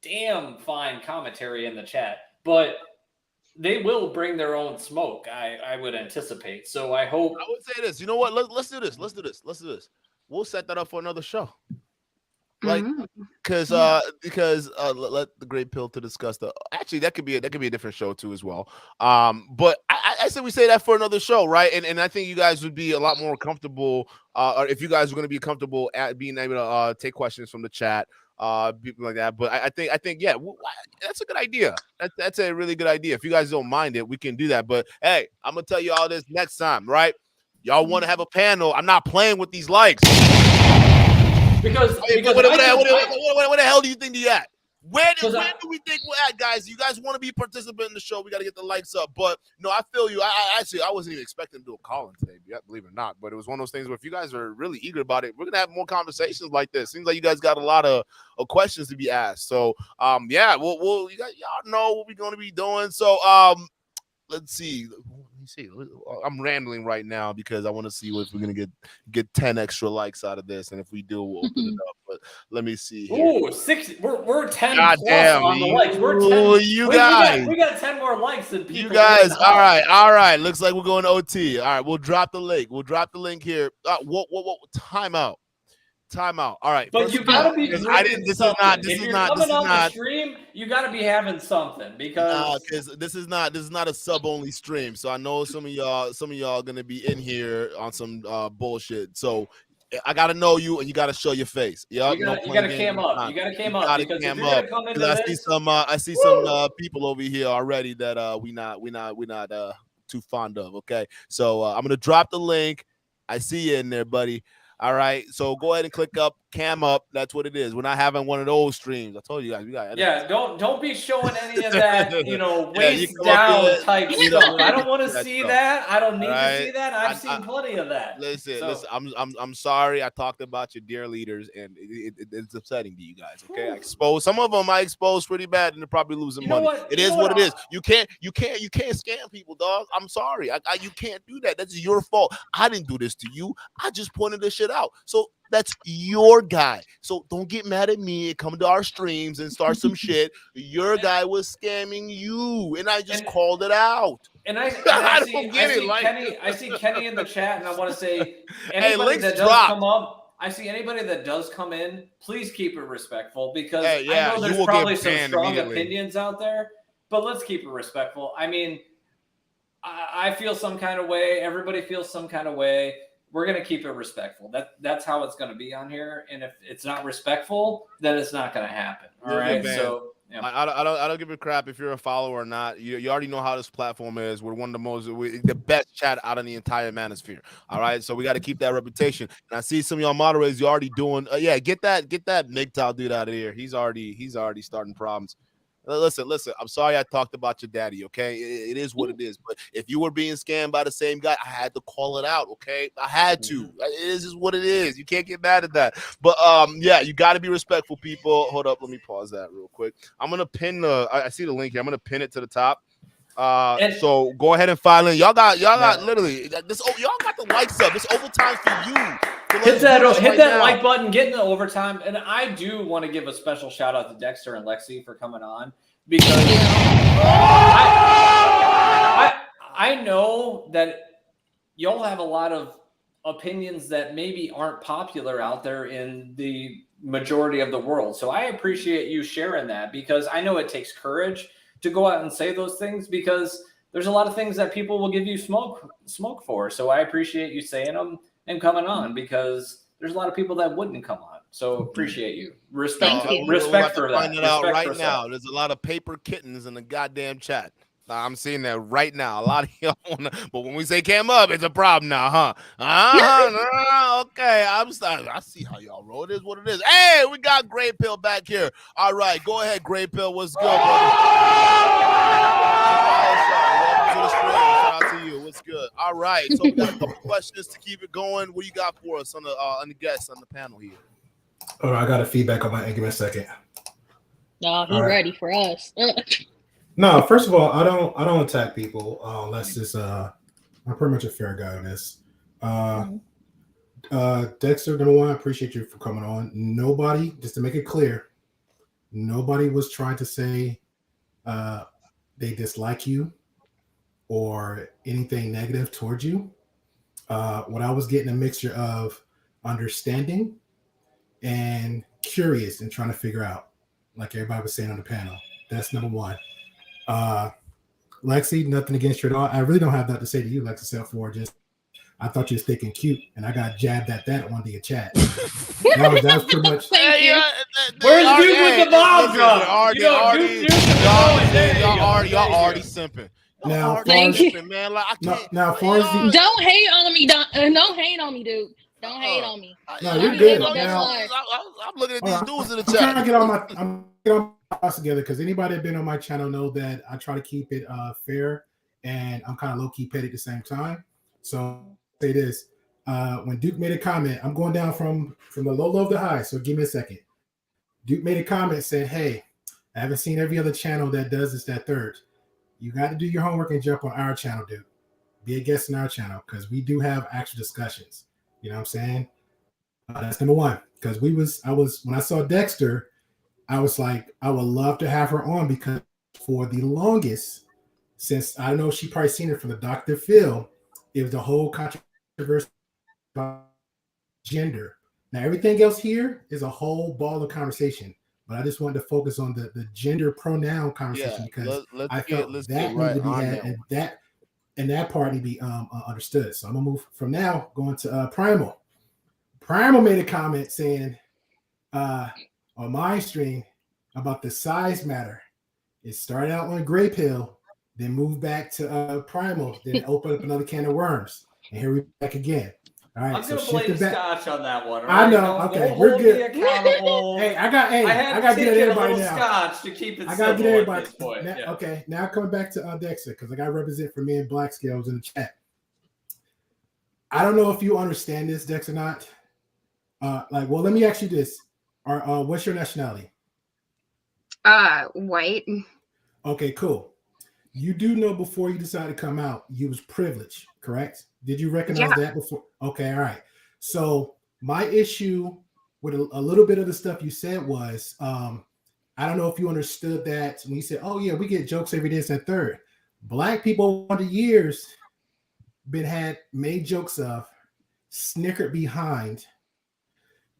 damn fine commentary in the chat, but they will bring their own smoke. I would anticipate. So I hope. I would say this. You know what? Let's do this. Let's do this. Let's do this. We'll set that up for another show. Like, because let the great pill to discuss the. Actually, that could be a different show too as well. But I said we say that for another show, right? And I think you guys would be a lot more comfortable. Or if you guys are going to be comfortable at being able to take questions from the chat, people like that. But I think yeah, that's a good idea. That's a really good idea. If you guys don't mind it, we can do that. But hey, I'm gonna tell you all this next time, right? Y'all want to have a panel? I'm not playing with these likes. Because what the hell do you think you at? Where do we think we're at, guys? You guys want to be a participant in the show? We got to get the likes up. But no, I feel you. I wasn't even expecting to do a call-in today, believe it or not. But it was one of those things where if you guys are really eager about it, we're gonna have more conversations like this. Seems like you guys got a lot of questions to be asked. So yeah, y'all know what we're gonna be doing. So let's see. I'm rambling right now because I want to see if we're gonna get 10 extra likes out of this, and if we do, we'll open it up. But let me see here. Ooh, 6. We're 10 God plus damn, on the likes. We're 10. You guys, we got 10 more likes than people. You guys, all right. Looks like we're going to OT. All right, we'll drop the link. We'll drop the link here. What? Time out. All right, but you gotta be. This is not the stream. You gotta be having something because this is not a sub only stream. So I know some of y'all gonna be in here on some bullshit. So I gotta know you, and you gotta show your face. Yeah, you gotta cam up. You gotta cam up because if you're gonna come into this, I see some people over here already that we not too fond of. Okay, so I'm gonna drop the link. I see you in there, buddy. All right, so go ahead and click up, cam up. That's what it is. We're not having one of those streams. I told you guys, we got. Yeah, don't be showing any of that, waist down type stuff. I don't want to see that. I don't need to see that. I've seen plenty of that. Listen. I'm sorry. I talked about your dear leaders, and it's upsetting to you guys. Okay, I exposed some of them. I exposed pretty bad, and they're probably losing money. It is what it is. You can't scam people, dog. I'm sorry. You can't do that. That's your fault. I didn't do this to you. I just pointed this shit out. So that's your guy. So don't get mad at me and come to our streams and start some shit. Your guy was scamming you, and I just called it out. And I see Kenny in the chat, and I want to say anybody that does come up. I see anybody that does come in. Please keep it respectful because I know there's probably some strong opinions out there, but let's keep it respectful. I mean, I feel some kind of way. Everybody feels some kind of way. We're going to keep it respectful. That's how it's going to be on here. And if it's not respectful, then it's not going to happen. All right. So yeah. I don't give a crap if you're a follower or not. You already know how this platform is. We're one of the best chat out of the entire manosphere. All right. So we got to keep that reputation. And I see some of y'all moderators, you're already doing, get that MGTOW dude out of here. He's already starting problems. Listen. I'm sorry I talked about your daddy, okay? It is what it is. But if you were being scammed by the same guy, I had to call it out, okay? I had to. It is just what it is. You can't get mad at that. But, you got to be respectful, people. Hold up. Let me pause that real quick. I'm going to pin I see the link here. I'm going to pin it to the top. So go ahead and file in. Y'all got literally this. Y'all got the likes up. This overtime for you. Hit that like button, get in the overtime. And I do want to give a special shout out to Dexter and Lexi for coming on because I know that y'all have a lot of opinions that maybe aren't popular out there in the majority of the world. So I appreciate you sharing that because I know it takes courage to go out and say those things because there's a lot of things that people will give you smoke for. So I appreciate you saying them and coming on because there's a lot of people that wouldn't come on. So appreciate you. Respect for that. Find it out right now. There's a lot of paper kittens in the goddamn chat. I'm seeing that right now. A lot of y'all but when we say cam up, it's a problem now, huh? Okay, I see how y'all roll. It is what it is. Hey, we got Gray Pill back here. All right, go ahead, Gray Pill. What's good, brother? Shout out to you. What's good? All right, so we got a couple questions to keep it going. What do you got for us on the guests on the panel here? All right, I got a feedback on my give me a second. No, he's ready for us. No, first of all, I don't attack people unless it's I'm pretty much a fair guy on this. Dexter, number one, I appreciate you for coming on. Nobody, just to make it clear, nobody was trying to say they dislike you or anything negative towards you. What I was getting a mixture of understanding and curious and trying to figure out, like everybody was saying on the panel. That's number one. Lexi, nothing against you at all. I really don't have that to say to you, Lexi, except for just I thought you were thick and cute, and I got jabbed at that one day of chat. that was pretty much. Where's Duke with the bomb drop? Y'all already simping. Now, thank you, man. Like, I can't. Now, far as the, don't hate on me, don't hate on me, dude. Don't hate on me. No, you're good. Now, I'm looking at these dudes in the chat. I'm trying to get all my thoughts together because anybody that been on my channel know that I try to keep it fair, and I'm kind of low key petty at the same time. So say this: when Duke made a comment, I'm going down from the low to high. So give me a second. Duke made a comment saying, "Hey, I haven't seen every other channel that does this, that, third. You got to do your homework and jump on our channel, Duke. Be a guest in our channel because we do have actual discussions. You know what I'm saying? That's number one. Because when I saw Dexter, I was like, I would love to have her on because for the longest, since I don't know, she probably seen it from the Dr. Phil, it was the whole controversy about gender. Now, everything else here is a whole ball of conversation. But I just wanted to focus on the gender pronoun conversation because I felt that needed to be had, and that part need to be understood. So I'm gonna move from now going to Primal. Primal made a comment saying on my stream about the size matter. It started out on Gray Pill, then moved back to Primal, then opened up another can of worms, and here we're back again. All right, I'm gonna blame Scotch on that one. I know. Okay, we're good. Accountable. I got to get everybody now. Scotch to keep it. I got to get everybody. Now, yeah. Okay, now coming back to Dexter because I got to represent for me and Black Scales in the chat. I don't know if you understand this, Dex, or not. Well, let me ask you this: what's your nationality? White. Okay, cool. You do know before you decided to come out, you was privileged, correct? Did you recognize that before? Okay, all right. So my issue with a little bit of the stuff you said was, I don't know if you understood that when you said, oh yeah, we get jokes every day, this and third. Black people over the years made jokes of, snickered behind,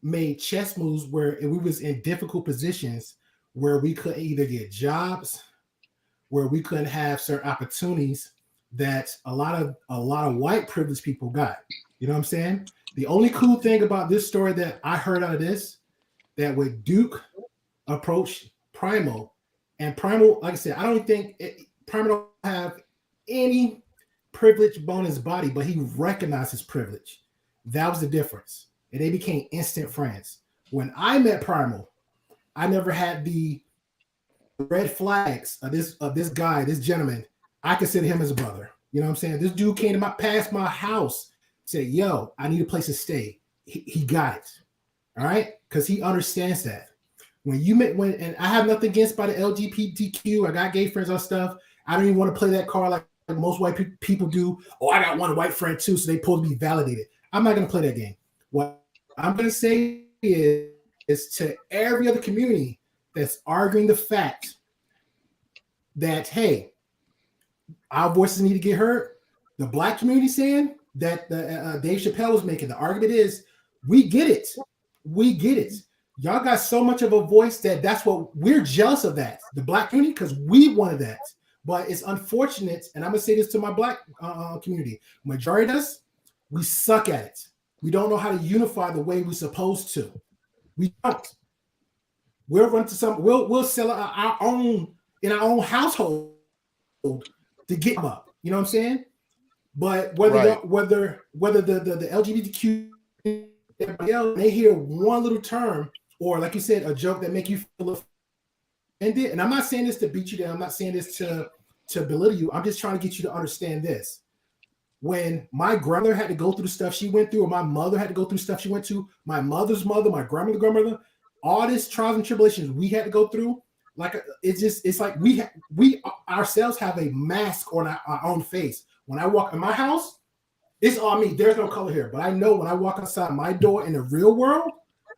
made chess moves where we was in difficult positions where we couldn't either get jobs, where we couldn't have certain opportunities that a lot of white privileged people got. You know what I'm saying? The only cool thing about this story that I heard out of this, that when Duke approached Primal, and Primal, like I said, I don't think Primal don't have any privilege bone in his body, but he recognized his privilege. That was the difference. And they became instant friends. When I met Primal, I never had the red flags of this guy, this gentleman. I consider him as a brother. You know what I'm saying? This dude came past my house, said, yo, I need a place to stay. He got it. All right? Because he understands that. And I have nothing against by the LGBTQ. I got gay friends on stuff. I don't even want to play that card like most white people do. Oh, I got one white friend too, so they supposed to be validated. I'm not going to play that game. What I'm going to say is to every other community that's arguing the fact that, hey, our voices need to get heard. The Black community saying that Dave Chappelle was making, the argument is, we get it. We get it. Y'all got so much of a voice that's what we're jealous of that. The Black community, because we wanted that. But it's unfortunate, and I'm going to say this to my Black community. Majority of us, we suck at it. We don't know how to unify the way we're supposed to. We don't. We'll run to we'll sell our own in our own household to get them up. You know what I'm saying? But whether the LGBTQ, everybody else, they hear one little term or, like you said, a joke that make you feel offended. And I'm not saying this to beat you down. I'm not saying this to belittle you. I'm just trying to get you to understand this. When my grandmother had to go through the stuff she went through, or my mother had to go through stuff she went to, my mother's mother, my grandmother, all this trials and tribulations we had to go through, like it's like we ourselves have a mask on our own face. When I walk in my house, It's all me. There's no color here. But I know when I walk outside my door in the real world,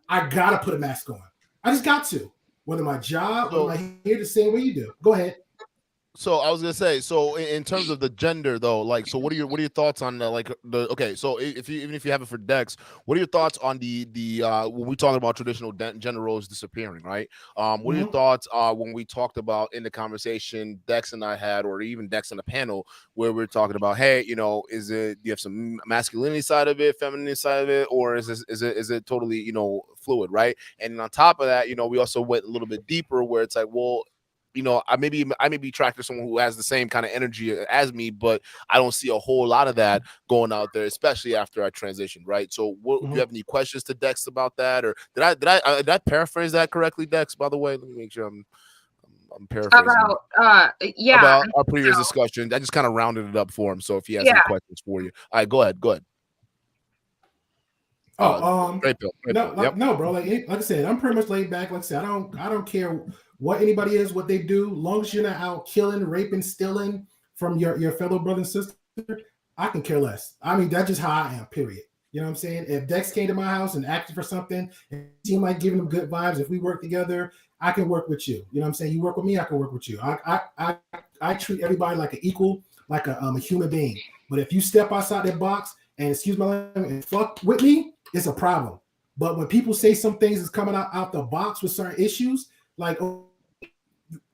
I gotta put a mask on. I just got to. Whether my job, whether I'm here the same way you do. Go ahead. So I was gonna say, so in terms of the gender though, like, so what are your thoughts on okay, so even if you have it for Dex, what are your thoughts on the when we talking about traditional gender roles disappearing, right? What are your thoughts when we talked about in the conversation Dex and I had, or even Dex in the panel, where we're talking about, hey, you know, is it, do you have some masculinity side of it, feminine side of it, or is it totally, you know, fluid, right? And on top of that, you know, we also went a little bit deeper where it's like, well, you know, I may be attracted to someone who has the same kind of energy as me, but I don't see a whole lot of that going out there, especially after I transitioned, right? So, do you have any questions to Dex about that, or did I paraphrase that correctly, Dex? By the way, let me make sure I'm paraphrasing about our previous discussion. I just kind of rounded it up for him. So, if he has any questions for you, all right, go ahead. Great, Bill. No, bro. Like I said, I'm pretty much laid back. Like I said, I don't care what anybody is, what they do, long as you're not out killing, raping, stealing from your fellow brother and sister, I can care less. I mean, that's just how I am, period. You know what I'm saying? If Dex came to my house and acted for something, and it seemed like giving him good vibes, if we work together, I can work with you. You know what I'm saying? You work with me, I can work with you. I treat everybody like an equal, like a human being. But if you step outside that box and, excuse my language, and fuck with me, it's a problem. But when people say some things is coming out the box with certain issues, like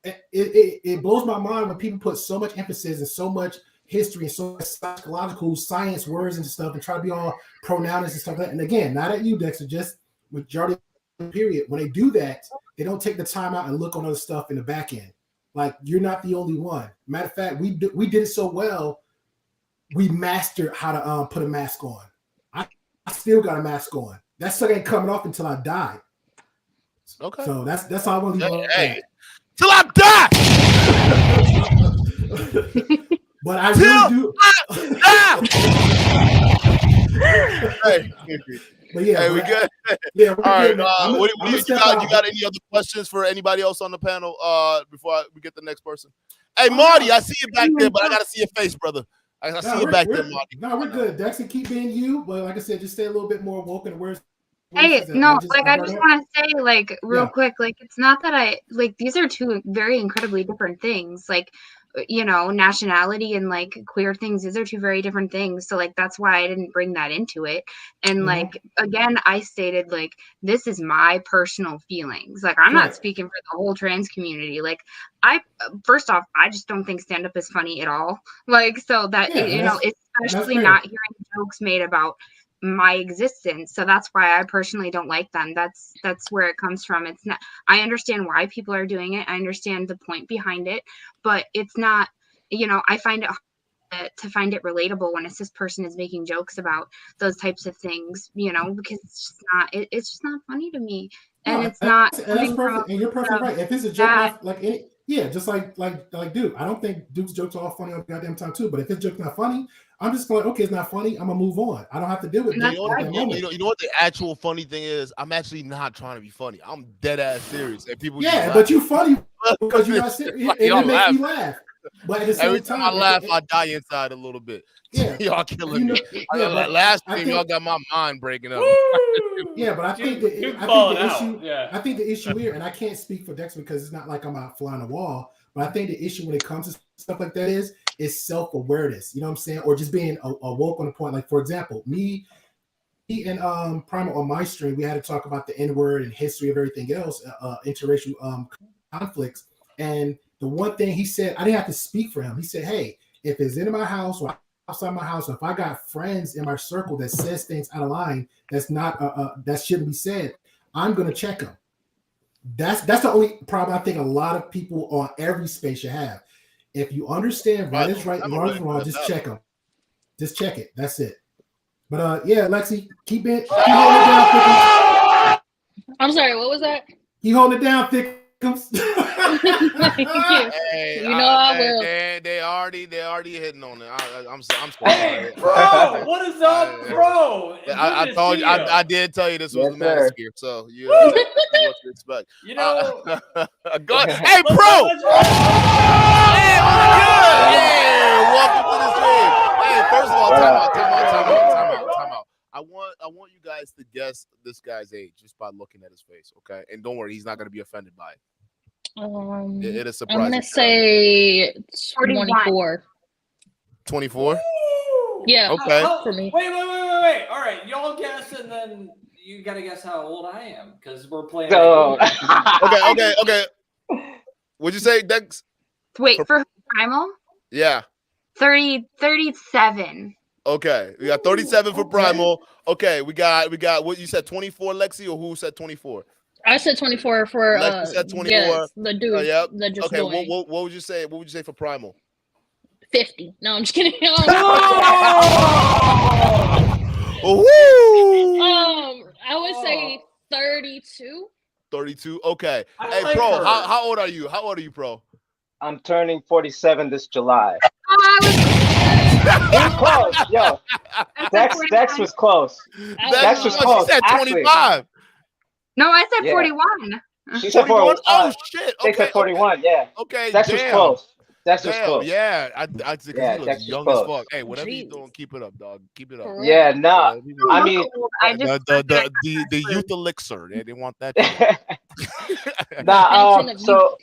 it blows my mind when people put so much emphasis and so much history and so much psychological science words and stuff and try to be all pronouns and stuff like that. And again, not at you, Dexter, just majority period. When they do that, they don't take the time out and look on other stuff in the back end. Like, you're not the only one. Matter of fact, we did it so well, we mastered how to put a mask on. I still got a mask on. That sucker ain't coming off until I die. Okay. So that's how I want to leave it. Till I die. But I really do. But yeah, we good. Yeah, we're all good. Right. You got any other questions for anybody else on the panel before we get the next person? Hey, Marty, I see you back there, but I gotta see your face, brother. I see you back there, Marty. No, we're good. Dexter, keep being you, but like I said, just stay a little bit more woke and aware. Hey, no, I just want to say, like, real quick, like, it's not that these are two very incredibly different things. Like, you know, nationality and like queer things, these are two very different things. So like, that's why I didn't bring that into it. And like, again, I stated, like, this is my personal feelings. Like, I'm not speaking for the whole trans community. Like, first off, I just don't think stand-up is funny at all. Like, so that, you know, especially not hearing jokes made about my existence. So that's why I personally don't like them. That's where it comes from. It's not, I understand why people are doing it. I understand the point behind it, but it's not, you know, I find it hard to find it relatable when a cis person is making jokes about those types of things, you know, because it's just not funny to me. And it's not. And that's perfect. And you're perfectly right. If it's a joke, just like Duke. I don't think Duke's jokes are all funny all the goddamn time too. But if his joke's not funny, I'm just going, okay, it's not funny. I'm gonna move on. I don't have to deal with it. You know what the actual funny thing is? I'm actually not trying to be funny. I'm dead ass serious. And people, but you funny because you're not serious, and it makes me laugh. But at the same every time I laugh, I die inside a little bit. Yeah, y'all killing me. Last time y'all got my mind breaking up. Yeah, but I think the issue here, and I can't speak for Dexter because it's not like I'm out flying the wall. But I think the issue when it comes to stuff like that is self-awareness. You know what I'm saying? Or just being awoke on the point. Like, for example, me and Primal on my stream, we had to talk about the N-word and history of everything else, interracial conflicts. And the one thing he said, I didn't have to speak for him. He said, hey, if it's in my house or outside my house, or if I got friends in my circle that says things out of line that's not that shouldn't be said, I'm gonna check them. That's the only problem I think a lot of people on every space should have. If you understand right is right and wrong is wrong, just check them. Just check it. That's it. But yeah, Lexi, keep holding it down, Thickums. I'm sorry, what was that? Keep holding it down, Thickums. Hey, you know I will. They already hitting on it. I'm sorry. Hey, bro, what is up, bro? I told you. I did tell you this was the Manosphere, so you know what to expect. You know, go ahead. Hey, bro. Hey, what's good? Yeah, welcome to the stream. Hey, first of all, time out. I want you guys to guess this guy's age just by looking at his face, okay? And don't worry, he's not going to be offended by it. It is surprising. I'm gonna say 24. 24? Yeah. Okay. For me. Wait. All right, y'all guess, and then you gotta guess how old I am because we're playing. So, Okay. What'd you say, Dex? Wait, for Primal? Yeah. 37. Okay, we got 37 for Primal. Okay, we got what you said, 24, Lexi, or who said 24? I said 24 for Lexi said 24. yes, the dude. Yep. That just Okay, joined. what would you say? What would you say for Primal? 50. No, I'm just kidding. Woo! I would say 32. 32. Okay. I Hey, like Pro, her. how old are you? How old are you, Pro? I'm turning 47 this July. Oh, He was close, yo. Dex was close. Dex was close. She said 25. No, I said Yeah. 41. She said 41? 41. Oh shit. They Okay. said 41. Yeah. Okay. Dex was damn. close. Dex was Damn, close. yeah. I because Yeah, he looks Dex was young as close. fuck. Hey, whatever you Jeez. doing, keep it up, dog. Keep it up. For Yeah, nah. I mean, I just the youth elixir. They want that. Shit. nah. Fountain of So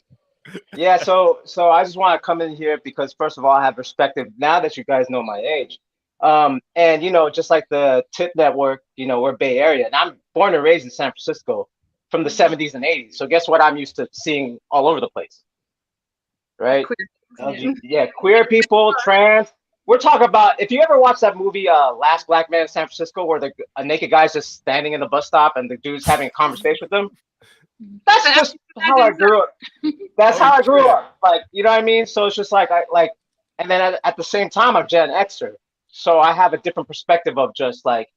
yeah, so I just want to come in here because first of all, I have perspective now that you guys know my age. And you know, just like the Tip Network, you know, we're Bay Area, and I'm born and raised in San Francisco from the 70s and 80s. So guess what? I'm used to seeing all over the place, right? Yeah, queer people, trans. We're talking about if you ever watched that movie, Last Black Man in San Francisco, where a naked guy's just standing in the bus stop and the dude's having a conversation with them. That's just how I grew up. That's how I grew up. Like, you know what I mean? So it's just like and then at the same time, I'm Gen Xer, so I have a different perspective of just like,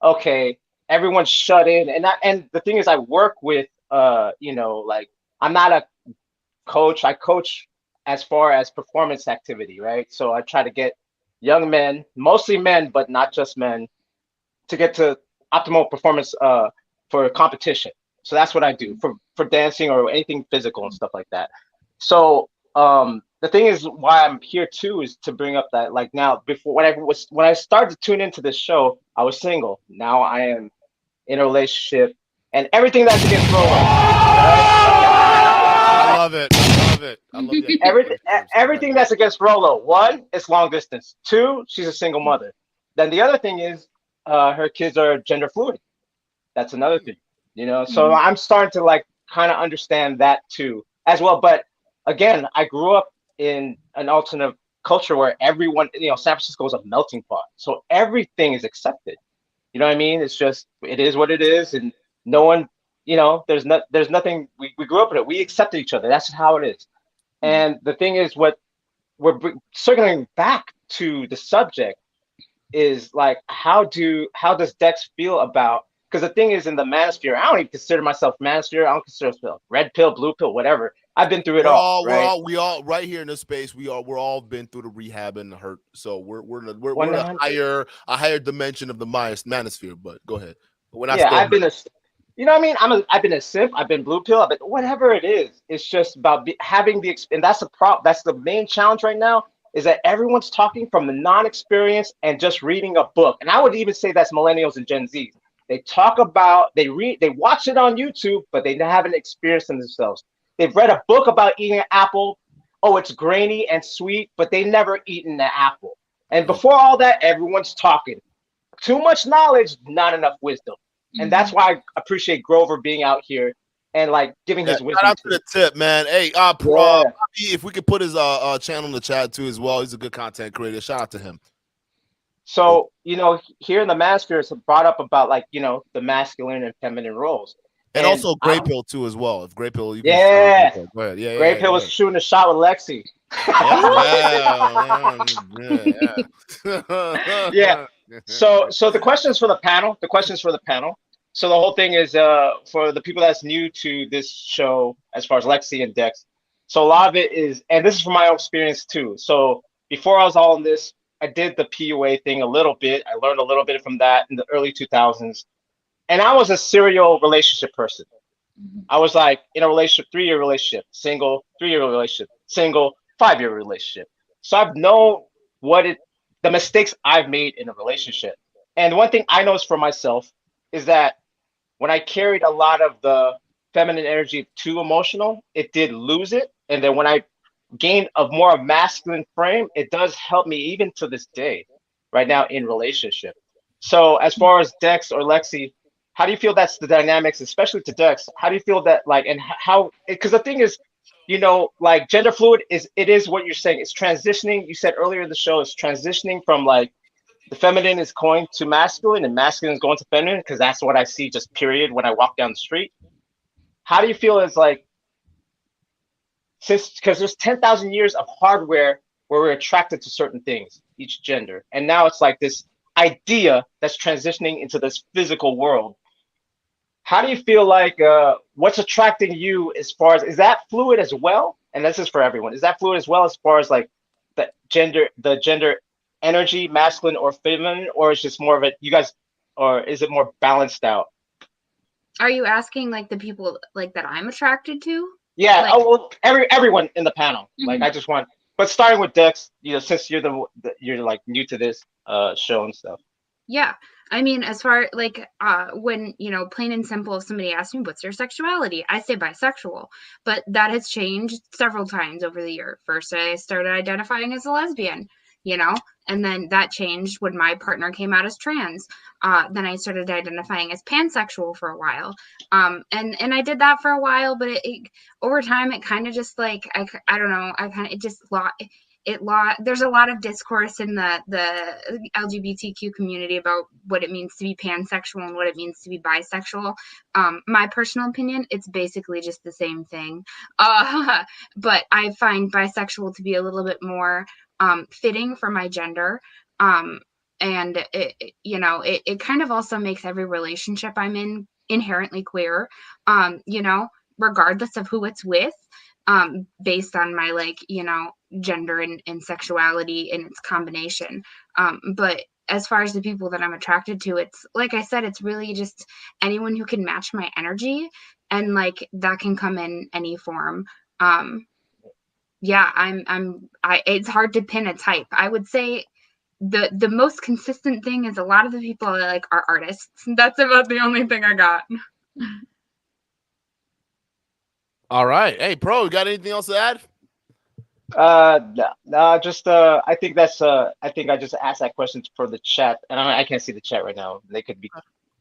okay, everyone's shut in, and the thing is, I work with, you know, like I'm not a coach. I coach as far as performance activity, right? So I try to get young men, mostly men, but not just men, to get to optimal performance for competition. So that's what I do for dancing or anything physical and stuff like that. So the thing is, why I'm here too is to bring up that, like, now, before when I started to tune into this show, I was single. Now I am in a relationship, and everything that's against Roland. I love it. I love it. Everything that's against Rolo. One, it's long distance. Two, she's a single mother. Then the other thing is, her kids are gender fluid. That's another thing, you know. So I'm starting to like kind of understand that too as well. But again, I grew up in an alternate culture where everyone, you know, San Francisco is a melting pot. So everything is accepted. You know what I mean? It's just, it is what it is, and no one, you know, there's nothing. We grew up in it. We accepted each other. That's how it is. And the thing is, what we're circling back to the subject is like, how does Dex feel about? Because the thing is, in the manosphere, I don't even consider myself manosphere. I don't consider myself red pill, blue pill, whatever. I've been through it all. Right? We all right here in this space. We're all been through the rehab and the hurt. So we're a higher dimension of the manosphere. But go ahead. I've been you know what I mean? I've been a simp. I've been blue pill. I've been whatever it is. It's just about having the, and that's the problem. That's the main challenge right now, is that everyone's talking from the non-experience and just reading a book. And I would even say that's millennials and Gen Z. They talk about, they watch it on YouTube, but they haven't experienced it themselves. They've read a book about eating an apple. Oh, it's grainy and sweet, but they never eaten an apple. And before all that, everyone's talking. Too much knowledge, not enough wisdom. And that's why I appreciate Grover being out here and like giving his wisdom. Shout out to the Tip, man. Hey, if we could put his channel in the chat too as well. He's a good content creator. Shout out to him. So, you know, here in the Manosphere, it's brought up about, like, you know, the masculine and feminine roles. And also Grey Pill too as well. If Grey Pill, you go ahead. Yeah, Grey Pill was shooting a shot with Lexi. Yeah. So the questions for the panel. So the whole thing is for the people that's new to this show, as far as Lexi and Dex. So a lot of it is, and this is from my own experience too. So before I was all in this, I did the PUA thing a little bit. I learned a little bit from that in the early 2000s. And I was a serial relationship person. I was like in a relationship, 3-year relationship, single, 3-year relationship, single, 5-year relationship. So I've known what it the mistakes I've made in a relationship. And one thing I noticed for myself is that when I carried a lot of the feminine energy too emotional, it did lose it. And then when I gained a more masculine frame, it does help me even to this day, right now in relationship. So as far as Dex or Lexi, how do you feel that's the dynamics, especially to Dex? How do you feel that like, and how, because the thing is, you know, like gender fluid it is what you're saying. It's transitioning. You said earlier in the show, it's transitioning from like the feminine is going to masculine and masculine is going to feminine, because that's what I see just period when I walk down the street. How do you feel as like, since, because there's 10,000 years of hardware where we're attracted to certain things, each gender, and now it's like this idea that's transitioning into this physical world. How do you feel like what's attracting you as far as, is that fluid as well? And this is for everyone. Is that fluid as well as far as like the gender energy, masculine or feminine, or is just more of it, you guys, or is it more balanced out? Are you asking like the people like that I'm attracted to? Yeah. Like, oh, well, everyone in the panel. Like I just want, but starting with Dex, you know, since you're you're like new to this show and stuff. Yeah. I mean, as far like when, you know, plain and simple, if somebody asks me what's your sexuality, I say bisexual, but that has changed several times over the year. First, I started identifying as a lesbian, you know, and then that changed when my partner came out as trans. Then I started identifying as pansexual for a while. And I did that for a while, but it over time, it kind of just like, I don't know, there's a lot of discourse in the LGBTQ community about what it means to be pansexual and what it means to be bisexual. My personal opinion, it's basically just the same thing. But I find bisexual to be a little bit more fitting for my gender. And it kind of also makes every relationship I'm in inherently queer, you know, regardless of who it's with. Based on my like, you know, gender and sexuality and its combination. But as far as the people that I'm attracted to, it's like I said, it's really just anyone who can match my energy, and like that can come in any form. Yeah, it's hard to pin a type. I would say the most consistent thing is a lot of the people I like are artists. That's about the only thing I got. All right. Hey, Pro, you got anything else to add? No, just I think that's I think I just asked that question for the chat, and I can't see the chat right now. They could be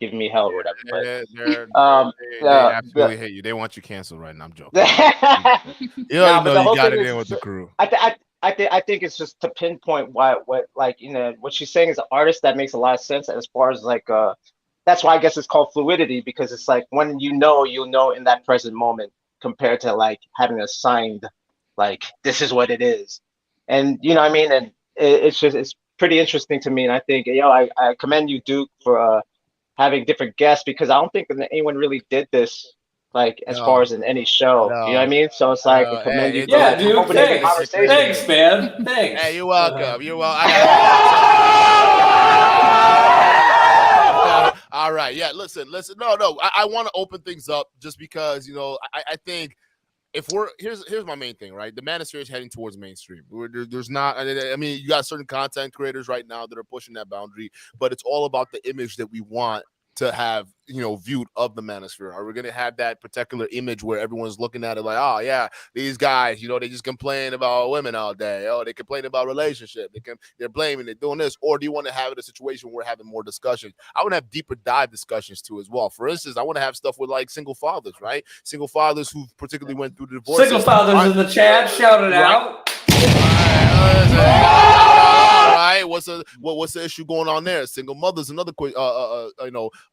giving me hell or whatever. But they absolutely hate you. They want you canceled right now. I'm joking. You know you got it in with the crew. I think it's just to pinpoint what like, you know, what she's saying is an artist, that makes a lot of sense. And as far as like that's why I guess it's called fluidity, because it's like when you'll know in that present moment, compared to like having a signed like this is what it is. And you know what I mean? And it's pretty interesting to me. And I think, you know, I commend you, Duke, for having different guests, because I don't think anyone really did this like as far as in any show. You know what I mean? So it's like I commend you. Yeah, Duke, thanks, man. Thanks. Hey, you're welcome. You're welcome. All right. Yeah, listen. No. I want to open things up just because, you know, I think if here's my main thing, right? The manosphere is heading towards mainstream. There's not, I mean, you got certain content creators right now that are pushing that boundary, but it's all about the image that we want to have, you know, viewed of the manosphere. Are we going to have that particular image where everyone's looking at it like, oh yeah, these guys, you know, they just complain about women all day. Oh, they complain about relationship. They're blaming, they're doing this. Or do you want to have it a situation where we're having more discussions? I want to have deeper dive discussions too as well. For instance, I want to have stuff with like single fathers, right? Single fathers who particularly went through the divorce. Single fathers in the chat, shout it out. All right, what's the issue going on there? Single mothers, another quick type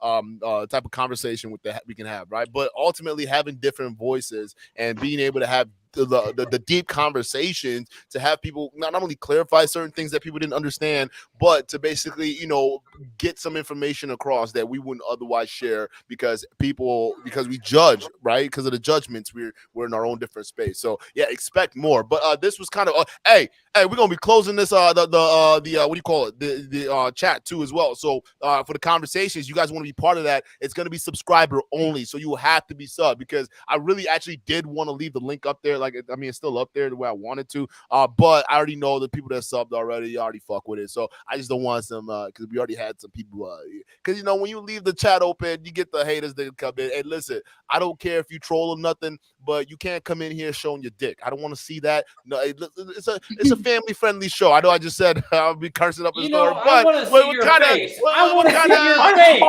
of conversation we can have, right? But ultimately having different voices and being able to have the deep conversations to have people not only clarify certain things that people didn't understand, but to basically, you know, get some information across that we wouldn't otherwise share because we judge, right? Because of the judgments, we're in our own different space. So yeah, expect more. But this was kind of hey, we're gonna be closing this what do you call it, the chat too as well. So for the conversations, you guys want to be part of that, it's gonna be subscriber only, so you will have to be sub, because I really actually did want to leave the link up there. Like like, I mean, it's still up there the way I wanted to. But I already know the people that subbed already already fuck with it. So I just don't want some because we already had some people. Because when you leave the chat open, you get the haters that come in. And listen, I don't care if you troll or nothing, but you can't come in here showing your dick. I don't want to see that. No, it's a family friendly show. I know I just said I'll be cursing up his story, but I want to see your face. I want to see your face,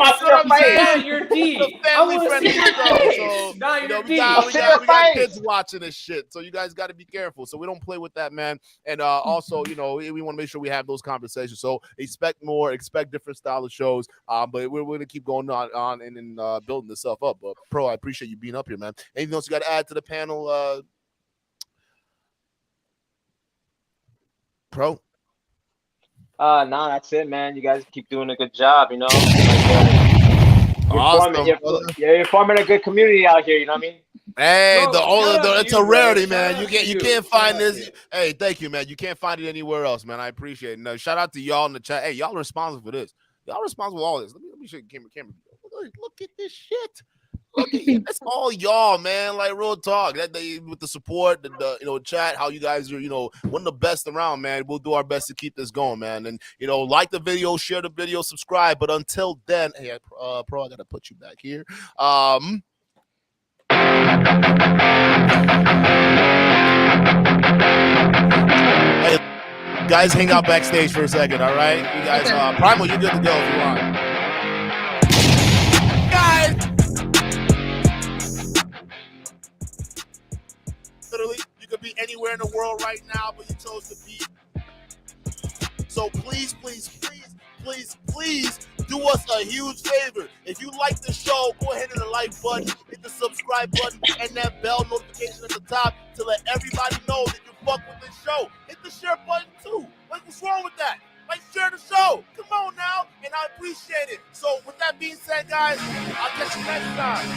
not your D. I want to see your face, not your D. We got kids watching this shit, so you guys got to be careful. So we don't play with that, man. And also, we want to make sure we have those conversations. So expect more, expect different style of shows. But we're going to keep going on and building this stuff up. But Pro, I appreciate you being up here, man. Anything else you got to add to the panel, Pro? No, that's it, man. You guys keep doing a good job, You're forming a good community out here, you know what I mean? Hey, it's a rarity, man. You can't find this. Hey, thank you, man. You can't find it anywhere else, man. I appreciate it. No, shout out to y'all in the chat. Hey, y'all responsible for this. Y'all responsible for all this. Let me show you camera. Look at this shit. Look at you. That's all y'all, man. Like real talk. That they with the support, the chat, how you guys are, one of the best around, man. We'll do our best to keep this going, man. And like the video, share the video, subscribe. But until then, hey, Pro, I gotta put you back here. Hey, guys, hang out backstage for a second, all right? You guys, Primal, you're good to go if you want. Guys, literally, you could be anywhere in the world right now, but you chose to be. So please, please, please, please, please do us a huge favor. If you like the show, go ahead and the like button, hit the subscribe button, and that bell notification at the top to let everybody know that you fuck with this show. Hit the share button too. What's wrong with that? Like, share the show. Come on now, and I appreciate it. So with that being said, guys, I'll catch you next time.